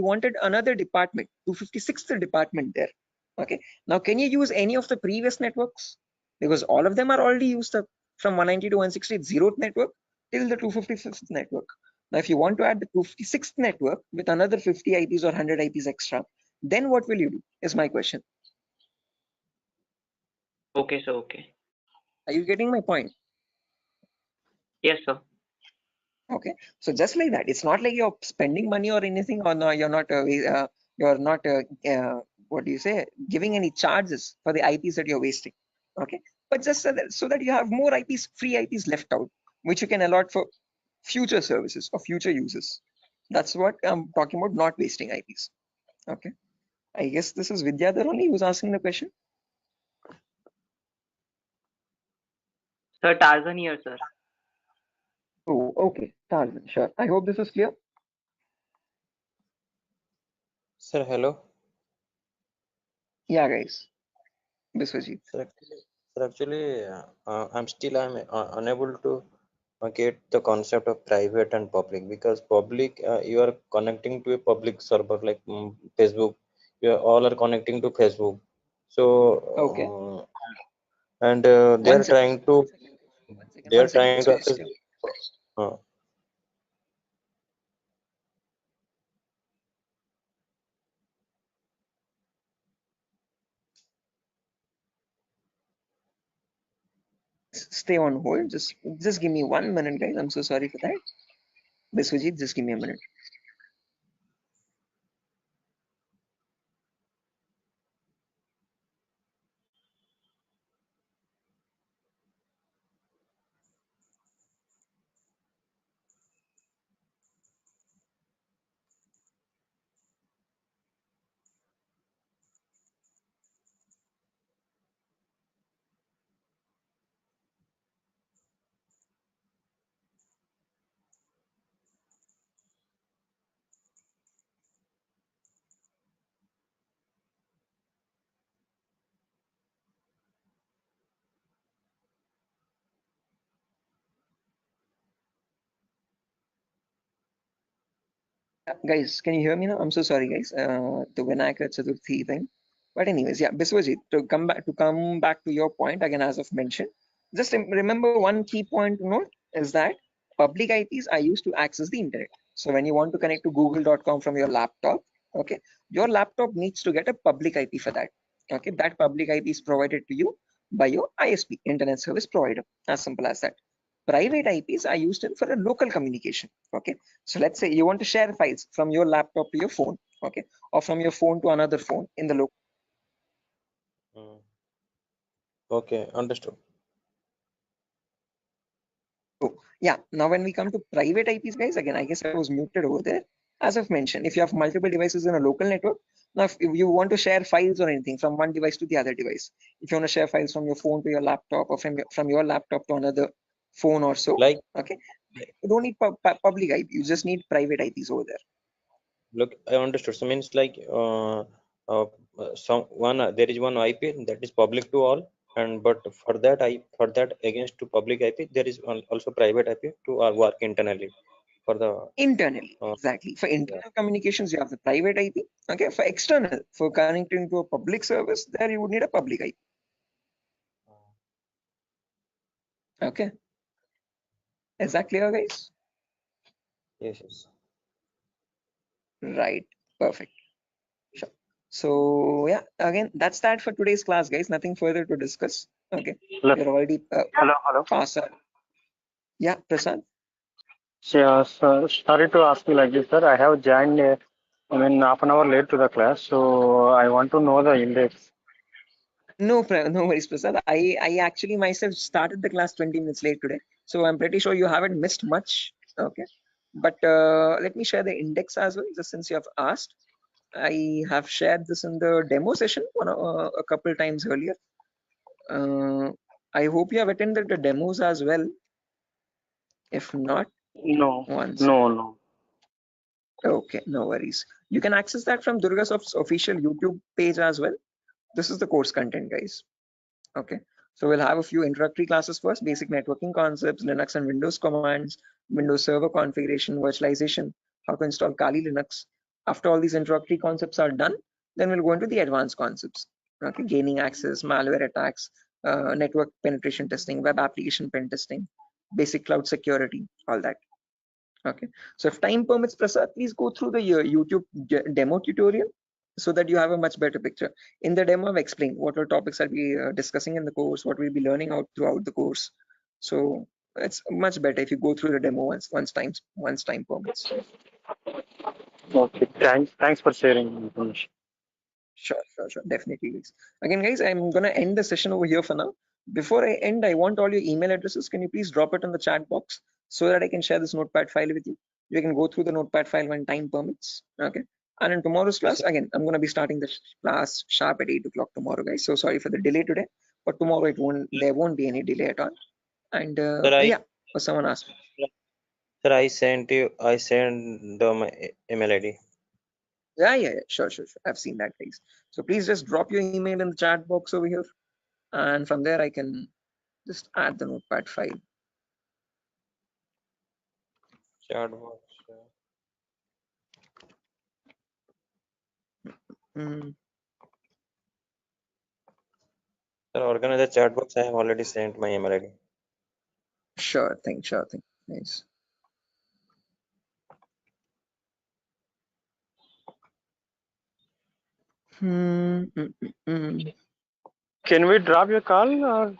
wanted another department, 256th department there. Okay. Now can you use any of the previous networks? Because all of them are already used up from 190 to 160, 0th network till the 255th network. Now if you want to add the 256th network with another 50 IPs or 100 IPs extra, then what will you do is my question. Okay, sir. Okay. Are you getting my point? Yes, sir. Okay, so just like that, it's not like you're spending money or anything, or no, you're not what do you say, giving any charges for the IPs that you're wasting. Okay, but just so that you have more IPs, free IPs left out, which you can allot for future services or future uses. That's what I'm talking about, not wasting IPs. Okay, I guess this is Vidyadhar only who's asking the question. Sir, Tarzan here, sir. Oh, okay, Tarzan, sure. I hope this is clear. Sir, hello. Yeah, guys. Biswajit. Sir, actually, I'm unable to get the concept of private and public, because public, you are connecting to a public server like Facebook. You are all are connecting to Facebook. Okay. So, and they are trying to access. Stay on hold. Just give me 1 minute, guys. I'm so sorry for that. Biswajit, just give me a minute. Guys, can you hear me now? I'm so sorry, guys. The Vinayaka Chaturthi thing. But anyways, yeah, Biswajit, to come back to your point again, as I've mentioned, just remember one key point to note is that public IPs are used to access the internet. So when you want to connect to google.com from your laptop, okay, your laptop needs to get a public IP for that. Okay, that public IP is provided to you by your ISP, Internet Service Provider. As simple as that. Private IPs are used for a local communication. Okay, so let's say you want to share files from your laptop to your phone, okay, or from your phone to another phone in the local. Okay, understood. So yeah, now when we come to private IPs, guys, again, I guess I was muted over there. As I've mentioned, if you have multiple devices in a local network, now if you want to share files or anything from one device to the other device, if you want to share files from your phone to your laptop, or from your laptop to another phone or so, like, okay, you don't need public IP, you just need private IPs over there. Look, I understood. So means like there is one IP that is public to all, and but for that against to public IP there is also private IP to work internally for the internally. Exactly. For internal communications, you have the private IP. Okay. For external, for connecting to a public service, there you would need a public IP. Okay. Is that clear, guys? Yes. Right. Perfect. Sure. So yeah, again, that's that for today's class, guys. Nothing further to discuss. Okay. We're already Hello. past. Yeah, Prasad. Yeah, sir, sorry to ask you like this, sir. I have joined, half an hour late to the class, so I want to know the index. No worries, Prasad. I actually myself started the class 20 minutes late today, so I'm pretty sure you haven't missed much. Okay, but let me share the index as well, just since you have asked. I have shared this in the demo session a couple times earlier. I hope you have attended the demos as well. If not, No. once. Okay, no worries. You can access that from Durgasoft's official YouTube page as well. This is the course content, guys. Okay, so we'll have a few introductory classes first: basic networking concepts, Linux and Windows commands, Windows Server configuration, virtualization, how to install Kali Linux. After all these introductory concepts are done, then we'll go into the advanced concepts. Okay, gaining access, malware attacks, network penetration testing, web application pen testing, basic cloud security, all that. Okay, so if time permits, Prasad, please go through the YouTube demo tutorial so that you have a much better picture. In the demo, I've explained what all topics I'll be discussing in the course, what we'll be learning out throughout the course. So it's much better if you go through the demo once time permits. Okay, thanks for sharing information. Sure, definitely, guys. Again, guys, I'm gonna end the session over here for now. Before I end, I want all your email addresses. Can you please drop it in the chat box so that I can share this notepad file with you? You can go through the notepad file when time permits. Okay. And in tomorrow's class, again, I'm gonna be starting the class sharp at 8 o'clock tomorrow, guys. So sorry for the delay today, but tomorrow there won't be any delay at all. And yeah, someone asked. Sir, I sent my email ID. Yeah, sure. I've seen that, guys. So please just drop your email in the chat box over here, and from there I can just add the notepad file. Chat box. Sir, organize the chat box. I have already sent my email ID. Sure thing. Nice. Can we drop your call or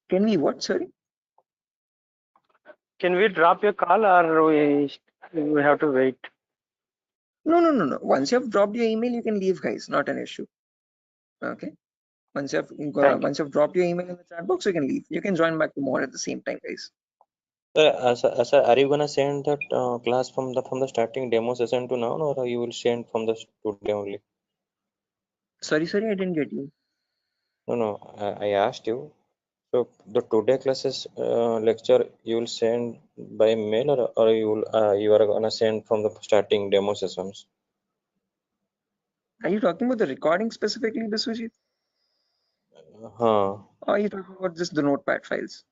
can we what? Sorry. Can we drop your call or we have to wait? No. Once you have dropped your email, you can leave, guys. Not an issue. Okay. Once you've dropped your email in the chat box, you can leave. You can join back tomorrow at the same time, guys. Sir, are you gonna send that class from the starting demo session to now, or you will send from the today only? Sorry, I didn't get you. No. I asked you. So the today classes lecture you will send by mail, or you are gonna send from the starting demo sessions? Are you talking about the recording specifically, Biswajit? Or are you talking about just the notepad files?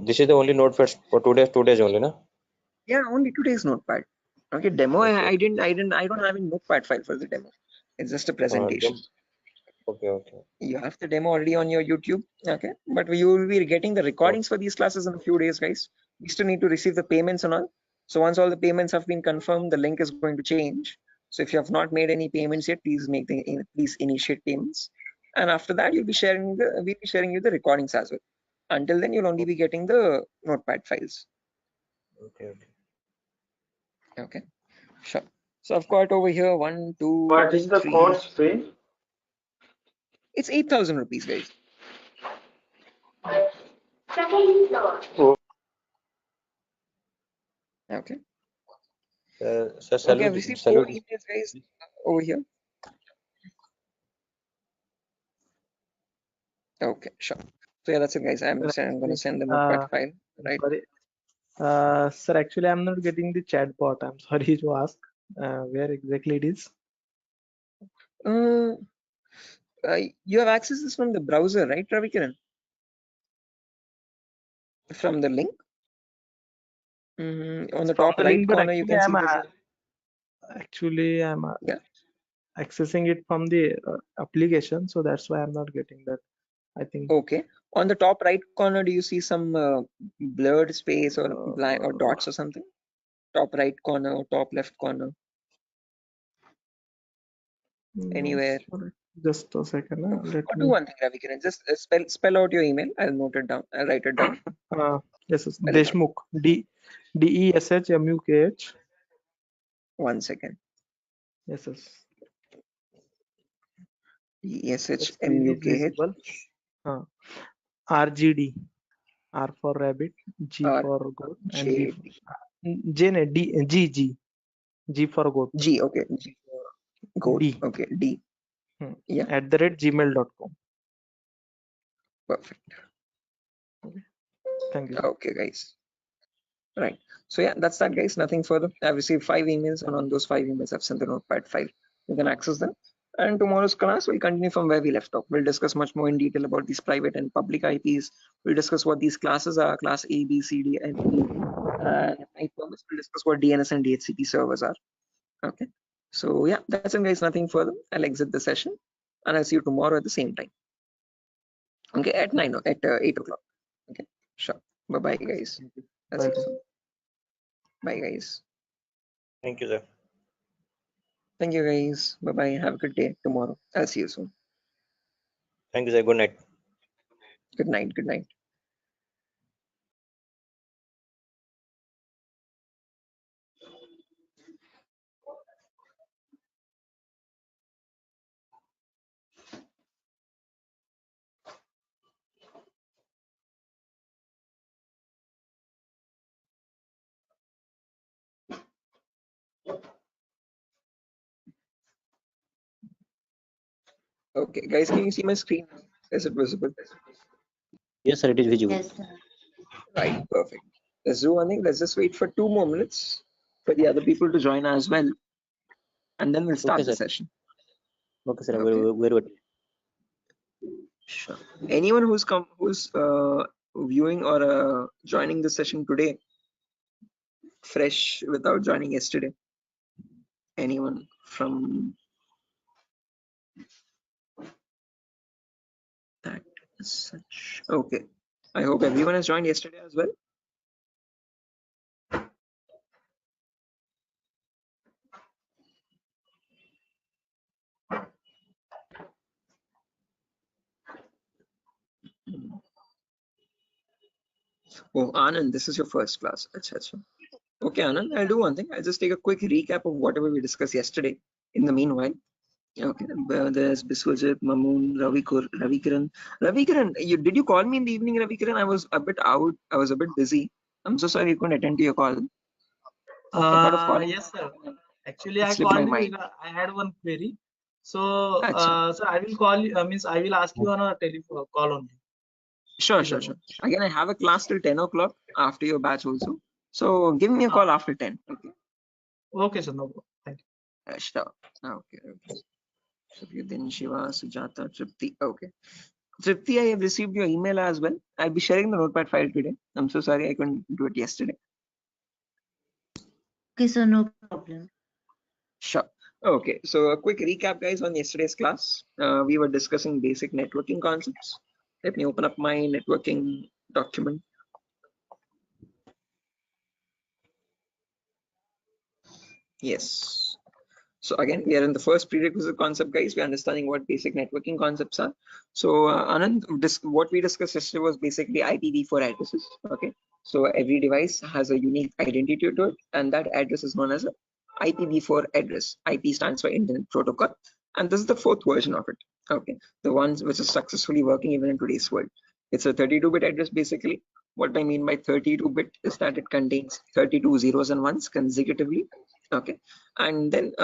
This is the only notepad for today's only, na? Yeah, only today's notepad. Okay, demo. Okay. I don't have any notepad file for the demo. It's just a presentation. Okay. You have the demo already on your YouTube. Okay, but you will be getting the recordings for these classes in a few days, guys. We still need to receive the payments and all. So once all the payments have been confirmed, the link is going to change. So if you have not made any payments yet, please initiate payments. And after that, we'll be sharing you the recordings as well. Until then, you'll only be getting the notepad files. Okay, sure. So I've got over here 1, 2. What is the 3. course fee? It's 8,000 rupees, guys. Okay. Okay, I've received 4 emails, guys, over here. Okay, sure. So yeah, that's it, guys. I'm going to send the notepad file, right? Sorry. Sir, actually, I'm not getting the chat bot. I'm sorry to ask where exactly it is. You have access this from the browser, right, Ravikiran? From the link? On the top right corner, you can see actually, I'm accessing it from the application, so that's why I'm not getting that. I think. Okay. On the top right corner, do you see some blurred space or line or dots or something? Top right corner or top left corner? Anywhere? Sorry. Just a second. Do one thing, Ravikiran. Just spell out your email. I'll note it down. I'll write it down. Yes, Deshmukh. Deshmukh. 1 second. Yes. Deshmukh. RGD. R for rabbit. G for goat. And G for goat. G. Okay. G for goat. D. Okay. D. Yeah. @gmail.com. Perfect. Okay. Thank you. Okay, guys. Right. So yeah, that's that, guys. Nothing further. I've received 5 emails, and on those 5 emails, I've sent the notepad file. You can access them. And tomorrow's class will continue from where we left off. We'll discuss much more in detail about these private and public IPs. We'll discuss what these classes are, class A, B, C, D, and E. And we'll discuss what DNS and DHCP servers are. Okay. So yeah, that's it, guys. Nothing further. I'll exit the session, and I'll see you tomorrow at the same time. Okay, at 8 o'clock. Okay, sure. Bye bye, guys. I'll see you soon. Bye, guys. Thank you, sir. Thank you, guys. Bye bye. Have a good day tomorrow. I'll see you soon. Thank you, sir. Good night. Good night. Good night. Okay, guys, can you see my screen? Is it visible? Yes, sir. It is visible. Yes, sir. Right, perfect. Let's do one thing. Let's just wait for 2 more minutes for the other people to join as well, and then we'll start the session. Okay, sir. Okay. Very good. Sure. Anyone who's viewing or joining the session today, fresh without joining yesterday? Anyone from that as such? Okay. I hope everyone has joined yesterday as well. Oh, Anand, this is your first class. Achha. Okay, Anand, I'll do one thing. I'll just take a quick recap of whatever we discussed yesterday. In the meanwhile, okay, there's Biswajit, Mamoon, Ravikiran. Ravikiran, did you call me in the evening, Ravikiran? I was a bit out. I was a bit busy. I'm so sorry you couldn't attend to your call. I thought of calling. Yes, sir. Actually, I slipped my called you mind. because I had one query. So, Achha. sir, I will call you. Means I will ask you on a telephone call only. Sure. Again, I have a class till 10 o'clock after your batch also. So give me a call after 10. Okay. Okay, sir. No problem. Thank you. Sure. Okay. Then Shiva, Sujata, Tripti. Okay. Tripti, I have received your email as well. I'll be sharing the notepad file today. I'm so sorry I couldn't do it yesterday. Okay, so no problem. Sure. Okay, so a quick recap, guys, on yesterday's class. We were discussing basic networking concepts. Let me open up my networking document. Yes. So again, we are in the first prerequisite concept, guys. We're understanding what basic networking concepts are. So Anand, what we discussed yesterday was basically IPv4 addresses. Okay. So every device has a unique identity to it, and that address is known as a IPv4 address. IP stands for Internet Protocol, and this is the 4th version of it. Okay, the ones which is successfully working even in today's world. It's a 32-bit address basically. What I mean by 32-bit is that it contains 32 zeros and ones consecutively. Okay, and then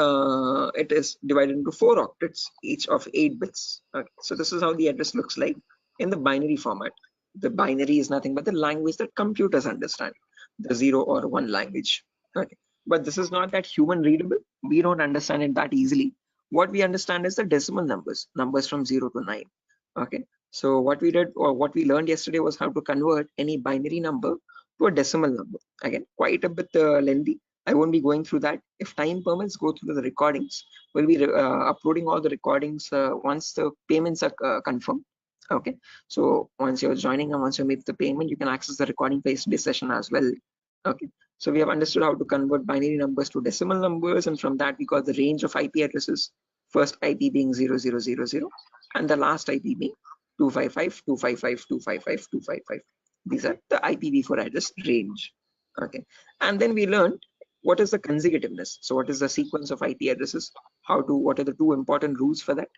it is divided into 4 octets, each of 8 bits. Okay, so this is how the address looks like in the binary format. The binary is nothing but the language that computers understand, the 0 or 1 language. Okay, but this is not that human readable. We don't understand it that easily. What we understand is the decimal numbers from 0 to 9. Okay, so what we did or what we learned yesterday was how to convert any binary number to a decimal number. Again, quite a bit lengthy. I won't be going through that. If time permits, go through the recordings. We'll be uploading all the recordings once the payments are confirmed. Okay, so once you're joining and once you make the payment, you can access the recording for yesterday's session as well. Okay, so we have understood how to convert binary numbers to decimal numbers, and from that we got the range of IP addresses. First IP being 0000, and the last IP being 255.255.255.255. These are the IPv4 address range. Okay, and then we learned what is the consecutiveness. So what is the sequence of IP addresses? What are the 2 important rules for that?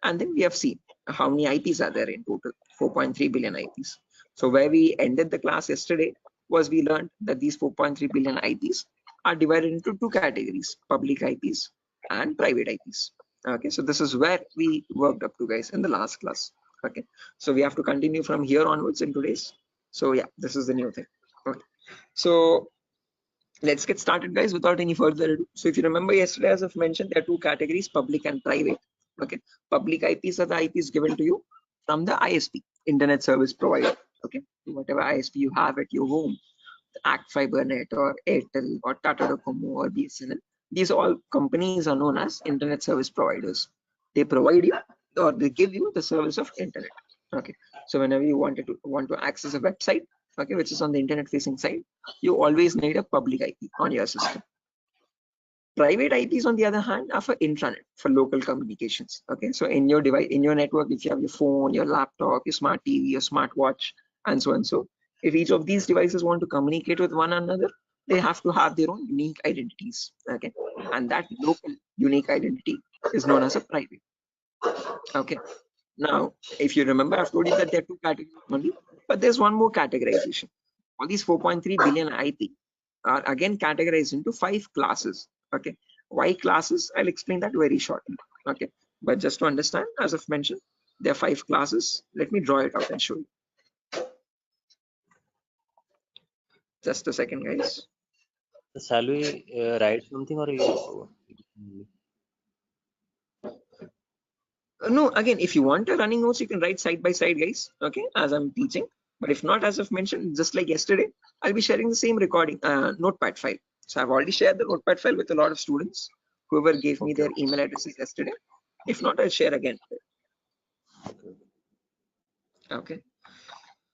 And then we have seen how many IPs are there in total, 4.3 billion IPs. So where we ended the class yesterday was we learned that these 4.3 billion IPs are divided into 2 categories, public IPs and private IPs. Okay, so this is where we worked up to, guys, in the last class. Okay, so we have to continue from here onwards in today's. So yeah, this is the new thing. Okay, so let's get started, guys, without any further ado. So if you remember yesterday, as I've mentioned, there are 2 categories, public and private. Okay, public IPs are the IPs given to you from the ISP, internet service provider. Okay, whatever ISP you have at your home, Act Fibernet or Airtel or Tata Docomo or BSNL, these all companies are known as internet service providers. They provide you or they give you the service of internet. Okay, so whenever you want to access a website, okay, which is on the internet facing side, you always need a public IP on your system. Private IPs, on the other hand, are for intranet, for local communications. Okay, so in your device, in your network, if you have your phone, your laptop, your smart TV, your smartwatch, and so and so, if each of these devices want to communicate with one another, they have to have their own unique identities. Okay, and that local unique identity is known as a private. Okay, now if you remember, I've told you that there are two categories only, but there's one more categorization. All these 4.3 billion IP are again categorized into 5 classes. Okay, why classes? I'll explain that very shortly. Okay, but just to understand, as I've mentioned, there are 5 classes. Let me draw it out and show you. Just a second, guys. Shall we write something or you? No, again, if you want a running notes, you can write side by side, guys. Okay, as I'm teaching. But if not, as I've mentioned, just like yesterday, I'll be sharing the same recording notepad file. So I've already shared the notepad file with a lot of students, whoever gave me their email addresses yesterday. If not, I'll share again. Okay.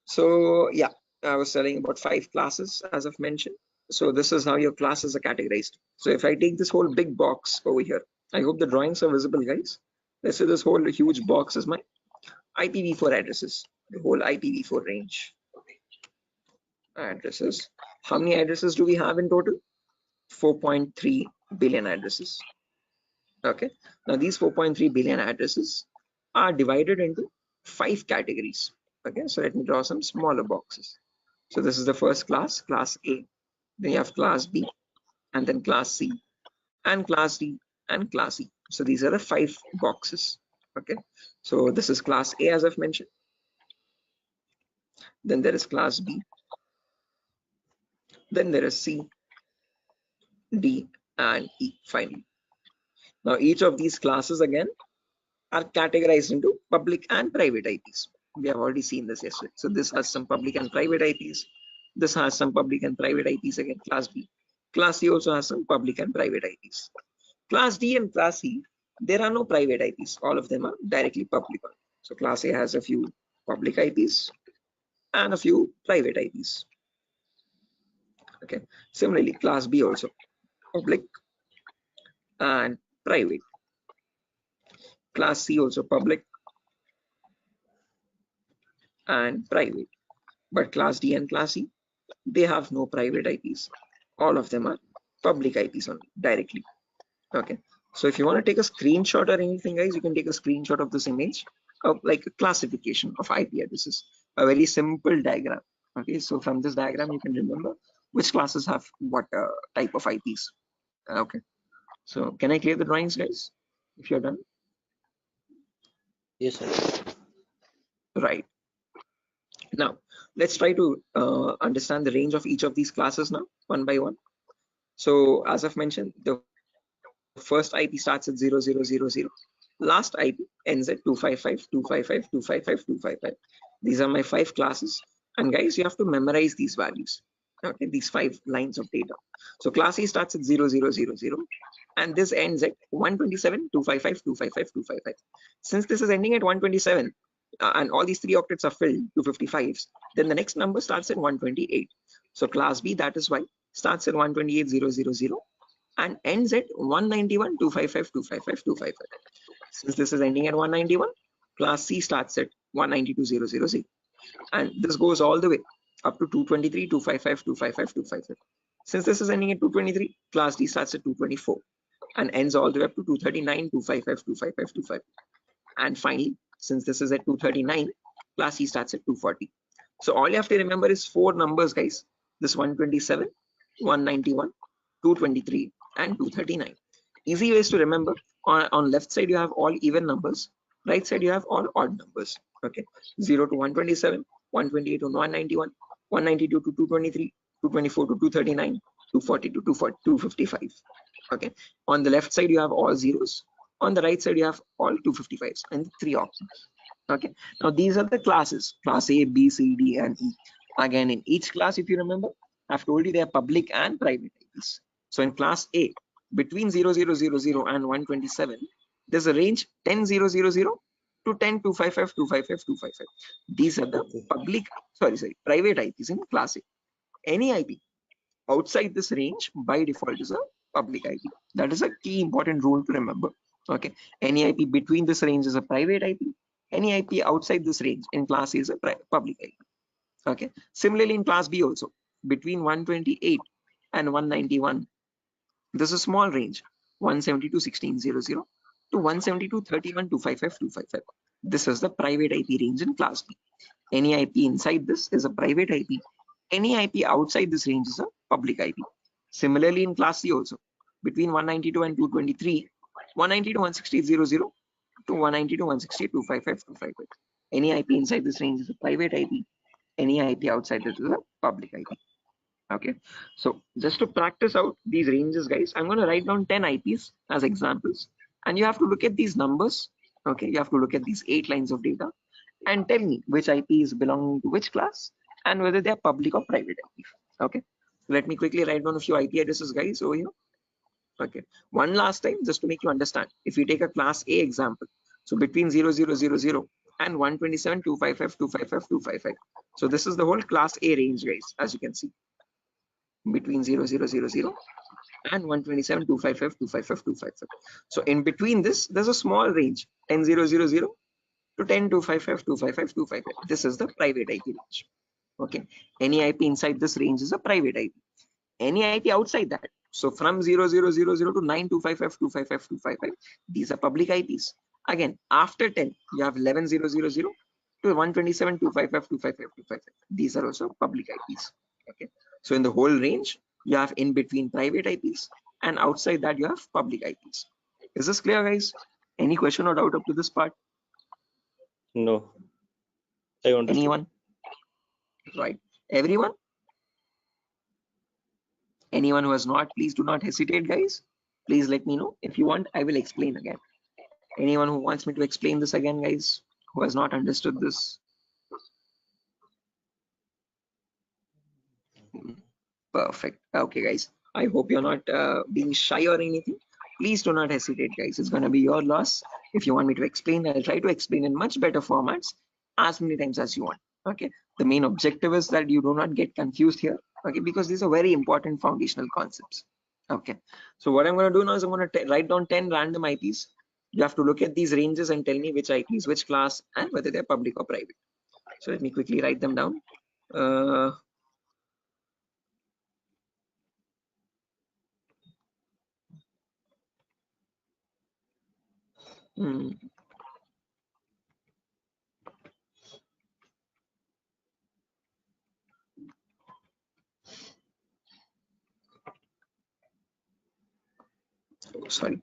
So yeah, I was telling about 5 classes, as I've mentioned. So this is how your classes are categorized. So if I take this whole big box over here, I hope the drawings are visible, guys. Let's say this whole huge box is my IPv4 addresses, the whole IPv4 range. Addresses. How many addresses do we have in total? 4.3 billion addresses. Okay. Now these 4.3 billion addresses are divided into 5 categories. Okay. So let me draw some smaller boxes. So this is the first class, class A. Then you have class B, and then class C, and class D, and class E. So these are the 5 boxes. Okay. So this is class A, as I've mentioned. Then there is class B. Then there is C, D, and E finally. Now each of these classes again are categorized into public and private IPs. We have already seen this yesterday. So this has some public and private IPs. This has some public and private IPs again, class B. Class C also has some public and private IPs. Class D and class C, there are no private IPs. All of them are directly public. So class A has a few public IPs and a few private IPs. Okay. Similarly, class B also public and private. Class C also public and private. But class D and class E, they have no private IPs. All of them are public IPs only directly. Okay. So if you want to take a screenshot or anything, guys, you can take a screenshot of this image of like a classification of IP addresses. A very simple diagram. Okay. So from this diagram, you can remember which classes have what type of IPs. Okay. So can I clear the drawings, guys? If you're done. Yes, sir. Right. Now let's try to understand the range of each of these classes now, one by one. So as I've mentioned, the first IP starts at 0000. Last IP ends at 255, 255, 255, 255. These are my 5 classes. And guys, you have to memorize these values. Okay, these 5 lines of data. So class A starts at 0000 and this ends at 127, 255, 255, 255. Since this is ending at 127 and all these 3 octets are filled to 55s, then the next number starts at 128. So class B, that is why, starts at 128,000 and ends at 191, 255, 255, 255. Since this is ending at 191, class C starts at 192,000 and this goes all the way up to 223, 255, 255, 255. Since this is ending at 223, class D starts at 224 and ends all the way up to 239, 255, 255, 255. And finally, since this is at 239, class C starts at 240. So all you have to remember is 4 numbers, guys. This 127, 191, 223 and 239. Easy ways to remember. On left side you have all even numbers, right side you have all odd numbers. Okay, 0 to 127, 128 to 191, 192 to 223, 224 to 239, 240 to 255. Okay, on the left side you have all zeros, On the right side, you have all 255s and 3 options. Okay. Now these are the classes: class A, B, C, D, and E. Again, in each class, if you remember, I've told you they are public and private IPs. So in class A, between 0000 and 127, there's a range 10000 to 10255 255 255. These are the public, private IPs in class A. Any IP outside this range by default is a public IP. That is a key important rule to remember. Okay. Any IP between this range is a private IP. Any IP outside this range in class A is a public IP. Okay. Similarly, in class B also, between 128 and 191, this is a small range, 172 1600 to 172 31 255 255. This is the private IP range in class B. Any IP inside this is a private IP. Any IP outside this range is a public IP. Similarly, in class C also, between 192 and 223, 190 to 160 00 to 190 to 160 255 255. Any IP inside this range is a private IP. Any IP outside this is a public IP. Okay, so just to practice out these ranges, guys, I'm going to write down 10 IPs as examples, and you have to look at these numbers. Okay, you have to look at these 8 lines of data and tell me which IP is belonging to which class and whether they are public or private IP. Okay, let me quickly write down a few IP addresses, guys, over here. Okay, one last time, just to make you understand, if we take a class A example, so between 0000 and 127 255 255 255. So this is the whole class A range, guys, as you can see, between 0000 and 127 255 255 255. So in between this, there's a small range, 10000 to 10 255 255 255. This is the private IP range. Okay, any IP inside this range is a private IP. Any IP outside that, so from 0000 to 9255 255 255, these are public IPs. Again, after 10, you have 11000 to 127 255 255 255. These are also public IPs. Okay, so in the whole range, you have in between private IPs, and outside that you have public IPs. Is this clear, guys? Any question or doubt up to this part? No, I understood. Anyone? Right, everyone? Anyone who has not, please do not hesitate, guys. Please let me know. If you want, I will explain again. Anyone who wants me to explain this again, guys, who has not understood this? Perfect. Okay, guys, I hope you're not being shy or anything. Please do not hesitate, guys. It's going to be your loss. If you want me to explain, I'll try to explain in much better formats as many times as you want. Okay, the main objective is that you do not get confused here. Okay, because these are very important foundational concepts. Okay, so what I'm going to do now is I'm going to write down 10 random IPs. You have to look at these ranges and tell me which IPs, which class, and whether they're public or private. So let me quickly write them down. Oh, sorry.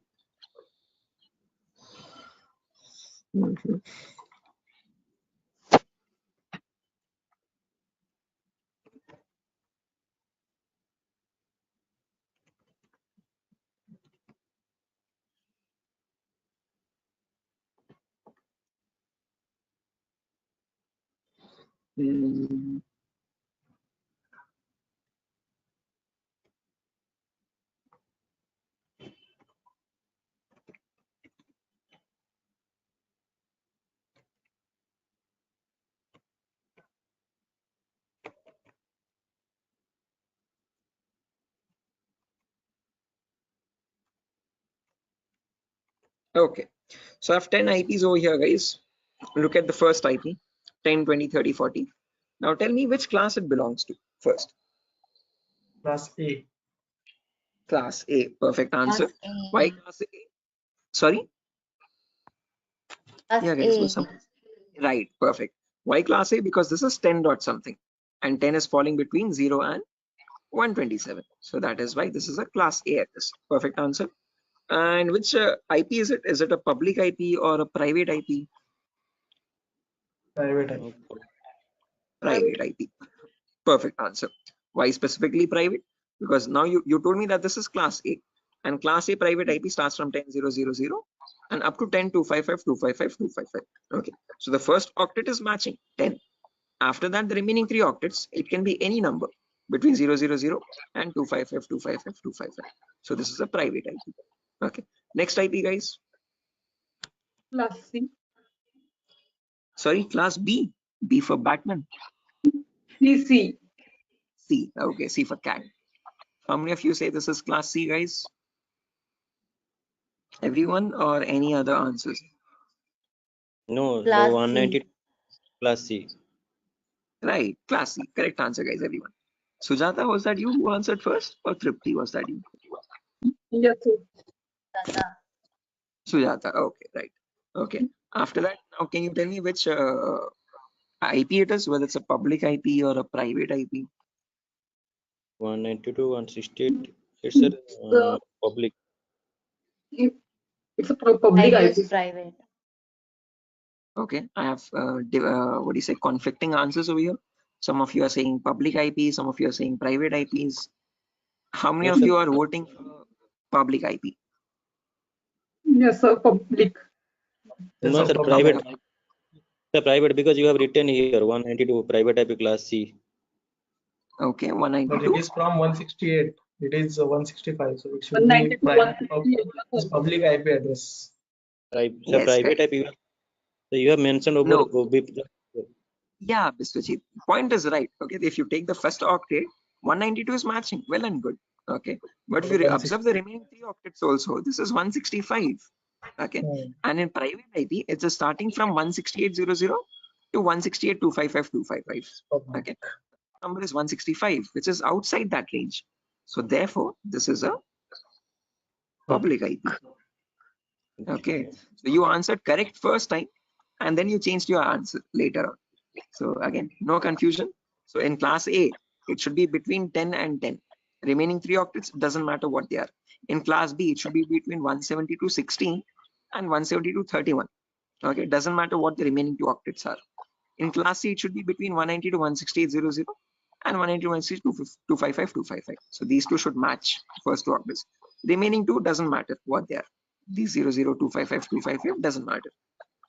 Okay, so I have 10 IPs over here, guys. Look at the first IP, 10, 20, 30, 40. Now tell me which class it belongs to first. Class A. Class A, perfect answer. Why class A? Sorry? Class Yeah, guys, A. right, perfect. Why class A? Because this is 10 dot something, and 10 is falling between 0 and 127. So that is why this is a class A address. Perfect answer. And which IP is it? Is it a public IP or a private IP? Private IP. Private IP. Perfect answer. Why specifically private? Because now you told me that this is class A, and class A private IP starts from 10000 and up to 10, 255, 255, 255. Okay, so the first octet is matching 10. After that, the remaining 3 octets, it can be any number between 000 and 255, 255, 255. So this is a private IP. Okay, next IP, guys. Class C. Sorry, class B. B for Batman. C. C. Okay, C for cat. How many of you say this is class C, guys? Everyone, or any other answers? No, the Class 190 C. class C. Right, class C. Correct answer, guys, everyone. Sujata, was that you who answered first, or Tripti, was that you? Yes, sir. Sujata, okay, right. Okay, after that, now can you tell me which IP it is, whether it's a public IP or a private IP? 192, 168. It's a public. It's a public I IP. guess private. Okay, I have what do you say, conflicting answers over here. Some of you are saying public IP, some of you are saying private IPs. How many Yes, of sir. you are voting for public IP? Yes, sir. Public. No, sir, private. Sir, private, because you have written here 192 private IP class C. Okay, But 192. it is from 168. It is 165. So it should be 192, private 168. public IP address. Sir, Yes, private correct. IP. So you have mentioned over. No. Yeah, Biswajit, point is right. Okay, if you take the first octet, 192 is matching, well and good. Okay, but if you observe the remaining 3 octets also, this is 165. Okay, and in private IP, it's starting from 168.00 to 168.255.255. Okay, number is 165, which is outside that range. So therefore, this is a public IP. Okay, so you answered correct first time, and then you changed your answer later on. So again, no confusion. So in class A, it should be between 10 and 10. Remaining 3 octets, doesn't matter what they are. In class B, it should be between 170 to 16 and 170 to 31. Okay, doesn't matter what the remaining 2 octets are. In class C, it should be between 190 to 168.00 and 190 to 162.255.255. So these two should match first 2 octets. Remaining 2 doesn't matter what they are. These 00.255.255 doesn't matter.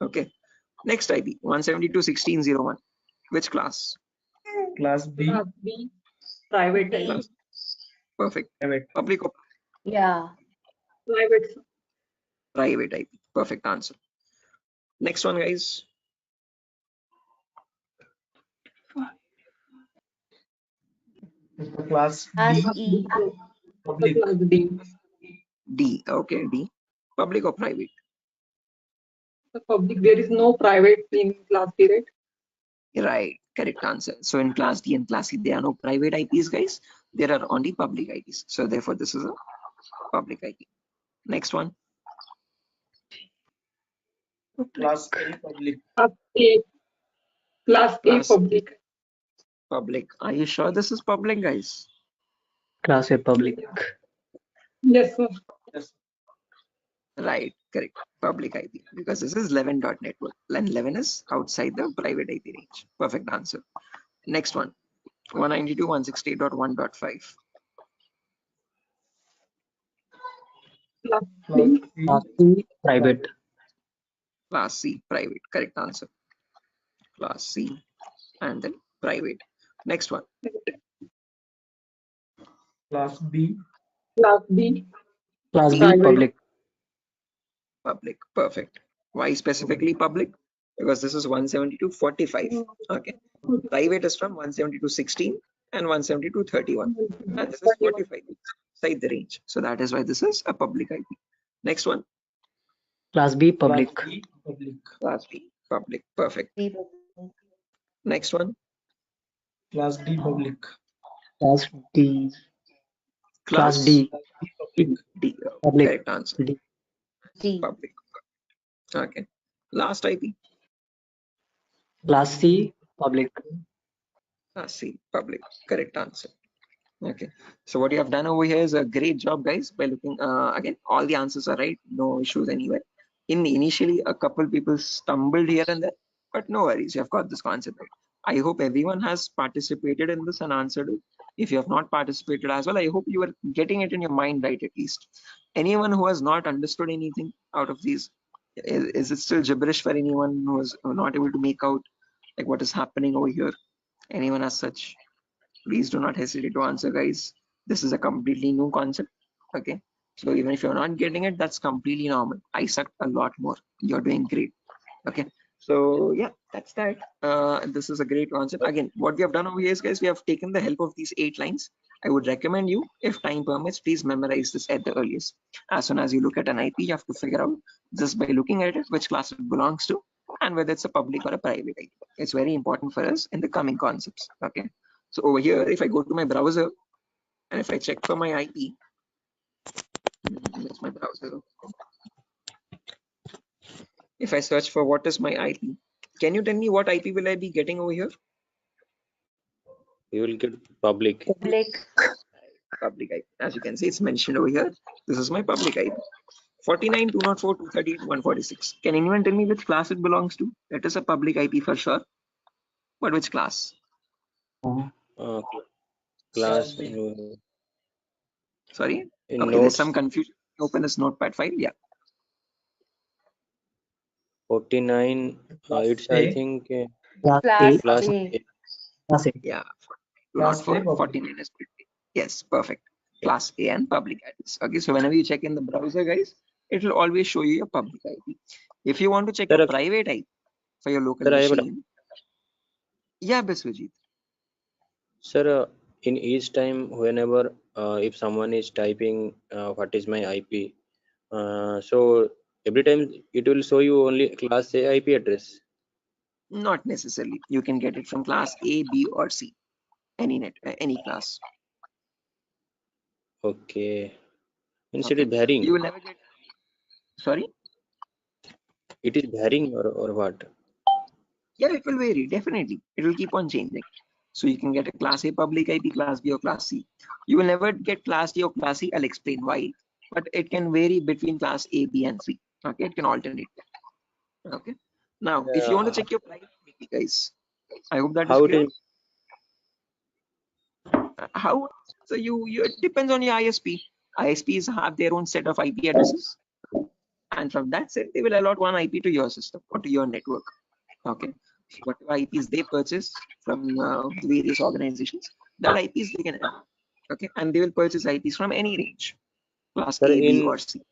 Okay. Next IP 172.16.01. Which class? Class B. Class B. Private. B. Perfect. Private. Public or Yeah. Private. private IP? Perfect answer. Next one, guys. Class Class D. E. Public. Class D. D. Okay, D. Public or private? The public. There is no private in class D, right? Right. Correct answer. So in class D and class C, there are no private IPs, guys. There are only public IPs. So therefore, this is a public IP. Next one. Class A public. Class A. Class A Class public. Public. Are you sure this is public, guys? Class A public. Yes, sir. Yes. Right. Correct. Public IP, because this is 11.network and 11 is outside the private IP range. Perfect answer. Next one. 192.168.1.5. Class Class C. Class C private. Class C, private. Correct answer. Class C and then private. Next one. Class B. Class B. Class B Private. public. Public. Perfect. Why specifically public? Because this is 172.45. Okay. Private is from 172.16 and 172.31. And this is 45 inside the range. So that is why this is a public IP. Next one. Class B public. Class B public. Class B, public. Perfect. Next one. Class D public. Class D. Class D. D. Public. Correct answer. D. Public. Okay. Last IP. Class C public. Class C, public. Correct answer. Okay. So what you have done over here is a great job, guys, by looking again, all the answers are right, no issues anywhere. Initially, a couple people stumbled here and there, but no worries, you have got this concept right. I hope everyone has participated in this and answered it. If you have not participated as well, I hope you are getting it in your mind right at least. Anyone who has not understood anything out of these? Is it still gibberish for anyone who is not able to make out like what is happening over here? Anyone as such? Please do not hesitate to answer, guys. This is a completely new concept. Okay. So even if you're not getting it, that's completely normal. I sucked a lot more. You're doing great. Okay. So yeah, that's that. This is a great concept. Again, what we have done over here is, guys, we have taken the help of these 8 lines. I would recommend you, if time permits, please memorize this at the earliest. As soon as you look at an IP, you have to figure out just by looking at it which class it belongs to and whether it's a public or a private IP. It's very important for us in the coming concepts. Okay. So over here, if I go to my browser and if I check for my IP, that's my browser. If I search for what is my IP, can you tell me what IP will I be getting over here? You will get public. Public IP. As you can see, it's mentioned over here. This is my public IP. 49, 204, 238, 146. Can anyone tell me which class it belongs to? It is a public IP for sure. But which class? Class. Sorry? In Okay, there's notes. some confusion. Open this notepad file. Yeah. 49. It's I think Class A. Yeah. 204, 49 is 50. Yes, perfect. Class A and public IPs. Okay, so whenever you check in the browser, guys, it will always show you a public IP. If you want to check a private IP for your local machine, yeah, Biswajit. Sir, in each time, whenever if someone is typing what is my IP, so every time it will show you only class A IP address. Not necessarily. You can get it from class A, B, or C. Any class. Okay. Instead it is varying. You will never get. Sorry. It is varying or what? Yeah, it will vary. Definitely, it will keep on changing. So you can get a class A public IP, class B, or class C. You will never get class D or class C. I'll explain why. But it can vary between class A, B, and C. Okay, it can alternate. Okay. Now, if you want to check your private IP, guys, I hope that is clear. How? So it depends on your ISP. ISPs have their own set of IP addresses, and from that set, they will allot one IP to your system or to your network. Okay. So whatever IPs they purchase from the various organizations, that IPs they can have. Okay, and they will purchase IPs from any range, class Sir, A, B, or C.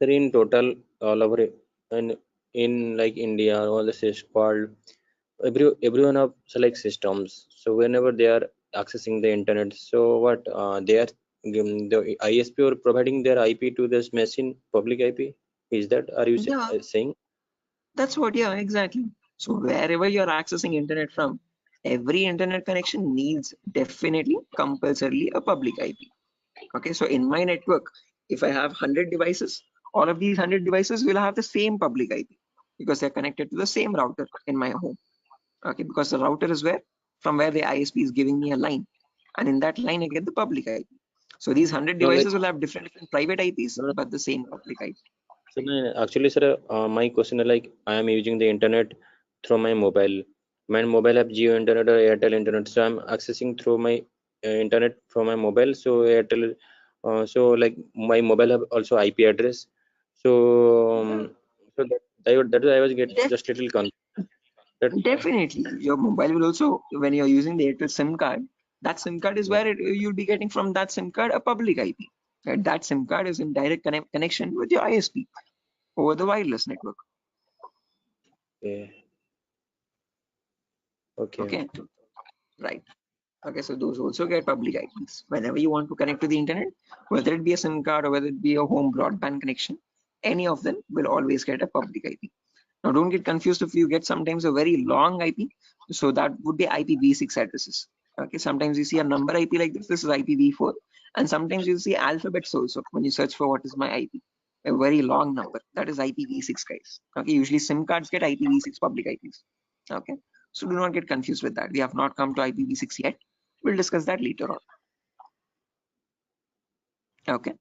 Sir, in total, all over in like India, all the called everyone have select systems. So whenever they are accessing the internet, so what they are the ISP or providing their IP to this machine, public IP. Is that are you saying? That's what, yeah, exactly. So wherever you're accessing internet from, every internet connection needs definitely compulsorily a public IP. Okay, so in my network, if I have 100 devices, all of these 100 devices will have the same public IP because they're connected to the same router in my home. Okay, because the router is from where the ISP is giving me a line, and in that line I get the public IP. So these 100 devices will have different private IPs, but the same public IP. So, actually, sir, my question is like I am using the internet through my mobile. My mobile have Jio internet or Airtel internet, so I'm accessing through my internet from my mobile. So Airtel, so like my mobile have also IP address. So, so that I was getting just little confused. Definitely, your mobile will also, when you're using the Airtel SIM card, that SIM card is where you'll be getting from that SIM card a public IP. Right? That SIM card is in direct connection with your ISP over the wireless network. Okay. Right. Okay, so those also get public IPs. Whenever you want to connect to the internet, whether it be a SIM card or whether it be a home broadband connection, any of them will always get a public IP. Now, don't get confused if you get sometimes a very long IP. So that would be IPv6 addresses. Okay, sometimes you see a number IP like this. This is IPv4, and sometimes you see alphabets also when you search for what is my IP. A very long number that is IPv6, guys. Okay, usually SIM cards get IPv6 public IPs. Okay, so do not get confused with that. We have not come to IPv6 yet. We'll discuss that later on. Okay.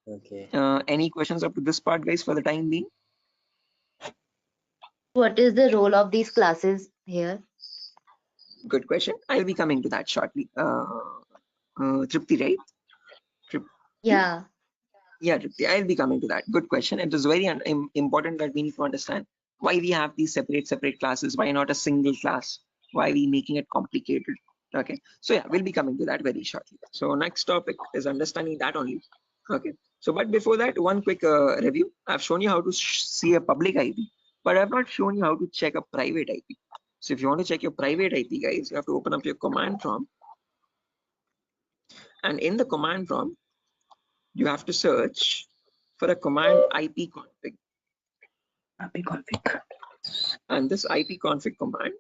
Okay. Any questions up to this part, guys, for the time being? What is the role of these classes here? Good question. I'll be coming to that shortly. Tripti, right? Yeah. Yeah, Tripti, I'll be coming to that. Good question. It is very important that we need to understand why we have these separate classes. Why not a single class? Why are we making it complicated? Okay, so yeah, we'll be coming to that very shortly. So next topic is understanding that only. Okay, so but before that, one quick review. I've shown you how to see a public IP, but I've not shown you how to check a private IP. So if you want to check your private IP, guys, you have to open up your command prompt, and in the command prompt, you have to search for a command ipconfig. And this ipconfig command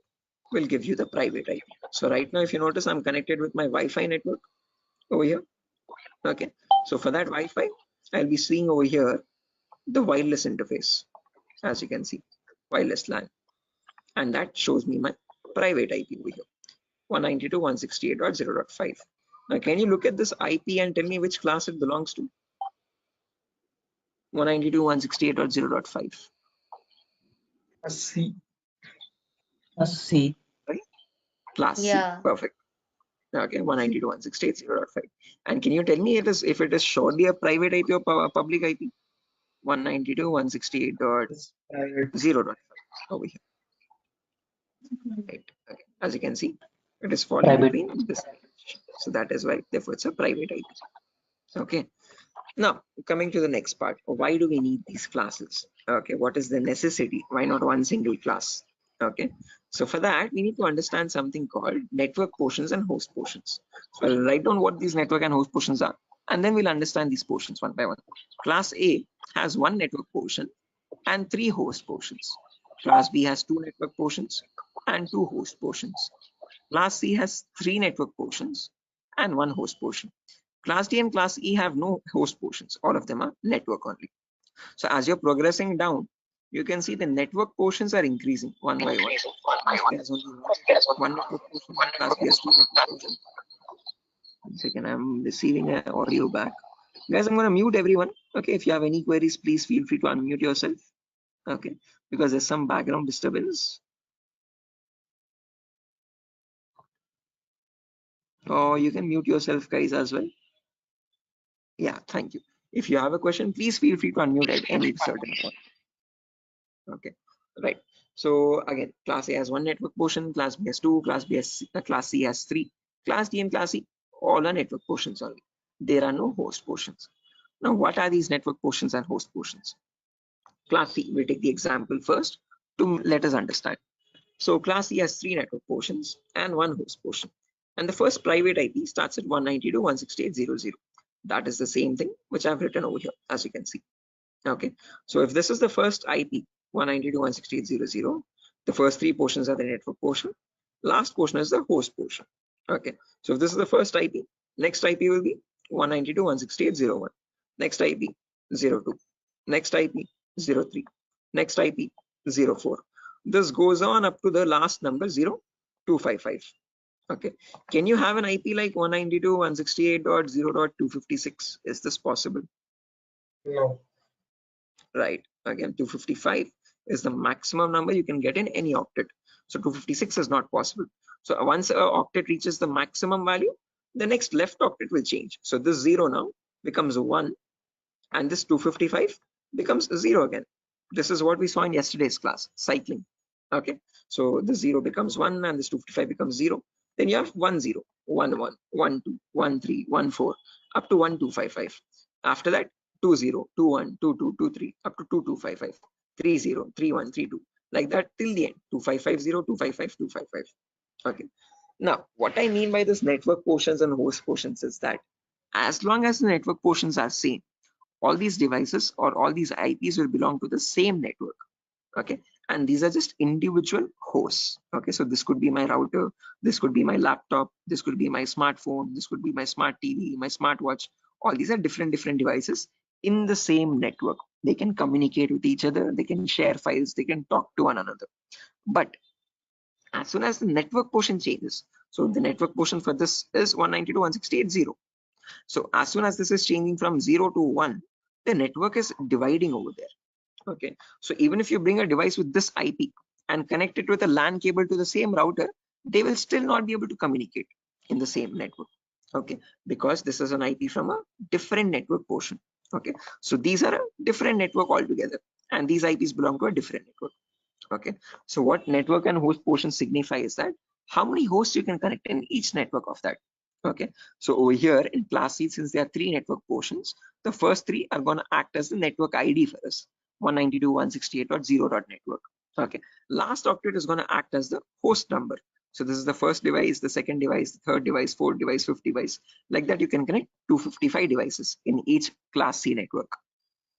will give you the private IP. So right now, if you notice, I'm connected with my Wi-Fi network over here. Okay, so for that Wi-Fi, I'll be seeing over here the wireless interface, as you can see, wireless LAN, and that shows me my private IP over here, 192.168.0.5. Now, can you look at this IP and tell me which class it belongs to? 192.168.0.5. C. C. Right? Class Yeah. C. Perfect. Okay, 192.168.0.5. And can you tell me if it is surely a private IP or public IP? 192.168.0.5 over here. Right. Okay. As you can see, it is falling Private. between this. So that is why, therefore, it's a private IP. Okay. Now, coming to the next part, why do we need these classes? Okay, what is the necessity? Why not one single class? Okay, so for that, we need to understand something called network portions and host portions. So I'll write down what these network and host portions are, and then we'll understand these portions one by one. Class A has one network portion and 3 host portions. Class B has 2 network portions and 2 host portions. Class C has 3 network portions and 1 host portion. Class D and Class E have no host portions. All of them are network only. So as you're progressing down, you can see the network portions are increasing one by one. There's only one network portion. Class B has 2 network portions. 1 second, I'm receiving an audio back. Guys, I'm going to mute everyone. Okay, if you have any queries, please feel free to unmute yourself. Okay, because there's some background disturbance. Or you can mute yourself, guys, as well. Yeah, thank you. If you have a question, please feel free to unmute at any certain point. Okay, right. So again, Class A has 1 network portion, Class B has 2, Class C has 3, Class D and Class E all are network portions only. There are no host portions. Now, what are these network portions and host portions? Class C, we'll take the example first to let us understand. So Class C has 3 network portions and 1 host portion. And the first private IP starts at 192.168.0.0. That is the same thing which I've written over here, as you can see. Okay, so if this is the first IP, 192.168.0.0, the first 3 portions are the network portion, last portion is the host portion. Okay, so if this is the first IP, next IP will be 192.168.0.1, next IP 0.2, next IP 0.3, next IP 0.4. This goes on up to the last number 0.255. Okay, can you have an IP like 192.168.0.256? Is this possible? No. Right, again 255 is the maximum number you can get in any octet. So 256 is not possible. So once an octet reaches the maximum value, the next left octet will change. So this 0 now becomes 1 and this 255 becomes 0 again. This is what we saw in yesterday's class, cycling. Okay, so the 0 becomes 1 and this 255 becomes 0. Then you have 1 0, 1 1, 1 2, 1 3, 1 4 up to 1255. After that 2 0, 2 1, 2 2, 2 3 up to 2255, 3 0, 3 1, 3 2, like that till the end, 2550, 255, 255. Okay, now what I mean by this network portions and host portions is that as long as the network portions are same, all these devices or all these IPs will belong to the same network. Okay, and these are just individual hosts. Okay, so this could be my router, this could be my laptop, this could be my smartphone, this could be my smart TV, my smartwatch. All these are different devices in the same network. They can communicate with each other, they can share files, they can talk to one another. But as soon as the network portion changes, so the network portion for this is 192.168.0. So as soon as this is changing from 0 to 1, the network is dividing over there. Okay, so even if you bring a device with this IP and connect it with a LAN cable to the same router, they will still not be able to communicate in the same network. Okay, because this is an IP from a different network portion. Okay, so these are a different network altogether, and these IPs belong to a different network. Okay, so what network and host portion signify is that how many hosts you can connect in each network of that. Okay, so over here in class C, since there are 3 network portions, the first 3 are going to act as the network ID for us, 192.168.0.network. Okay, last octet is going to act as the host number. So this is the first device, the second device, the third device, fourth device, fifth device. Like that, you can connect 255 devices in each class C network.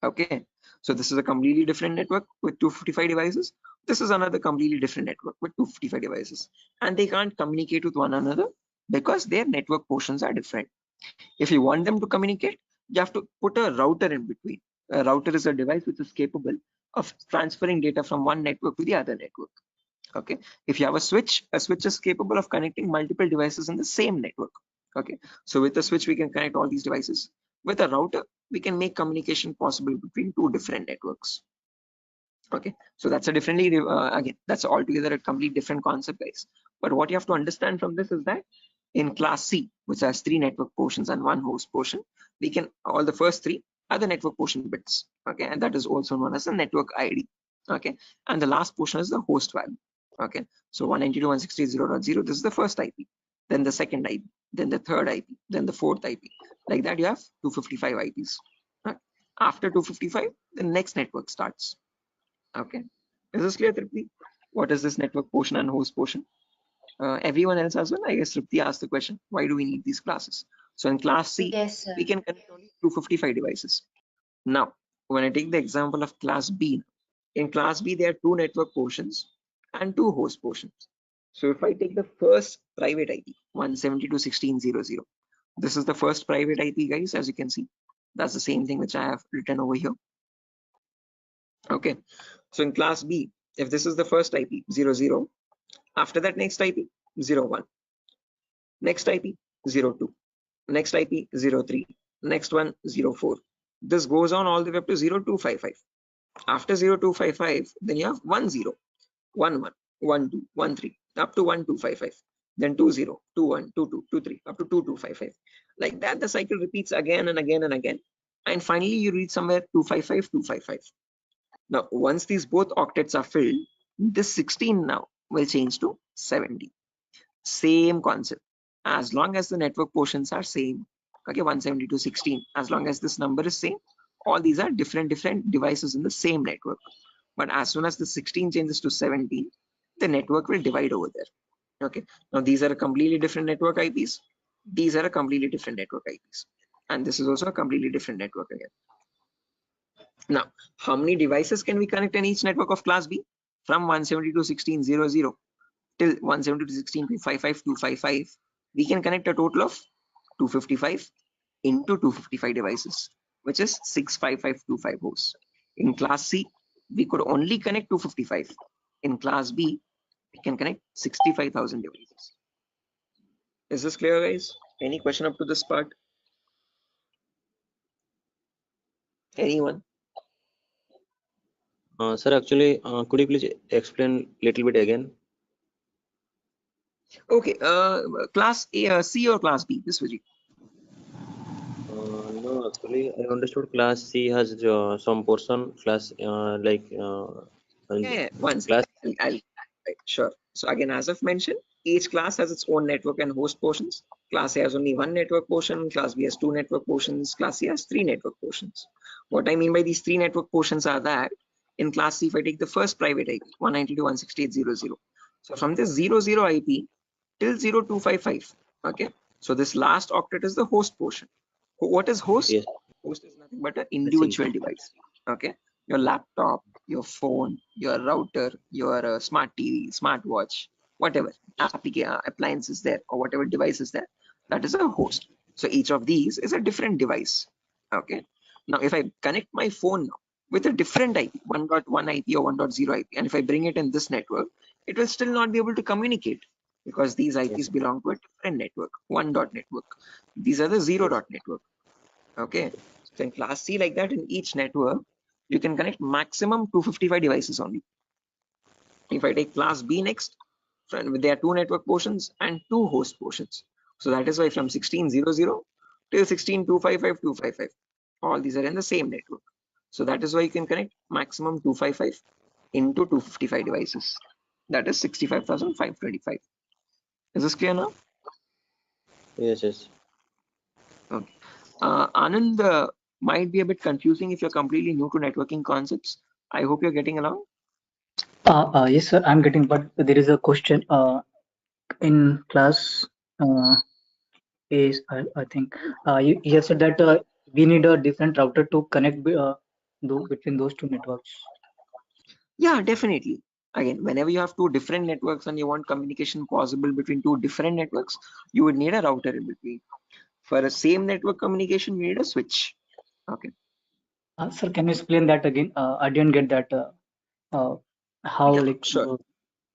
Okay, so this is a completely different network with 255 devices. This is another completely different network with 255 devices, and they can't communicate with one another because their network portions are different. If you want them to communicate, you have to put a router in between. A router is a device which is capable of transferring data from one network to the other network. Okay, if you have a switch is capable of connecting multiple devices in the same network. Okay, so with a switch we can connect all these devices. With a router we can make communication possible between 2 different networks. Okay, so that's a differently again, that's altogether a completely different concept, guys. But what you have to understand from this is that in class C, which has 3 network portions and 1 host portion, we can, all the first 3 are the network portion bits. Okay, and that is also known as the network ID. Okay, and the last portion is the host value. Okay, so 192.168.0.0, this is the first IP, then the second IP, then the third IP, then the fourth IP. Like that, you have 255 IPs. Right? After 255, the next network starts. Okay, is this clear, Tripti? What is this network portion and host portion? Everyone else as well? I guess Tripti asked the question, why do we need these classes? So in class C, Yes, sir. we can connect only 255 devices. Now, when I take the example of class B, in class B, there are 2 network portions and 2 host portions. So if I take the first private IP, 172.16.0.0, this is the first private IP, guys, as you can see. That's the same thing which I have written over here. Okay, so in class B, if this is the first IP, 00, after that next IP, 01, next IP, 02, next IP, 03, next one, 04. This goes on all the way up to 0255. After 0255, then you have 10, 11, 12, 13, up to 1255. Then 20, 21, 22, 23, up to 2255. Like that, the cycle repeats again and again and again. And finally, you reach somewhere 255, 255. Now, once these both octets are filled, this 16 now will change to 70. Same concept. As long as the network portions are same, okay, 170 to 16, as long as this number is same, all these are different devices in the same network. But as soon as the 16 changes to 17, the network will divide over there. Okay, now these are a completely different network IPs. These are a completely different network IPs. And this is also a completely different network again. Now, how many devices can we connect in each network of class B? From 172.16.0.0 till 172.16.255.255, we can connect a total of 255 into 255 devices, which is 65525 hosts. In class C, we could only connect 255. In class B, we can connect 65,000 devices. Is this clear, guys? Any question up to this part? Anyone? Sir, actually, could you please explain little bit again? Okay, class A, C or class B, this Vijay? No, actually, I understood class C has some portion class Yeah, one class. second. Right, sure. So again, as I've mentioned, each class has its own network and host portions. Class A has only 1 network portion, class B has 2 network portions, class C has 3 network portions. What I mean by these 3 network portions are that in class C, if I take the first private IP, 192.168.0.0. So from this 00 IP till 0255, okay? So this last octet is the host portion. What is host? Yes. Host is nothing but an individual device, okay? Your laptop, your phone, your router, your smart TV, smartwatch, whatever appliance is there or whatever device is there, that is a host. So each of these is a different device. Okay. Now, if I connect my phone now with a different IP, 1.1 IP or 1.0 IP, and if I bring it in this network, it will still not be able to communicate because these IPs belong to a different network, 1 dot network. These are the 0 dot network. Okay. So in class C, like that, in each network, you can connect maximum 255 devices only. If I take class B next, there are 2 network portions and 2 host portions. So that is why from 16.00 till 16.255.255, All these are in the same network. So that is why you can connect maximum 255 into 255 devices. That is 65,525. Is this clear now? Yes. Okay. Anand, might be a bit confusing if you're completely new to networking concepts. I hope you're getting along. Yes, sir, I'm getting, but there is a question in class. Is I think you have said that we need a different router to connect between those two networks. Yeah, definitely. Again, whenever you have two different networks and you want communication possible between two different networks, you would need a router in between. For a same network communication, we need a switch. Okay. Sir, can you explain that again? I didn't get that. How Yeah, like sure.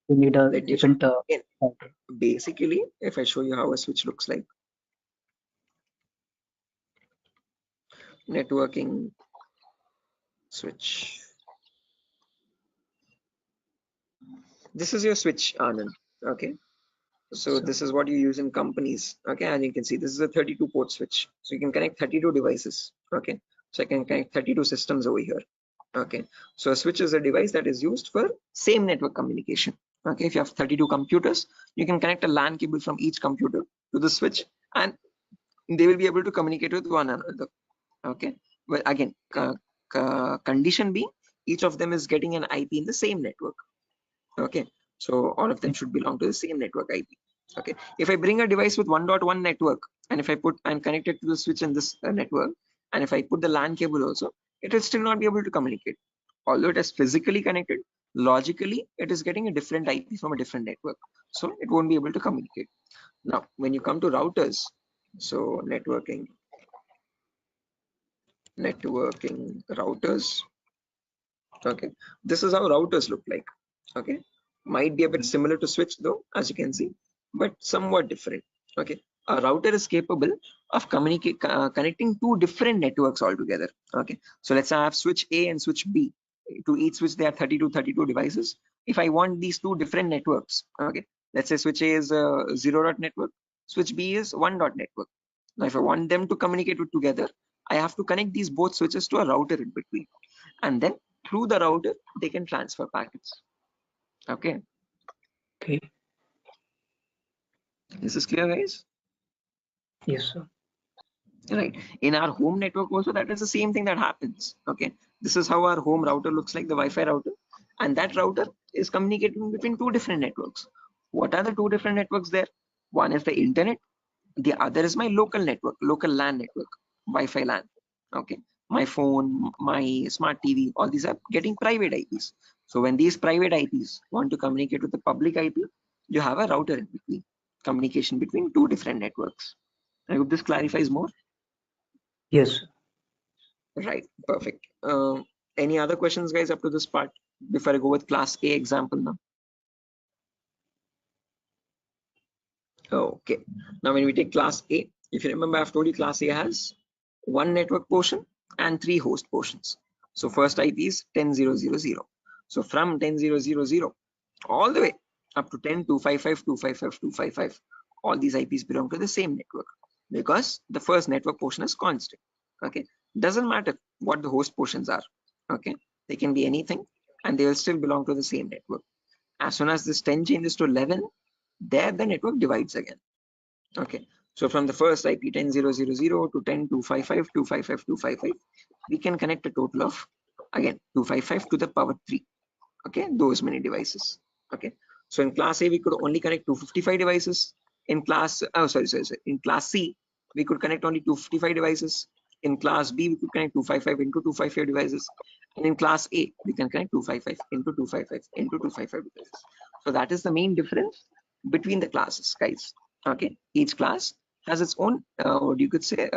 we need a Let me show different you again. router. Basically, if I show you how a switch looks like, networking switch. This is your switch, Anand. Okay. So this is what you use in companies. Okay, and you can see this is a 32 port switch. So you can connect 32 devices. Okay. So I can connect 32 systems over here. Okay. So a switch is a device that is used for same network communication. Okay. If you have 32 computers, you can connect a LAN cable from each computer to the switch and they will be able to communicate with one another. Okay. Well, again, condition being each of them is getting an IP in the same network. Okay, so all of them should belong to the same network IP. Okay, if I bring a device with 1.1 network and if I'm connected to the switch in this network, and if I put the LAN cable also, it will still not be able to communicate. Although it is physically connected, logically it is getting a different IP from a different network, so it won't be able to communicate. Now, when you come to routers, so networking routers. Okay, this is how routers look like. Okay, might be a bit similar to switch though, as you can see, but somewhat different. Okay, a router is capable of connecting two different networks altogether. Okay, so let's say I have switch A and switch B. To each switch there are 32 devices. If I want these two different networks, okay, let's say switch A is a 0 dot network, switch B is 1 dot network. Now if I want them to communicate with together, I have to connect these both switches to a router in between, and then through the router they can transfer packets. Okay. Okay. This is clear, guys? Yes, sir. Right. In our home network also, that is the same thing that happens. Okay. This is how our home router looks like, the Wi-Fi router. And that router is communicating between two different networks. What are the two different networks there? One is the internet. The other is my local network, local LAN network, Wi-Fi LAN. Okay. My phone, my smart TV, all these are getting private IPs. So when these private IPs want to communicate with the public IP, you have a router in between, communication between two different networks. I hope this clarifies more. Yes. Right, perfect. Any other questions, guys, up to this part before I go with class A example now? Okay, now when we take class A, if you remember, I've told you class A has one network portion and three host portions. So first IP is 10.0.0.0. So from 10.0.0.0 all the way up to 10.255.255.255, all these IPs belong to the same network because the first network portion is constant. Okay, doesn't matter what the host portions are. Okay, they can be anything and they will still belong to the same network. As soon as this 10 changes to 11, there the network divides again. Okay, so from the first IP 10.0.0.0 to 10.255.255.255, we can connect a total of, again, 255 to the power 3. Okay, those many devices. Okay, so in class A we could only connect 255 devices. In class in class C we could connect only 255 devices. In class B we could connect 255 into 255 devices, and in class A we can connect 255 into 255 into 255 devices. So that is the main difference between the classes, guys. Okay, each class has its own what you could say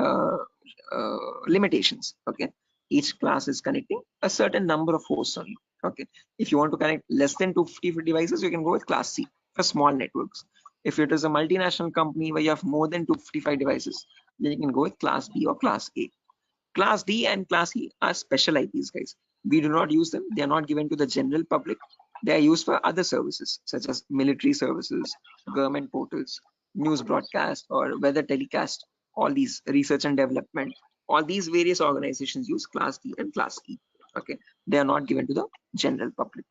limitations. Okay, each class is connecting a certain number of hosts only. Okay, if you want to connect less than 250 devices, you can go with class C for small networks. If it is a multinational company where you have more than 255 devices, then you can go with class B or class A. Class D and class E are special IPs, guys. We do not use them. They are not given to the general public. They are used for other services such as military services, government portals, news broadcast, or weather telecast, all these research and development, All these various organizations use Class D and Class E. Okay, they are not given to the general public.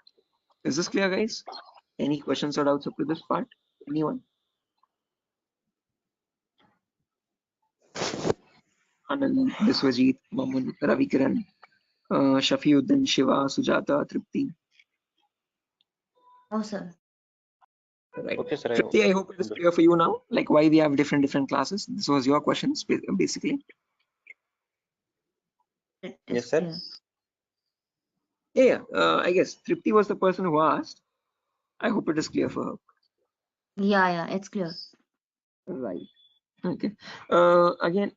Is this clear, guys? Any questions or doubts up to this part? Anyone? Anand, Biswajit, Mamun, Ravikiran, Shafiuddin, Shiva, Sujata, Tripti. No, sir. Right. Okay, sir. Tripti, I hope it is clear for you now, like why we have different classes. This was your questions, basically. Yes, sir. Yeah, I guess Tripti was the person who asked. I hope it is clear for her. Yeah, it's clear. Right. Okay. Again,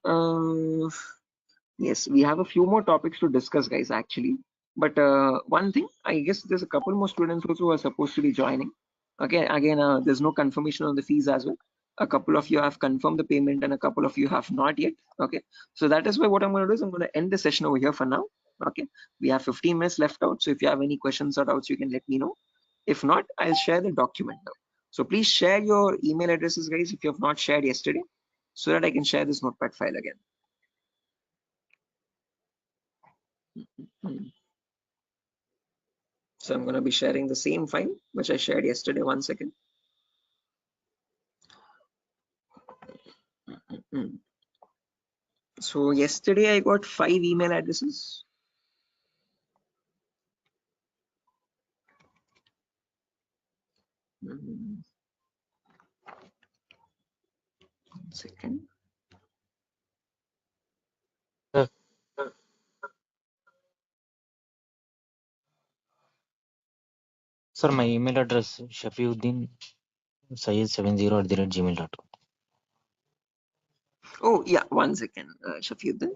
yes, we have a few more topics to discuss, guys, actually. But one thing, I guess there's a couple more students also who are supposed to be joining. Okay, again, there's no confirmation on the fees as well. A couple of you have confirmed the payment and a couple of you have not yet. Okay, so that is why what I'm going to do is I'm going to end the session over here for now. Okay, we have 15 minutes left out. So if you have any questions or doubts, you can let me know. If not, I'll share the document now. So please share your email addresses, guys, if you have not shared yesterday, so that I can share this notepad file again. So I'm going to be sharing the same file which I shared yesterday. 1 second. So yesterday I got 5 email addresses. One second. Sir, my email address Shafiuddin Sayed70@gmail.com. Oh yeah, 1 second, Shafiuddin.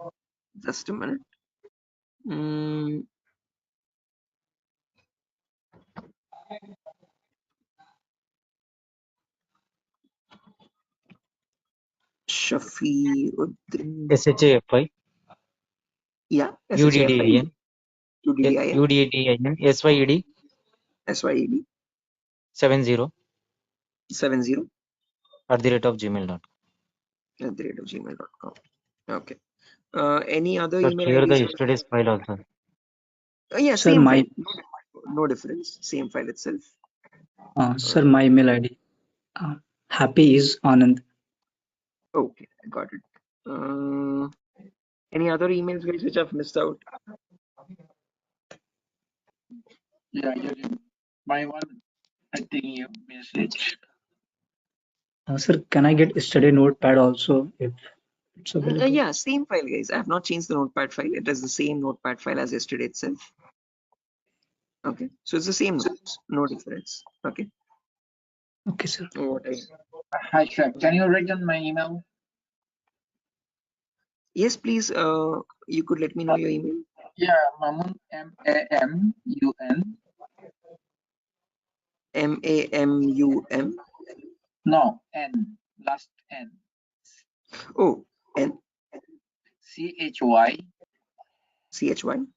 Just a minute. Shafiuddin. SHAFI. Yeah, UDDIN. UDDIN. UDDIN. SYED. SYED. 70. 70. @gmail.com. @gmail.com. Okay. Any other Sir, email share the IDs? yesterday's file also. Yeah, Sir, same my file. No difference. Same file itself. sir, my email ID. Happy is Anand. Okay, I got it. Any other emails, guys, which I've missed out? Yeah, my one, I think you message. Sir, can I get yesterday notepad also if it's available? Yeah, same file, guys. I have not changed the notepad file. It is the same notepad file as yesterday itself. Okay, so it's the same notes, no difference. Okay. Okay, sir. Hi, sir. Can you write down my email? Yes, please. You could let me know your email. Yeah, Mamun, MAMUN. MAMUM. No, N. Last N. Oh, N. CHY. 72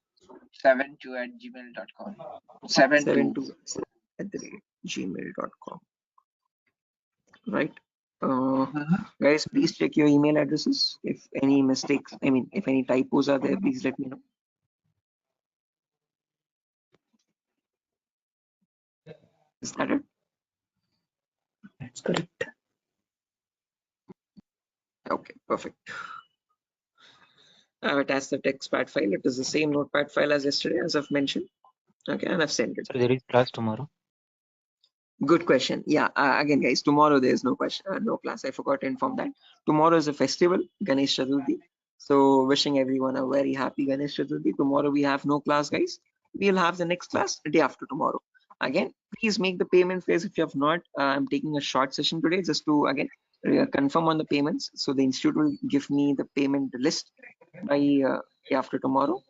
72@gmail.com. 72. 72@gmail.com. Right. Guys, please check your email addresses. If any mistakes, if any typos are there, please let me know. Is that it? That's correct. Okay, perfect. I've attached the textpad file. It is the same notepad file as yesterday, as I've mentioned. Okay, and I've sent it. Sir, there is class tomorrow. Good question. Yeah, again, guys, tomorrow there's no question, no class. I forgot to inform that. Tomorrow is a festival, Ganesh Chaturthi. So wishing everyone a very happy Ganesh Chaturthi. Tomorrow we have no class, guys. We'll have the next class the day after tomorrow. Again, please make the payment phase if you have not. I'm taking a short session today just to again confirm on the payments. So the institute will give me the payment list by day after tomorrow,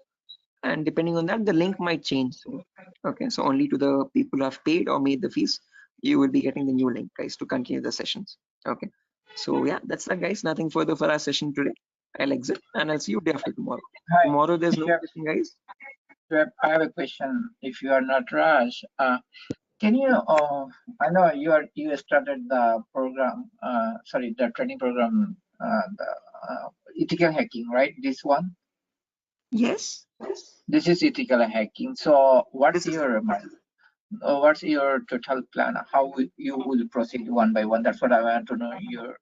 and depending on that, the link might change soon. Okay, so only to the people who have paid or made the fees, you will be getting the new link, guys, to continue the sessions. Okay, so yeah, that's that, guys. Nothing further for our session today. I'll exit and I'll see you day after tomorrow. Hi. Tomorrow there's no Chef, question, guys. Chef, I have a question. If you are not Raj, can you? I know you started the program. Sorry, the training program. ethical hacking, right? This one. Yes. This is ethical hacking. So This is what's your total plan? How you will proceed one by one? That's what I want to know. Your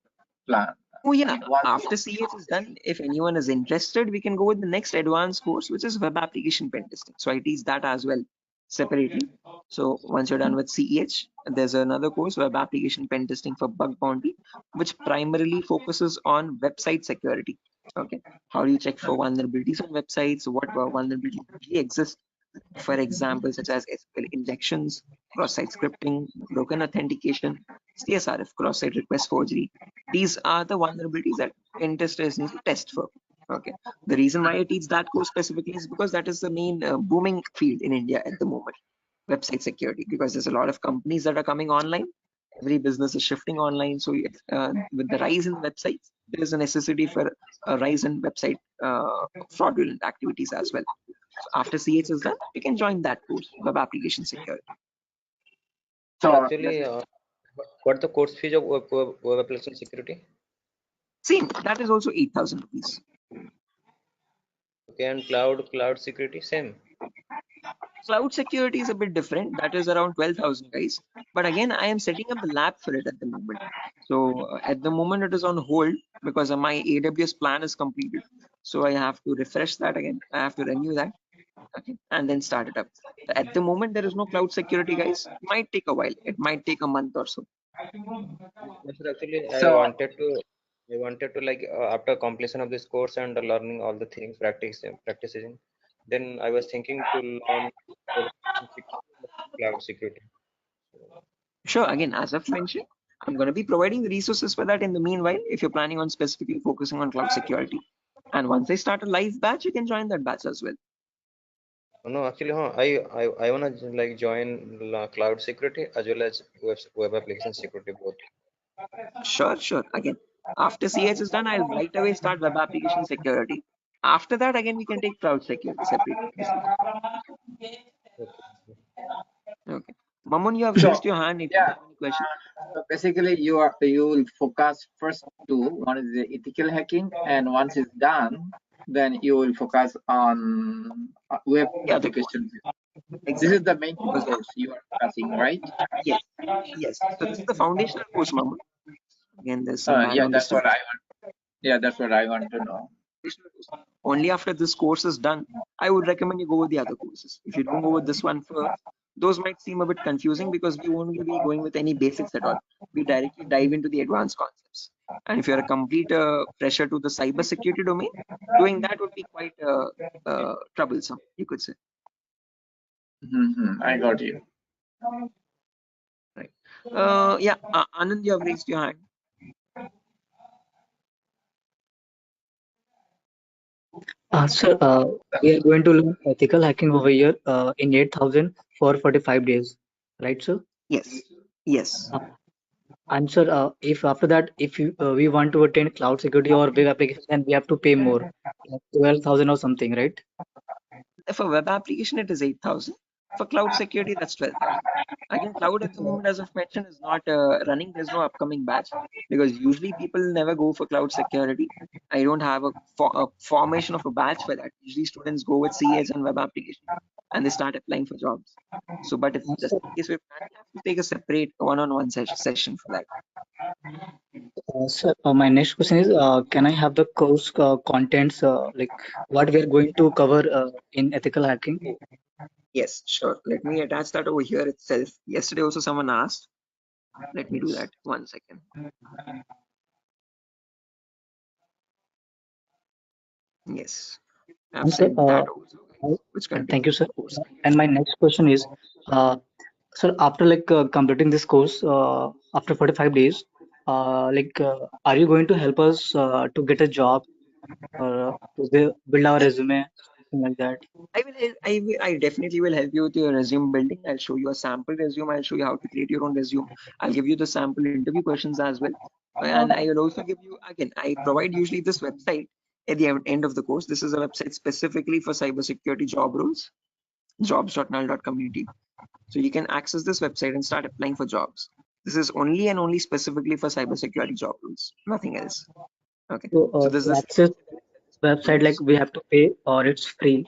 plan. Oh yeah, after CH is done, if anyone is interested, we can go with the next advanced course, which is web application pen testing. So I teach that as well separately. So once you're done with CEH, there's another course, web application pen testing for bug bounty, which primarily focuses on website security. Okay, how do you check for vulnerabilities on websites? What vulnerabilities actually exist? For example, such as SQL injections, cross-site scripting, broken authentication, CSRF, cross-site request forgery. These are the vulnerabilities that pen testers need to test for. Okay. The reason why I teach that course specifically is because that is the main booming field in India at the moment, website security, because there's a lot of companies that are coming online. Every business is shifting online. So with the rise in websites, there is a necessity for a rise in website fraudulent activities as well. So after CH is done, you can join that course, web application security. So actually, what the course fees of web application security? Same, that is also 8,000 rupees. Okay, and cloud security, same. Cloud security is a bit different. That is around 12,000 guys. But again, I am setting up the lab for it at the moment. So at the moment it is on hold because my AWS plan is completed. So I have to refresh that again. I have to renew that. Okay, and then start it up. At the moment, there is no cloud security, guys. It might take a while. It might take a month or so. Actually, So, I wanted to like after completion of this course and learning all the things, practicing, then I was thinking to learn cloud security. Sure. Again, as I've mentioned, I'm going to be providing the resources for that in the meanwhile, if you're planning on specifically focusing on cloud security. And once I start a live batch, you can join that batch as well. No, actually, I wanna like join cloud security as well as web application security both. Sure. Again, after CH is done, I'll right away start web application security. After that, again, we can take cloud security separately. Okay. Mamun, you have raised your hand if you have any question. So basically, you will focus first two. One is the ethical hacking, and once it's done, then you will focus on web application. This is the main course you are focusing, right? Yes. So this is the foundational course, Mamun. Again, there's some Yeah, background that's what disturbance. I want. Yeah, that's what I want to know. Only after this course is done, I would recommend you go with the other courses. If you don't go with this one first, those might seem a bit confusing because we won't be going with any basics at all. We directly dive into the advanced concepts. And if you're a complete fresher to the cybersecurity domain, doing that would be quite troublesome, you could say. I got you. Right. Yeah, Anand, you have raised your hand. Sir, we are going to learn ethical hacking over here in 8,000 for 45 days, right, sir? Yes. And sir, if after that, if we want to attend cloud security or web application, then we have to pay more, like 12,000 or something, right? For web application, it is 8,000. For cloud security, that's 12,000. Again, cloud at the moment, as I've mentioned, is not running. There's no upcoming batch because usually people never go for cloud security. I don't have a formation of a batch for that. Usually students go with CH and web application and they start applying for jobs. So, but if that's the case, we're planning to have to take a separate one-on-one session for that. Sir, my next question is, can I have the course contents, like what we are going to cover in ethical hacking? Yes, sure. Let me attach that over here itself. Yesterday also someone asked. Let me do that. 1 second. Yes. I've And sir, sent that also. Which thank you, sir. And my next question is, sir, after like completing this course, after 45 days, are you going to help us to get a job or to build our resume, something like that? I definitely will help you with your resume building. I'll show you a sample resume. I'll show you how to create your own resume. I'll give you the sample interview questions as well. And I will also give you, again, I provide usually this website at the end of the course. This is a website specifically for cybersecurity job roles, jobs.null.community. So you can access this website and start applying for jobs. This is only and only specifically for cybersecurity job roles, nothing else. Okay, So, so this to is access website, like we have to pay or it's free?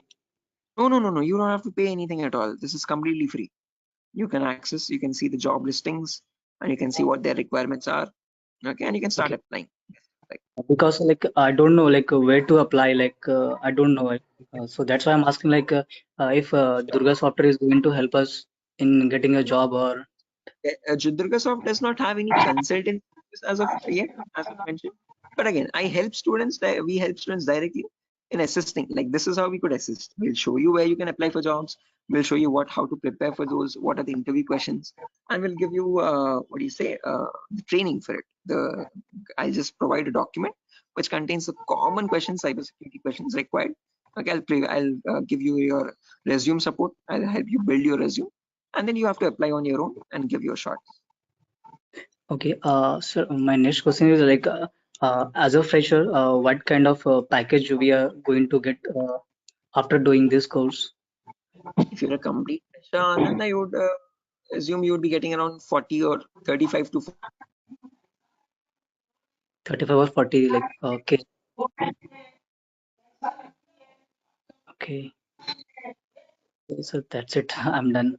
no, you don't have to pay anything at all. This is completely free. You can access, you can see the job listings, and you can see what their requirements are. Okay, and you can start Okay. applying. Because like I don't know like where to apply. Like I don't know. So that's why I'm asking like if Durga Software is going to help us in getting a job or. Durga Soft does not have any consultant as of yet, as I mentioned. But again, we help students directly in assisting. Like this is how we could assist. We'll show you where you can apply for jobs. We'll show you how to prepare for those, what are the interview questions, and we'll give you the training for it. I'll just provide a document which contains the common questions, cybersecurity questions required. Okay, I'll give you your resume support. I'll help you build your resume, and then you have to apply on your own and give your shot. Okay. So my next question is like as a fresher, what kind of package we are going to get after doing this course? If you're a complete fresher, then I would assume you would be getting around 40 or 35 to 35 or 40, like okay. Okay. So that's it. I'm done.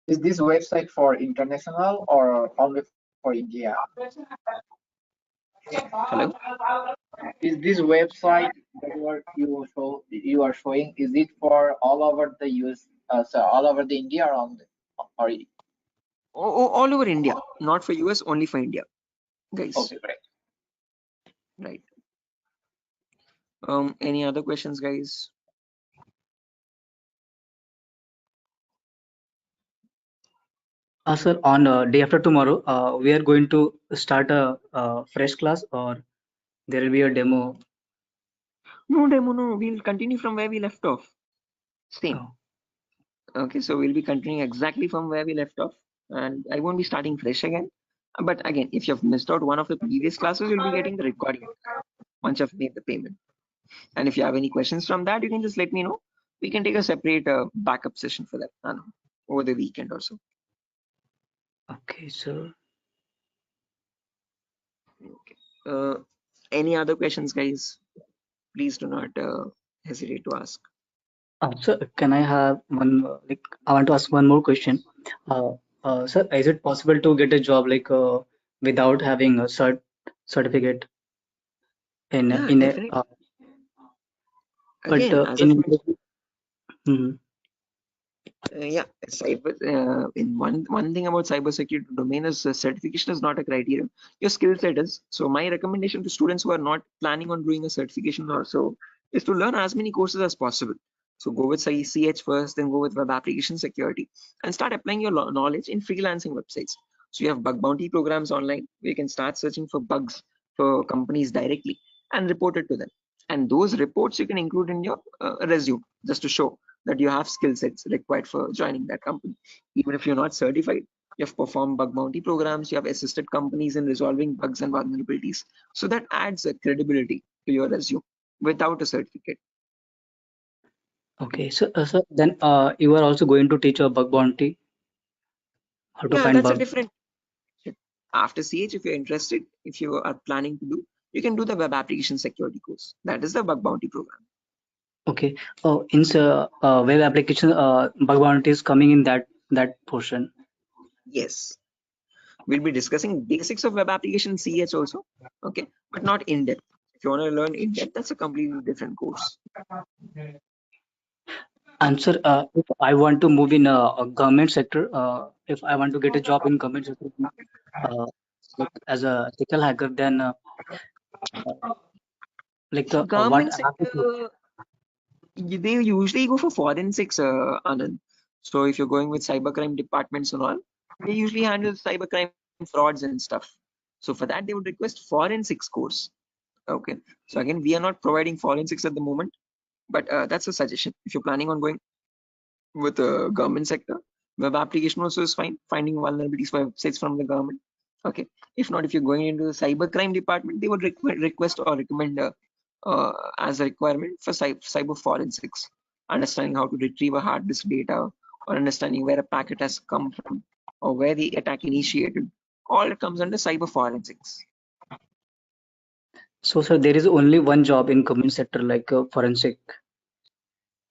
Is this website for international or only for India? Hello? Is this website that you are showing, is it for all over the US, so all over the India or or all over India, not for US, only for India, guys. okay, great. Right. Any other questions, guys? Sir, on day after tomorrow, we are going to start a fresh class or there will be a demo. No demo, no. We'll continue from where we left off. Same. Oh. Okay, so we'll be continuing exactly from where we left off, and I won't be starting fresh again. But again, if you've missed out one of the previous classes, you'll be getting the recording once you've made the payment. And if you have any questions from that, you can just let me know. We can take a separate backup session for that over the weekend or so. Okay, sir. Okay. Any other questions, guys? Please do not hesitate to ask. Sir, can I have one? Like, I want to ask one more question. Sir, is it possible to get a job like without having a certificate in Yeah, in a definitely. but Again, as in of Mhm. yeah, in one thing about cybersecurity domain is certification is not a criterion. Your skill set is. So my recommendation to students who are not planning on doing a certification or so is to learn as many courses as possible. So go with CH first, then go with web application security, and start applying your knowledge in freelancing websites. So you have bug bounty programs online where you can start searching for bugs for companies directly and report it to them. And those reports you can include in your resume just to show that you have skill sets required for joining that company. Even if you're not certified, you have performed bug bounty programs, you have assisted companies in resolving bugs and vulnerabilities. So that adds a credibility to your resume without a certificate. Okay, so sir, then you are also going to teach a bug bounty, how to Yeah, find that's a bug. different. After CH, if you're interested, if you are planning to do, you can do the web application security course. That is the bug bounty program. Okay. Oh, in web application, bug bounty is coming in that portion. Yes. We'll be discussing basics of web application CH also, okay, but not in depth. If you want to learn in depth, that's a completely different course. And sir, if I want to move in a government sector, if I want to get a job in government sector, like as a ethical hacker, then like So what government I have to do. sector, they usually go for forensics, Anand. So if you're going with cybercrime departments and all, they usually handle cybercrime frauds and stuff. So for that, they would request forensics course. Okay. So again, we are not providing forensics at the moment, but that's a suggestion. If you're planning on going with the government sector, web application also is fine. Finding vulnerabilities for websites from the government. Okay. If not, if you're going into the cybercrime department, they would request or recommend as a requirement for cyber forensics, understanding how to retrieve a hard disk data, or understanding where a packet has come from, or where the attack initiated. All it comes under cyber forensics. So, sir, there is only one job in government sector like forensic.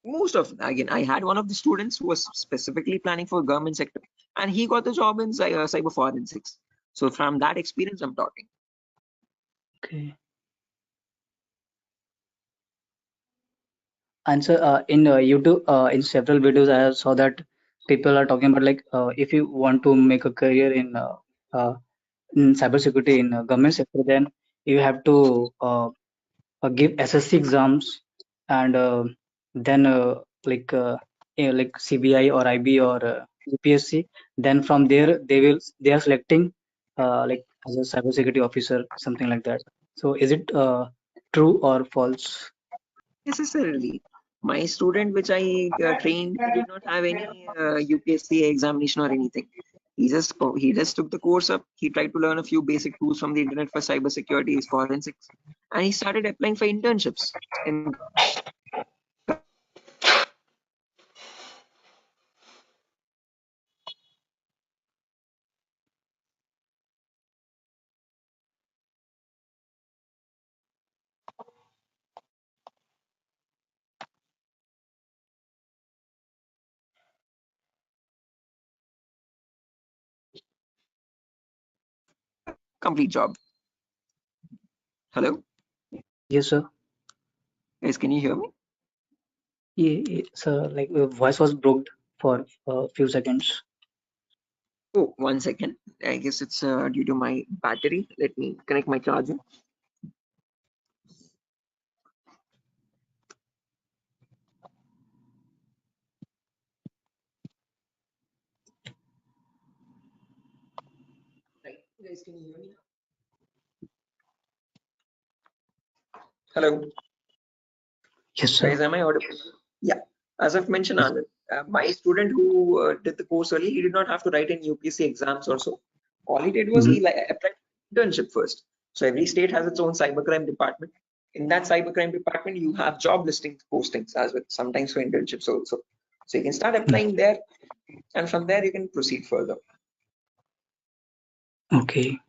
Most of, again, I had one of the students who was specifically planning for government sector, and he got the job in cyber forensics. So from that experience, I'm talking. Okay. And so in YouTube, in several videos, I saw that people are talking about like if you want to make a career in cybersecurity in government sector, then you have to give SSC exams and then like CBI or IB or UPSC. Then from there they are selecting like as a cybersecurity officer, something like that. So is it true or false? Necessarily, my student which I trained, he did not have any UPSC examination or anything. He just took the course up. He tried to learn a few basic tools from the internet for cybersecurity, forensics, and he started applying for internships in complete job. Hello? Yes, sir. Guys, can you hear me? Yeah, sir, like your voice was broke for a few seconds. Oh, 1 second. I guess it's due to my battery. Let me connect my charger. Right. Guys, can you hear me now? Hello. Yes, sir. Guys, am I audible? Yeah. As I've mentioned, Anand, my student who did the course early, he did not have to write any UPSC exams or so. All he did was he applied internship first. So every state has its own cybercrime department. In that cybercrime department, you have job listing postings as well, sometimes for internships also. So you can start applying there, and from there you can proceed further. Okay.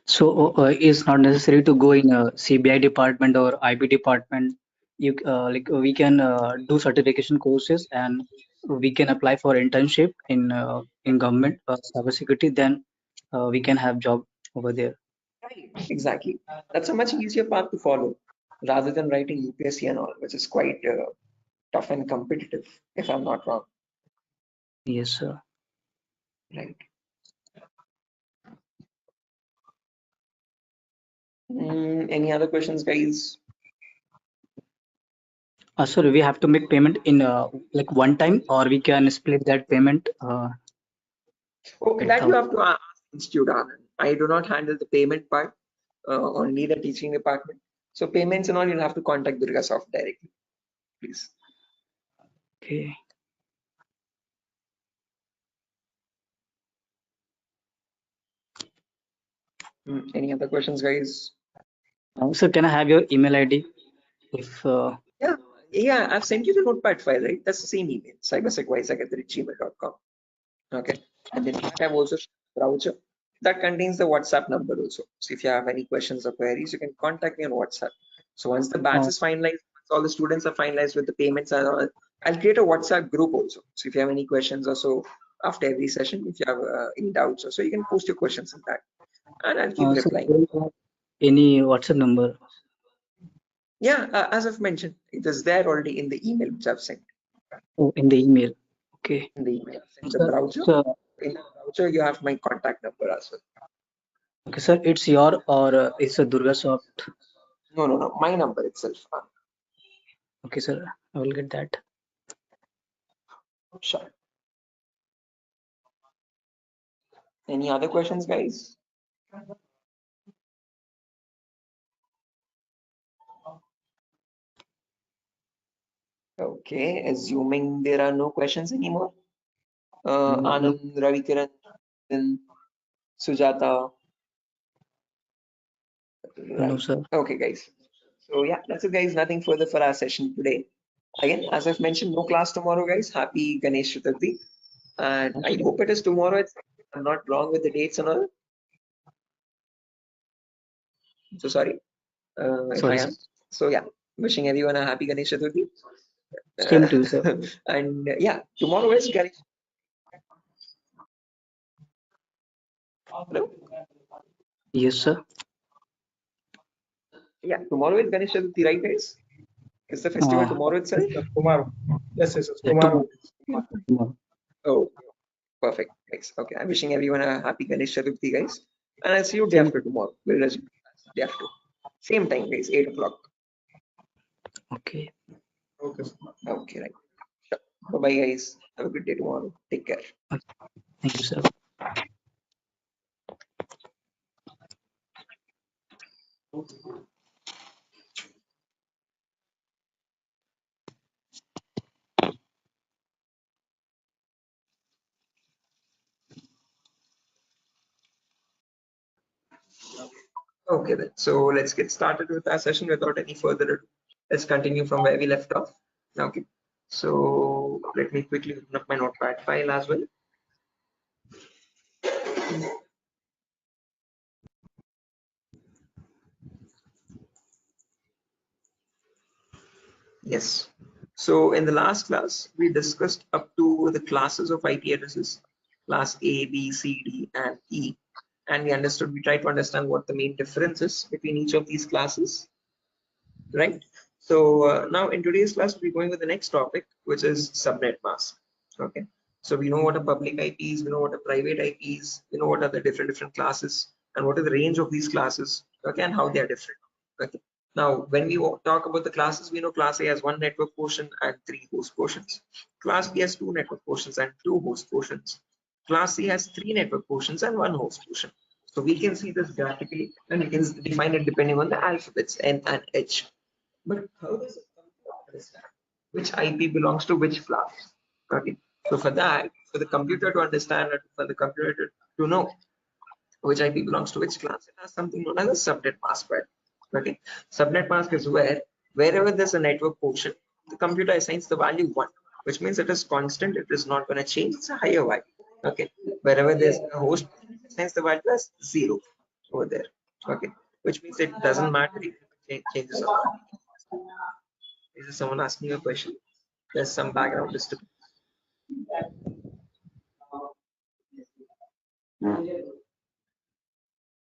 So it's not necessary to go in a CBI department or IB department. You like we can do certification courses and we can apply for internship in government cybersecurity. Then we can have job over there. Right. Exactly. That's a much easier path to follow rather than writing UPSC and all, which is quite tough and competitive, if I'm not wrong. Yes, sir. Right. Any other questions, guys? So we have to make payment in like one time, or we can split that payment. Okay, that you have to ask Institute Anand. I do not handle the payment part, only the teaching department. So payments and all, you'll have to contact Durga Soft directly, please. Okay. Any other questions, guys? So can I have your email ID? If Yeah, I've sent you the notepad file, right? That's the same email, cybersecwise@gmail.com. Okay, and then I've also shared a browser that contains the WhatsApp number also. So if you have any questions or queries, you can contact me on WhatsApp. So once the batch is finalized, once all the students are finalized with the payments and all, I'll create a WhatsApp group also. So if you have any questions or so after every session, if you have any doubts or so, you can post your questions in that, and I'll keep so replying. do you have any WhatsApp number? Yeah, as I've mentioned, it is there already in the email which I've sent. Oh, in the email. Okay. In the email, in the Sir, browser. so, In the browser, you have my contact number as well. okay, sir, it's your or it's a Durga Soft. No, my number itself. Okay, sir, I will get that. Sure. Any other questions, guys? Okay, assuming there are no questions anymore. Anand, Ravikiran, then Sujata. No, Right. sir. Okay, guys. So yeah, that's it, guys. Nothing further for our session today. Again, as I've mentioned, no class tomorrow, guys. Happy Ganesh Chaturthi. And I hope it is tomorrow. I'm not wrong with the dates and all. So sorry if I Sorry, am. So yeah, wishing everyone a happy Ganesh Chaturthi. same to you, sir. And yeah, tomorrow is Ganesh. Hello? Yes, sir. Yeah, tomorrow is Ganesh Chaturthi, right, guys? Is the festival tomorrow itself? Tomorrow. Yes, Yeah, tomorrow. tomorrow. Oh, perfect. Thanks. Okay, I'm wishing everyone a happy Ganesh Chaturthi, guys. And I'll see you day Same. after tomorrow. We'll resume day after. Same time, guys, 8 o'clock. Okay. Okay. Okay, right. Sure. Bye-bye, guys. Have a good day tomorrow. Take care. Thank you, sir. Okay, then. So let's get started with our session without any further ado. Let's continue from where we left off. Okay. So let me quickly open up my notepad file as well. Yes. So in the last class, we discussed up to the classes of IP addresses, class A, B, C, D, and E. And we tried to understand what the main difference is between each of these classes, right? So now in today's class, we're going with the next topic, which is subnet mask. Okay. So we know what a public IP is, we know what a private IP is, we know what are the different classes and what is the range of these classes, okay, and how they are different. Okay. Now, when we talk about the classes, we know class A has 1 network portion and 3 host portions. Class B has 2 network portions and 2 host portions. Class C has 3 network portions and 1 host portion. So we can see this graphically and we can define it depending on the alphabets N and H. But how does it understand which IP belongs to which class? Okay. So for that, for the computer to understand it, for the computer to know which IP belongs to which class, it has something known as a subnet mask. Okay. Subnet mask is wherever there's a network portion, the computer assigns the value 1, which means it is constant, it is not going to change, it's a higher value. Okay. Wherever there's a host, it assigns the value as 0 over there. Okay. Which means it doesn't matter if it changes or not. Is there someone asking a question? There's some background disturbance.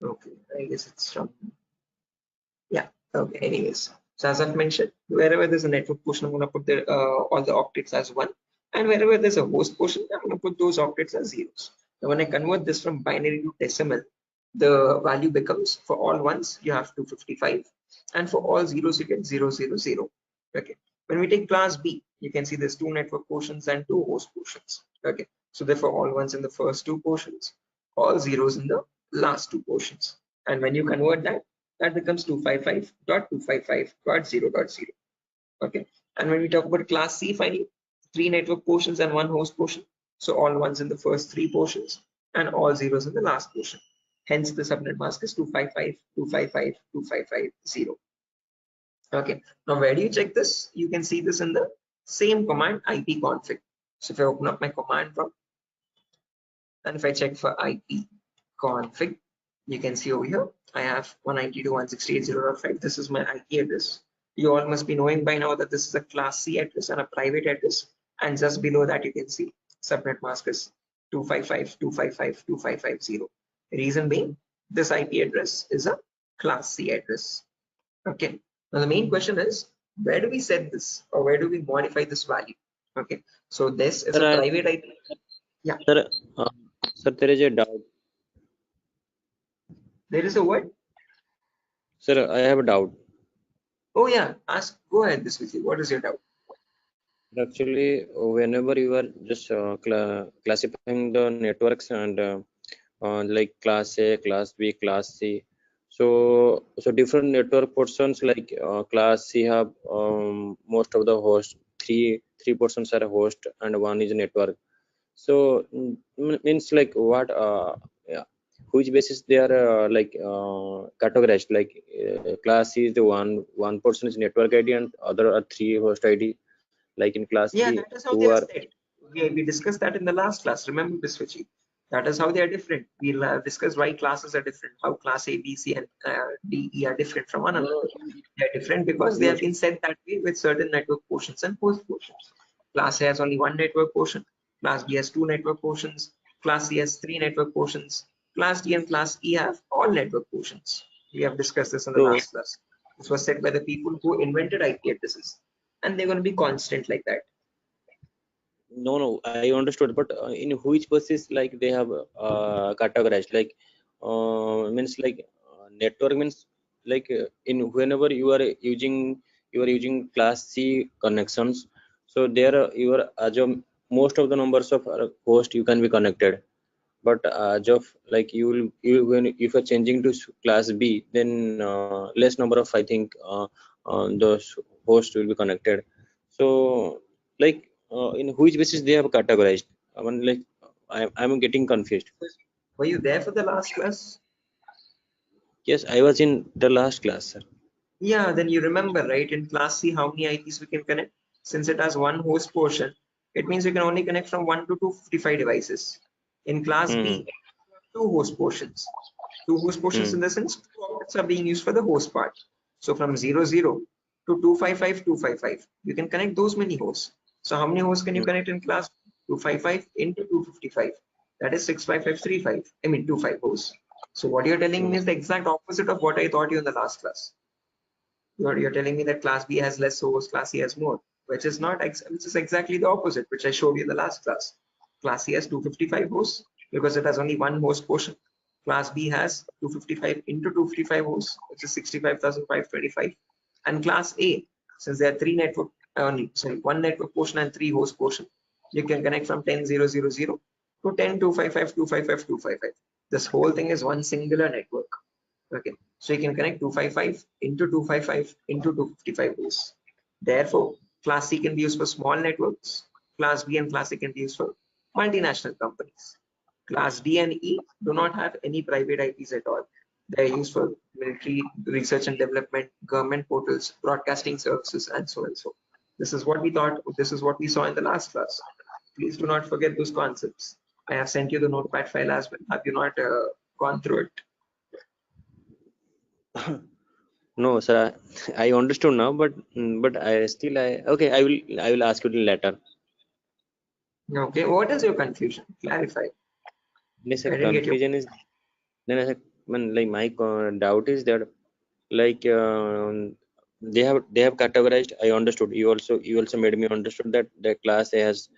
Okay, I guess it's from. Yeah. Okay. Anyways, so as I've mentioned, wherever there's a network portion, I'm going to put all the octets as 1, and wherever there's a host portion, I'm going to put those octets as 0s. Now, when I convert this from binary to decimal, the value becomes for all ones you have 255, and for all zeros you get 000. Okay. When we take class B, you can see there's 2 network portions and 2 host portions. Okay. So therefore all ones in the first 2 portions, all zeros in the last 2 portions. And when you convert that, that becomes 255.255.0.0. Okay. And when we talk about class C, finally, 3 network portions and 1 host portion. So all ones in the first 3 portions and all zeros in the last portion. Hence the subnet mask is 255.255.255.0. Okay. Now where do you check this? You can see this in the same command ipconfig. So if I open up my command prompt and if I check for ipconfig, you can see over here I have 192.168.0.5. This is my IP address. You all must be knowing by now that this is a class C address and a private address, and just below that you can see subnet mask is 255.255.255.0. Reason being, this IP address is a class C address. Okay. Now the main question is, where do we set this or where do we modify this value? Okay. So this is a private IP. Yeah. Sir, sir, there is a doubt. There is a what? Sir, I have a doubt. Oh yeah, ask. Go ahead, this with you. What is your doubt? Actually, whenever you are just classifying the networks and like class A, class B, class C, so different network portions like class C have most of the hosts. Three portions are a host and 1 is a network. So means like what? Yeah. which basis they are categorized? Like class C is the one person is network ID and other are 3 host ID. Like in class Yeah, B, that is how they 2 are are. set. We discussed that in the last class. Remember, Biswaji? That is how they are different. We'll discuss why classes are different, how class A, B, C, and D, E are different from one No, another. They are different because they no, have been set that way with certain network portions and host portions. Class A has only one network portion. Class B has 2 network portions. Class C has 3 network portions. Class D and Class E have all network portions. We have discussed this in the so last class. This was set by the people who invented IP addresses, and they're going to be constant like that. no, I understood, but in which basis like they have categorized? Like means like network means like in whenever you are using class C connections, so there you are as of most of the numbers of host you can be connected. But as of like when if you're changing to class B, then less number of I think those hosts will be connected. So like in which basis they have categorized? I mean, like I'm getting confused. Were you there for the last class? Yes, I was in the last class, sir. Yeah, then you remember, right? In class C, how many IPs we can connect? Since it has one host portion, it means we can only connect from 1 to 255 devices. In class Hmm. B, 2 host portions. 2 host portions in the sense 2 objects are being used for the host part. So from 00 to 255, you can connect those many hosts. So how many hosts can you connect in class? 255 into 255. That is 65535. I mean 25 hosts. So what you're telling me is the exact opposite of what I taught you in the last class. You're telling me that class B has less hosts, class C has more, which is not which is exactly the opposite, which I showed you in the last class. Class C has 255 hosts because it has only one host portion. Class B has 255 into 255 hosts, which is 65,525. And class A, since there are 3 network only, sorry, 1 network portion and 3 host portion, you can connect from 10,000 to 10,255,255,255. This whole thing is one singular network. Okay, so you can connect 255 into 255 into 255 hosts. Therefore, class C can be used for small networks. Class B and class C can be used for multinational companies. Class D and E do not have any private IPs at all. They are used for military research and development, government portals, broadcasting services, and so and so. This is what we thought. This is what we saw in the last class. Please do not forget those concepts. I have sent you the notepad file as well. Have you not gone through it? No, sir. I understood now, but okay. I will ask you later. Okay, what is your confusion? Clarify. Yes, I sir. didn't get your Confusion is then like my doubt is that like they have categorized. I understood. You also made me understood that the class A has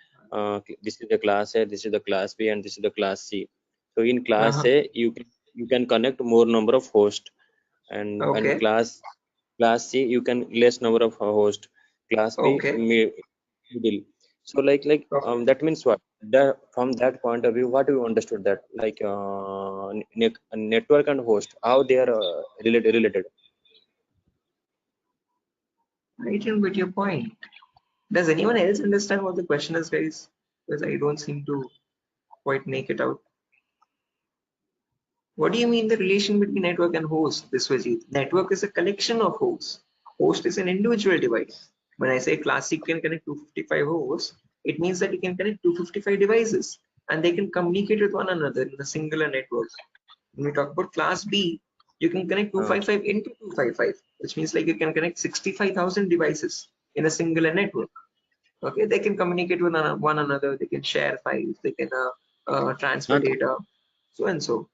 this is the class A, this is the class B, and this is the class C. So in class A, you can connect more number of hosts, and Okay. class C you can less number of hosts. Class B Okay. middle. So that means what? From that point of view, what do you understood that like network and host, how they are related? I didn't get your point. Does anyone else understand what the question is, guys? Because I don't seem to quite make it out. What do you mean the relation between network and host, Biswajit? Network is a collection of hosts. Host is an individual device. When I say classic can connect 255 hosts, it means that you can connect 255 devices and they can communicate with one another in a singular network. When we talk about class B, you can connect 255 into 255, which means like you can connect 65,000 devices in a singular network. Okay, they can communicate with one another, they can share files, they can transfer data, so and so.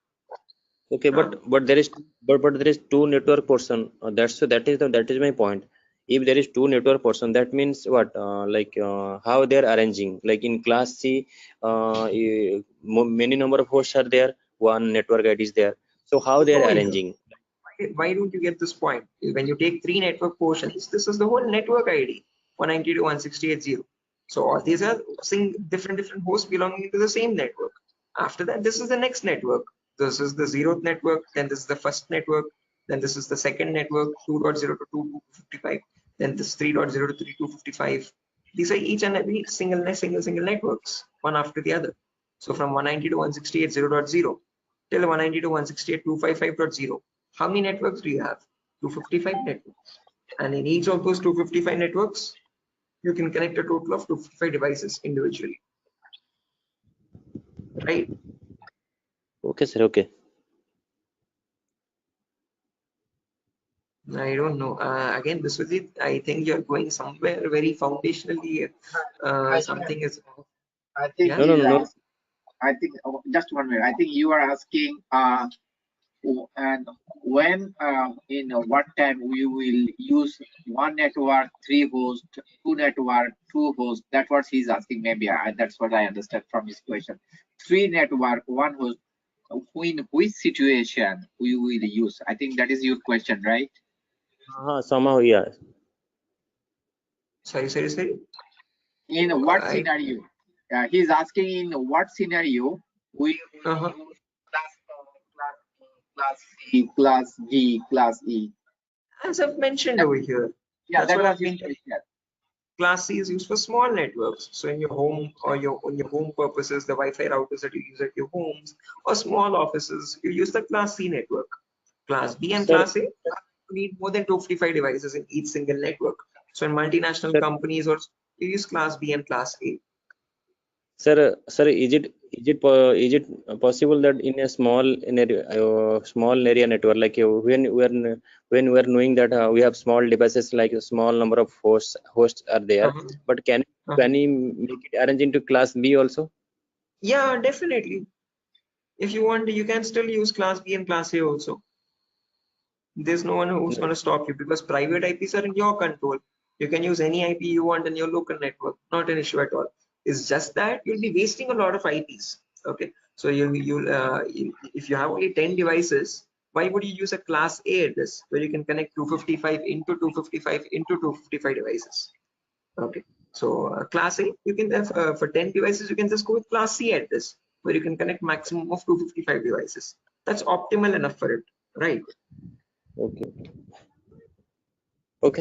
Okay, but there is there is two network portion. That is my point. If there is two network portion, that means what? How they are arranging? Like in class C, many number of hosts are there. One network ID is there. So how they are Oh, yeah. arranging? Why don't you get this point? When you take 3 network portions, this is the whole network ID, 192.168.0. So all these are different hosts belonging to the same network. After that, this is the next network. This is the 0th network, then this is the first network, then this is the second network, 2.0 to 255, then this 3.0 to 3255. These are each and every single networks, one after the other. So from 190 to 168.0.0. till 192.168.255.0. How many networks do you have? 255 networks. And in each of those 255 networks, you can connect a total of 255 devices individually. Right? Okay, sir. Okay. I don't know. Again, Biswajit, I think you're going somewhere very foundationally. Something is. I think Yeah? No. I think just 1 minute. I think you are asking and when in what time we will use one network, 3 hosts, 2 network, 2 hosts. That's what he's asking. Maybe that's what I understand from his question. 3 network, 1 host. In which situation we will use? I think that is your question, right? Somehow, yeah. Sorry. In what scenario? He's asking in what scenario we will use class C, class D, class E. As I've mentioned over here. Yeah, That's that what was I've been his question. Class C is used for small networks. So in your home or on your home purposes, the Wi-Fi routers that you use at your homes or small offices, you use the Class C network. Class B and Sir, Class A, you need more than 255 devices in each single network. So in multinational Sir. companies, or you use Class B and Class A. Sir, is it possible that in a small area network, like when we are knowing that we have small devices, like a small number of hosts are there, but can we make it arrange into Class B also? Yeah, definitely. If you want, you can still use Class B and Class A also. There's no one who's going to stop you, because private IPs are in your control. You can use any IP you want in your local network, not an issue at all. It's just that you'll be wasting a lot of IPs. Okay, so if you have only 10 devices, why would you use a Class A address where you can connect 255 into 255 into 255 devices? Okay, so Class A, you can have for 10 devices, you can just go with Class C address where you can connect maximum of 255 devices. That's optimal enough for it, right? Okay,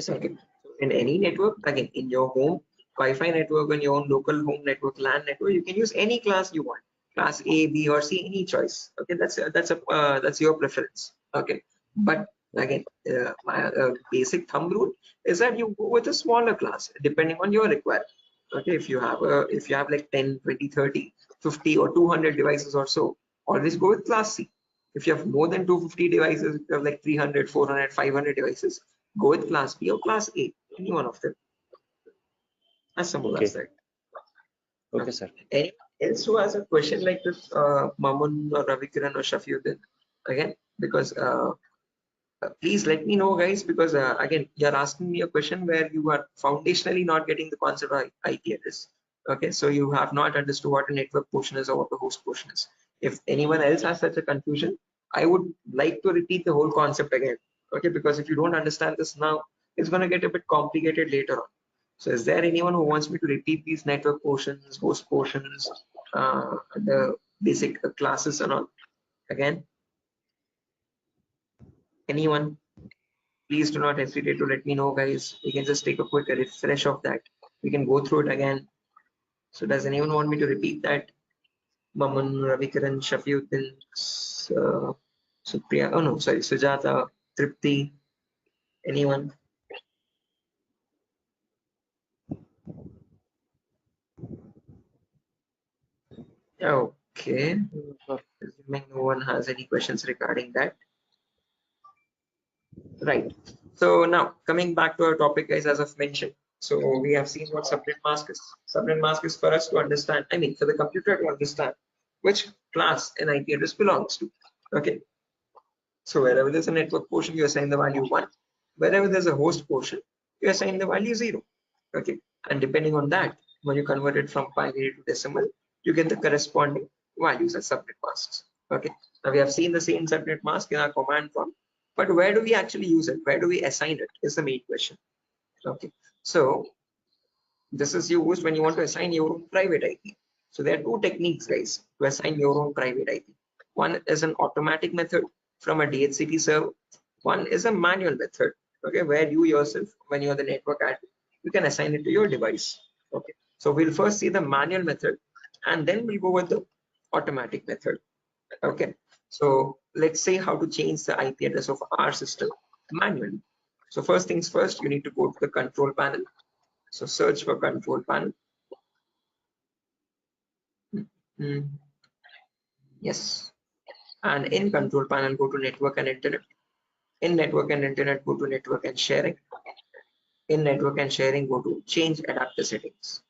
sir. Okay. In any network, again, in your home Wi-Fi network, on your own local home network, LAN network, you can use any class you want, Class A, B, or C, any choice. Okay, that's your preference. Okay, but again, my basic thumb rule is that you go with a smaller class depending on your requirement. Okay, if you have like 10, 20, 30, 50, or 200 devices or so, always go with Class C. If you have more than 250 devices, if you have like 300, 400, 500 devices, go with Class B or Class A, any one of them. As simple as that. Okay, sir. Anyone else who has a question like this, Mamun or Ravikiran or Shafiuddin, again, because please let me know, guys, because again, you're asking me a question where you are foundationally not getting the concept of IP address. Okay, so you have not understood what a network portion is or what a host portion is. If anyone else has such a confusion, I would like to repeat the whole concept again. Okay, because if you don't understand this now, it's going to get a bit complicated later on. So is there anyone who wants me to repeat these network portions, host portions, the basic classes and all again? Anyone? Please do not hesitate to let me know, guys. We can just take a quick refresh of that. We can go through it again. So does anyone want me to repeat that? Maman, Ravikiran, Shafiuddin, Supriya, oh no, sorry, Sujata, Tripti, anyone? Okay, assuming no one has any questions regarding that. Right. So now coming back to our topic, guys, as I've mentioned. So we have seen what subnet mask is. Subnet mask is for us to understand, I mean, for the computer to understand which class an IP address belongs to. Okay. So wherever there's a network portion, you assign the value 1. Wherever there's a host portion, you assign the value 0. Okay. And depending on that, when you convert it from binary to decimal, you get the corresponding values as subnet masks. Okay. Now we have seen the same subnet mask in our command prompt, but where do we actually use it? Where do we assign it is the main question. Okay. So this is used when you want to assign your own private IP. So there are two techniques, guys, to assign your own private IP. One is an automatic method from a DHCP server. One is a manual method, okay, where you yourself, when you're the network admin, you can assign it to your device. Okay, so we'll first see the manual method and then we'll go with the automatic method. Okay, So let's say how to change the IP address of our system manually. So first things first, you need to go to the control panel. So search for control panel. Yes. And in control panel, go to network and internet. In network and internet, go to network and sharing. In network and sharing, go to change adapter settings.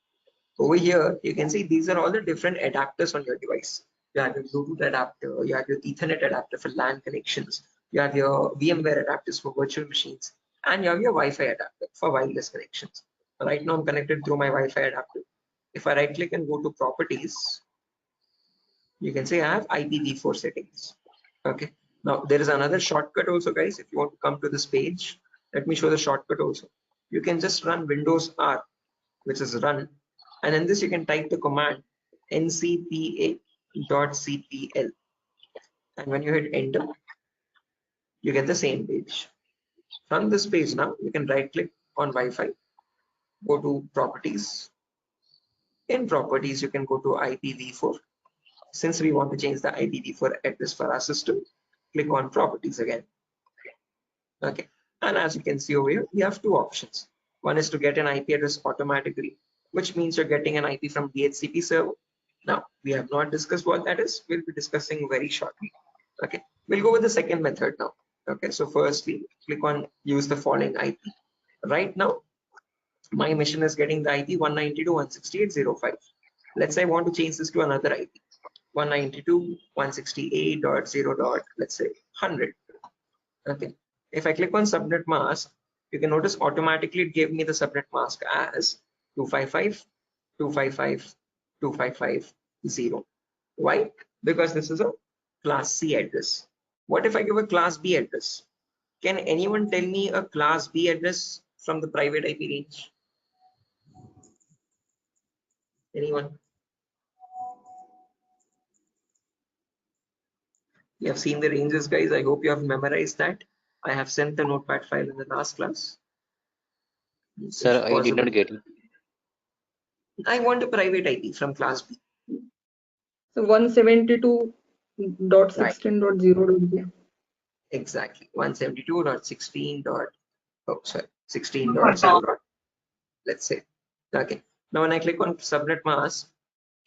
Over here, you can see these are all the different adapters on your device. You have your Bluetooth adapter, you have your Ethernet adapter for LAN connections, you have your VMware adapters for virtual machines, and you have your Wi-Fi adapter for wireless connections. Right now, I'm connected through my Wi-Fi adapter. If I right click and go to properties, you can say I have IPv4 settings. Okay. Now there is another shortcut also, guys. If you want to come to this page, let me show the shortcut also. You can just run Windows R, which is run, and in this you can type the command ncpa.cpl, and when you hit enter, you get the same page. From this page now, you can right click on Wi-Fi, go to properties. In properties, you can go to IPv4. Since we want to change the IPv4 address for our system, click on properties again. Okay, and as you can see over here, we have two options. One is to get an IP address automatically, which means you're getting an IP from DHCP server. Now, we have not discussed what that is. We'll be discussing very shortly. Okay, we'll go with the second method now. Okay, so firstly, click on use the following IP. Right now, my machine is getting the IP 192.168.0.5. Let's say I want to change this to another IP, 192.168.0. Let's say 100. Okay. If I click on subnet mask, you can notice automatically it gave me the subnet mask as 255.255.255.0. Why? Because this is a class C address. What if I give a class B address? Can anyone tell me a class B address from the private IP range? Anyone? You have seen the ranges, guys. I hope you have memorized that. I have sent the notepad file in the last class. Sir, I did not get it. I want a private IP from class B. So 172.16.0.0. Exactly. 172.16. Oh, sorry, 16.0. Let's say. Okay. Now when I click on subnet mask,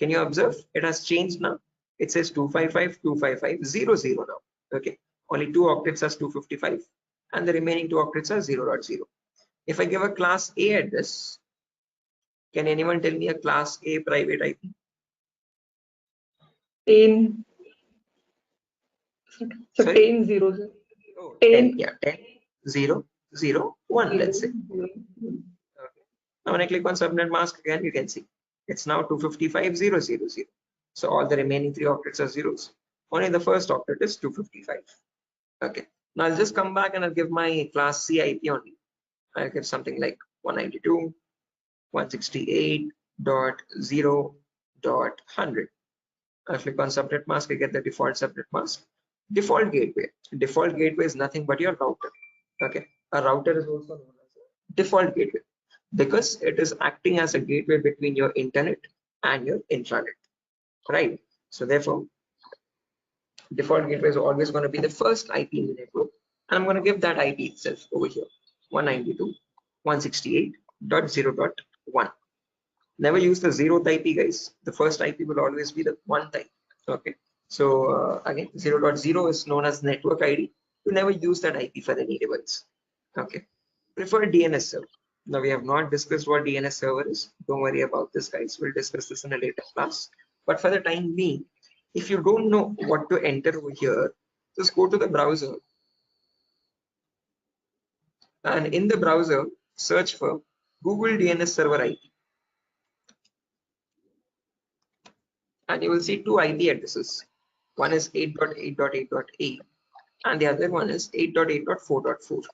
can you observe it has changed now? It says 255.255.0.0 now. Okay. Only two octets are 255, and the remaining two octets are 0.0. If I give a class A address, can anyone tell me a class A private IP? 10. So Sorry? 10 zeros. Oh, 10. yeah, 10, 0, 0, 1, let's say. Okay. Now when I click on subnet mask again, you can see it's now 255.0.0.0. So all the remaining three octets are zeros. Only the first octet is 255. Okay. Now I'll just come back and I'll give my class C IP only. I'll give something like 192.168.0.100. I'll click on subnet mask. I get the default subnet mask. Default gateway. Default gateway is nothing but your router. Okay. A router is also known as a default gateway because it is acting as a gateway between your internet and your intranet. Right. So therefore, default gateway is always going to be the first IP in the network, and I'm going to give that IP itself over here, 192.168.0.1. Never use the 0th IP, guys. The first IP will always be the 1th IP. Okay. So again, 0.0 is known as network ID. You never use that IP for any device. Okay. Prefer DNS server. Now we have not discussed what DNS server is. Don't worry about this, guys. We'll discuss this in a later class. But for the time being, if you don't know what to enter over here, just go to the browser, and in the browser search for Google DNS server IP, and you will see two IP addresses. One is 8.8.8.8 and the other one is 8.8.4.4.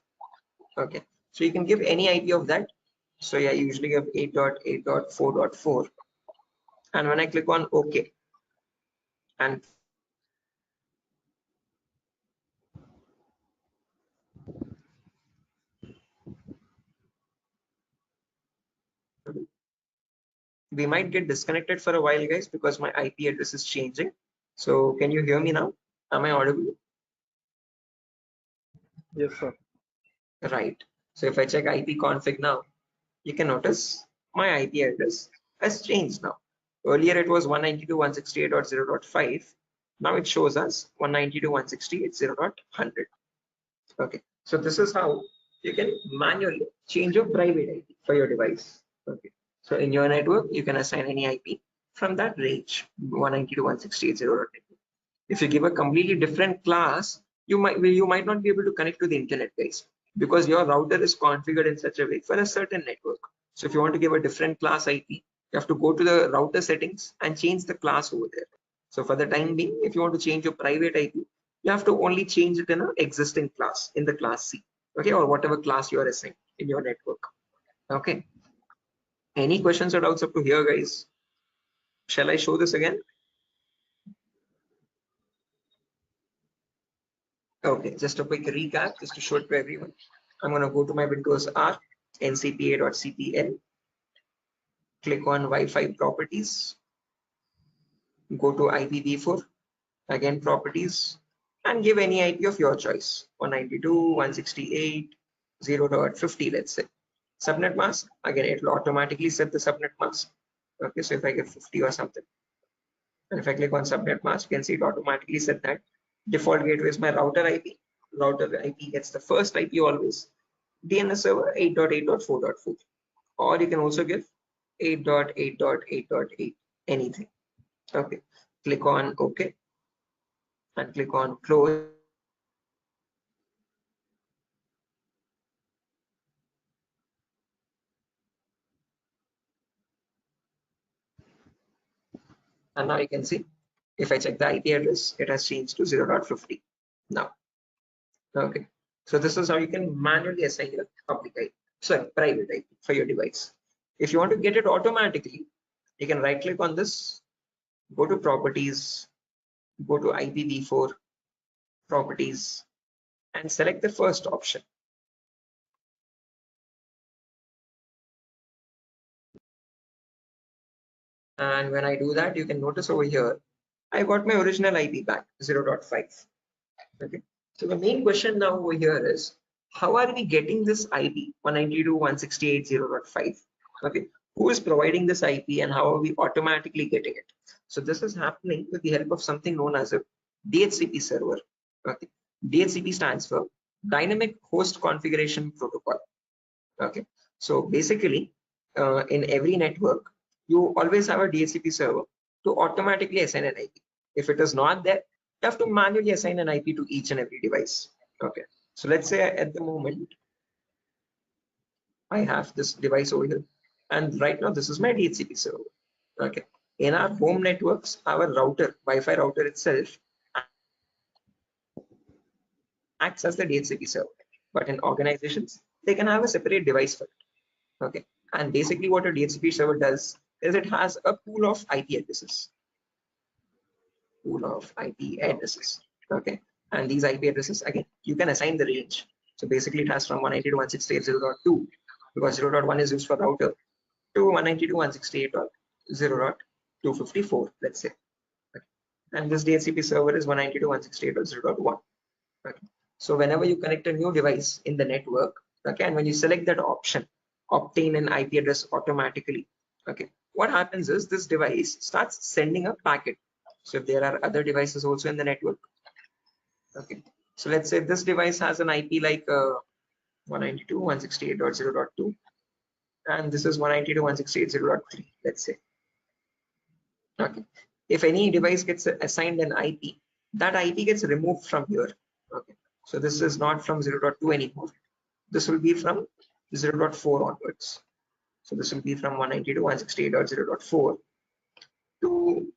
Okay, so you can give any IP of that. So yeah, I usually give 8.8.4.4, and when I click on OK, and we might get disconnected for a while, guys, because my IP address is changing. So can you hear me now? Am I audible? Yes, sir. Right. So if I check IP config now, you can notice my IP address has changed now. Earlier it was 192.168.0.5. Now it shows us 192.168.0.100. Okay. So this is how you can manually change your private IP for your device. Okay. So in your network, you can assign any IP from that range, 192.168.0.100. If you give a completely different class, you might not be able to connect to the internet, guys, because your router is configured in such a way for a certain network. So if you want to give a different class IP, you have to go to the router settings and change the class over there. So for the time being, if you want to change your private IP, you have to only change it in an existing class, in the class C, okay, or whatever class you are assigned in your network. Okay. Any questions or doubts up to here, guys? Shall I show this again? Okay, just a quick recap, just to show it to everyone. I'm going to go to my Windows R, ncpa.cpl, click on Wi-Fi properties, go to IPv4, again properties, and give any IP of your choice, 192.168.0.50, let's say. Subnet mask, again, it will automatically set the subnet mask. Okay, so if I give 50 or something, and if I click on subnet mask, you can see it automatically set that. Default gateway is my router IP. Router IP gets the first IP always. DNS server 8.8.4.4, or you can also give 8.8.8.8, anything. Okay, click on OK and click on close. And now you can see, if I check the IP address, it has changed to 0.50 now. Okay, so this is how you can manually assign your public IP, sorry, private IP for your device. If you want to get it automatically, you can right click on this, go to properties, go to IPv4 properties, and select the first option. And when I do that, you can notice over here, I got my original IP back, 0.5. Okay. So the main question now over here is, how are we getting this IP 192.168.0.5? Okay. Who is providing this IP and how are we automatically getting it? So this is happening with the help of something known as a DHCP server. Okay. DHCP stands for Dynamic Host Configuration Protocol. Okay. So basically, in every network, you always have a DHCP server to automatically assign an IP. If it is not there, you have to manually assign an IP to each and every device. Okay. So let's say at the moment, I have this device over here, and right now this is my DHCP server. Okay. In our home networks, our router, Wi-Fi router itself, acts as the DHCP server. But in organizations, they can have a separate device for it. Okay. And basically what a DHCP server does is it has a pool of IP addresses. Okay. And these IP addresses, again, you can assign the range. So basically it has from 192.168.0.2, because 0.1 is used for router, to 192.168.0.254, let's say. Okay. And this DHCP server is 192.168.0.1. Okay. So whenever you connect a new device in the network, okay, and when you select that option, obtain an IP address automatically, okay, what happens is this device starts sending a packet. So if there are other devices also in the network, okay, so let's say this device has an IP like 192.168.0.2, and this is 192.168.0.3, let's say. Okay, if any device gets assigned an IP, that IP gets removed from here. Okay, so this is not from 0.2 anymore. This will be from 0.4 onwards. So this will be from 192.168.0.4 to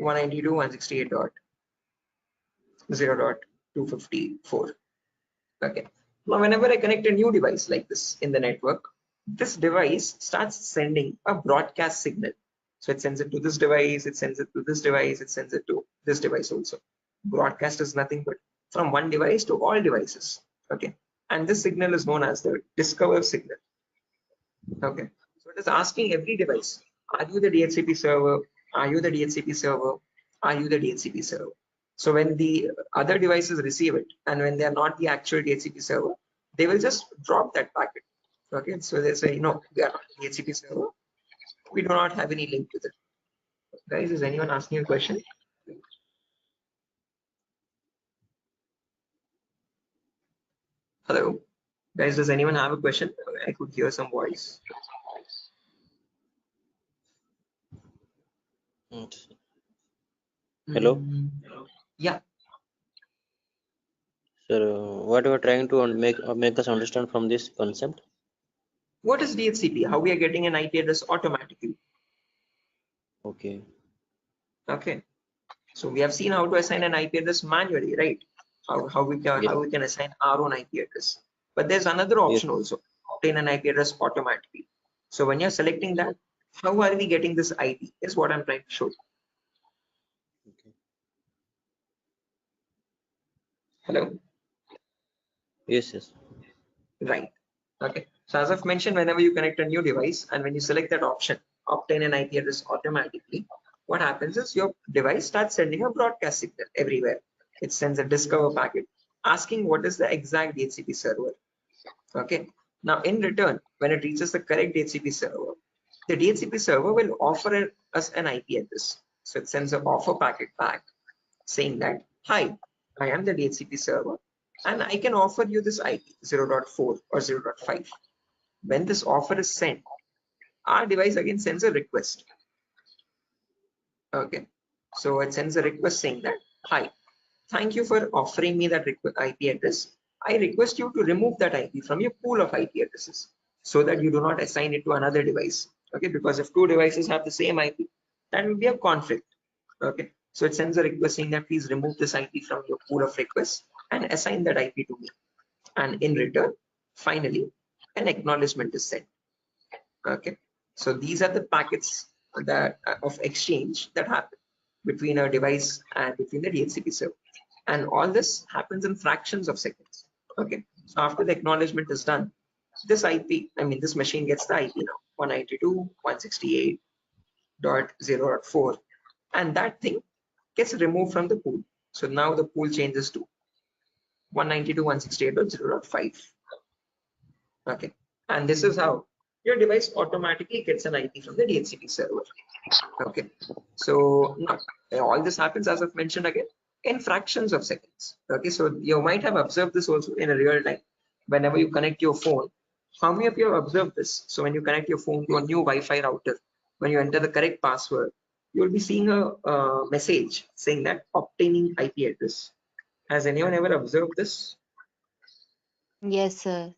192.168.0.254. Okay. Now, whenever I connect a new device like this in the network, this device starts sending a broadcast signal. So it sends it to this device, it sends it to this device, it sends it to this device also. Broadcast is nothing but from one device to all devices. Okay. And this signal is known as the discover signal. Okay. So it is asking every device, are you the DHCP server? Are you the DHCP server? Are you the DHCP server? So when the other devices receive it, and when they are not the actual DHCP server, they will just drop that packet. Okay, so they say, no, we are not DHCP server. We do not have any link with it. Guys, is anyone asking a question? Hello, guys, does anyone have a question? I could hear some voice. Hello. Yeah. Sir, what you are trying to make us understand from this concept? What is DHCP? How we are getting an IP address automatically? Okay. Okay. So we have seen how to assign an IP address manually, right? How we can assign our own IP address. But there's another option also, obtain an IP address automatically. So when you're selecting that, how are we getting this IP is what I'm trying to show. Okay. Hello. Yes. Right. Okay. So as I've mentioned, whenever you connect a new device and when you select that option, obtain an IP address automatically, what happens is your device starts sending a broadcast signal everywhere. It sends a discover packet asking what is the exact DHCP server. Okay. Now in return, when it reaches the correct DHCP server, the DHCP server will offer us an IP address. So it sends an offer packet back saying that, hi, I am the DHCP server and I can offer you this IP 0.4 or 0.5. When this offer is sent, our device again sends a request. Okay, so it sends a request saying that, hi, thank you for offering me that IP address. I request you to remove that IP from your pool of IP addresses so that you do not assign it to another device. Okay, because if two devices have the same IP, that will be a conflict. Okay, so it sends a request saying that please remove this IP from your pool of requests and assign that IP to me. And in return, finally, an acknowledgement is sent. Okay, so these are the packets that of exchange that happen between a device and between the DHCP server, and all this happens in fractions of seconds. Okay, so after the acknowledgement is done, this IP, this machine gets the IP now 192.168.0.4, and that thing gets removed from the pool. So now the pool changes to 192.168.0.5. Okay, and this is how your device automatically gets an IP from the DHCP server. Okay, so now all this happens, as I've mentioned again, in fractions of seconds. Okay, so you might have observed this also in a real time. Whenever you connect your phone, how many of you have observed this? So when you connect your phone to a new Wi-Fi router, when you enter the correct password, you will be seeing a message saying that obtaining IP address. Has anyone ever observed this? Yes, sir.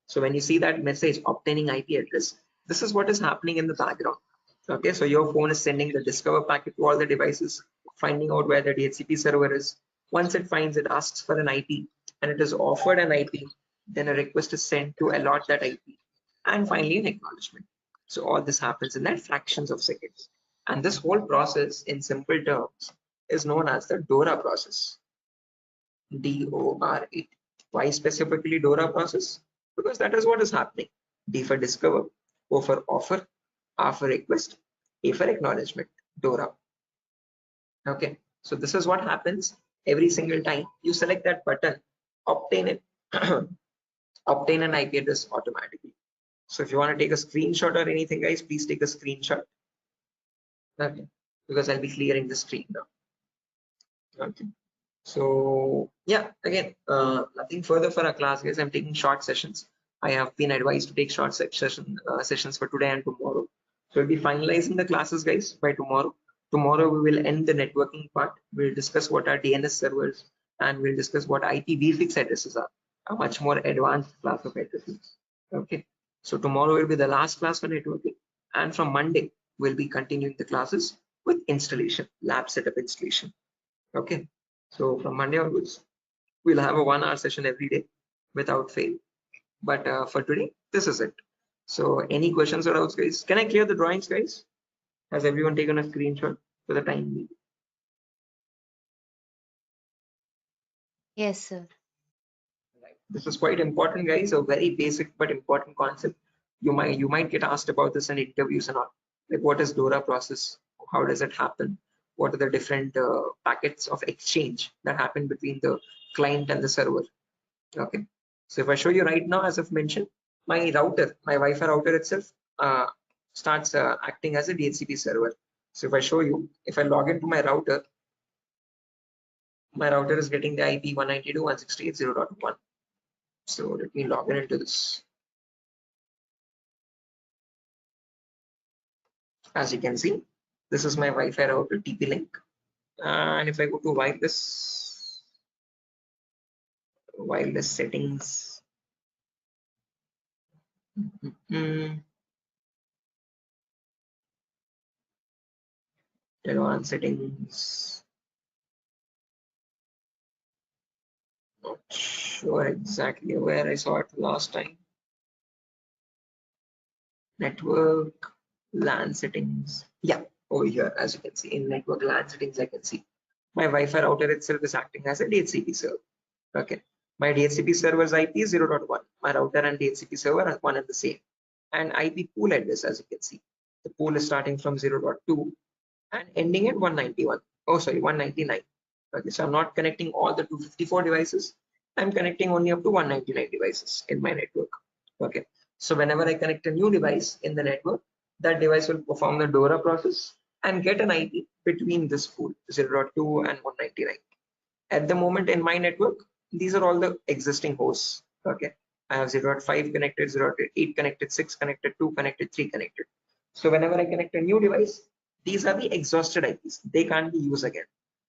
So when you see that message obtaining IP address, this is what is happening in the background. Okay, so your phone is sending the discover packet to all the devices, finding out where the DHCP server is. Once it finds, it asks for an IP and it is offered an IP, then a request is sent to allot that IP, and finally an acknowledgement. So all this happens in that fractions of seconds. And this whole process in simple terms is known as the DORA process. D-O-R-A. Why specifically DORA process? Because that is what is happening. D for discover, O for offer, R for request, A for acknowledgement, DORA. Okay, so this is what happens every single time you select that button, obtain it, obtain an IP address automatically. So if you want to take a screenshot or anything, guys, please take a screenshot. Okay, because I'll be clearing the screen now. Okay. So yeah, again, nothing further for our class, guys. I'm taking short sessions. I have been advised to take short sessions for today and tomorrow. So we'll be finalizing the classes, guys, by tomorrow. Tomorrow we will end the networking part. We'll discuss what are DNS servers and we'll discuss what IPv6 addresses are, a much more advanced class of addresses. Okay. So tomorrow will be the last class for networking, and from Monday we'll be continuing the classes with installation, lab setup installation. Okay. So from Monday onwards, we'll have a 1 hour session every day without fail. But for today, this is it. So any questions or doubts, guys? Can I clear the drawings, guys? Has everyone taken a screenshot for the time being? Yes, sir. This is quite important, guys. A very basic but important concept. You might get asked about this in interviews and all. Like, what is DORA process? How does it happen? what are the different packets of exchange that happen between the client and the server. Okay, so if I show you right now, as I've mentioned, my router, my Wi-Fi router itself starts acting as a DHCP server. So if I show you, if I log into my router is getting the IP 192.168.0.1. So let me log in into this. As you can see, this is my Wi-Fi router TP-Link. And if I go to wireless settings, advanced settings, not sure exactly where I saw it last time. Network LAN settings, yeah, over here. As you can see, in network LAN settings, I can see my Wi-Fi router itself is acting as a DHCP server. Okay, my DHCP server's IP is 0.1. My router and DHCP server are one and the same. And IP pool address, as you can see, the pool is starting from 0.2 and ending at 191. Oh, sorry, 199. Okay, so I'm not connecting all the 254 devices. I'm connecting only up to 199 devices in my network. Okay, so whenever I connect a new device in the network, that device will perform the DORA process and get an IP between this pool 0.2 and 199. At the moment in my network, these are all the existing hosts. Okay, I have 0.5 connected, 0.8 connected, 6 connected, 2 connected, 3 connected. So whenever I connect a new device, these are the exhausted IPs. They can't be used again.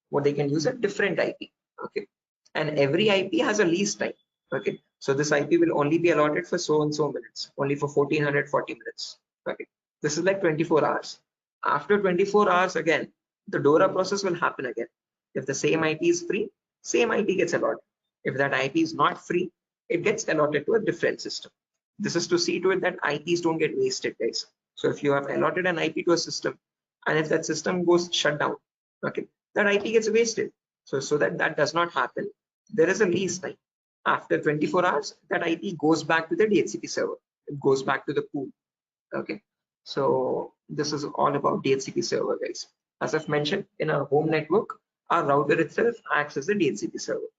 What they can use a different IP. Okay, and every IP has a lease time. Okay, so this IP will only be allotted for so and so minutes, only for 1440 minutes. Okay, this is like 24 hours. After 24 hours again, the DORA process will happen again. If the same IP is free, same IP gets allotted. If that IP is not free, it gets allotted to a different system. This is to see to it that IPs don't get wasted, guys. So if you have allotted an IP to a system, and if that system goes shut down, okay, that IP gets wasted. So that does not happen, there is a lease time. After 24 hours, that IP goes back to the DHCP server. It goes back to the pool. Okay, so this is all about DHCP server, guys. As I've mentioned, in a home network, our router itself acts as a DHCP server.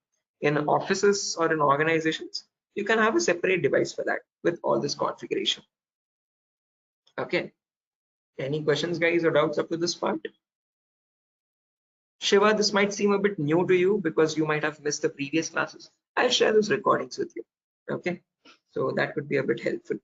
In offices or in organizations, you can have a separate device for that with all this configuration. Okay, any questions, guys, or doubts up to this part? Shiva, this might seem a bit new to you because you might have missed the previous classes. I'll share those recordings with you. Okay, so that could be a bit helpful.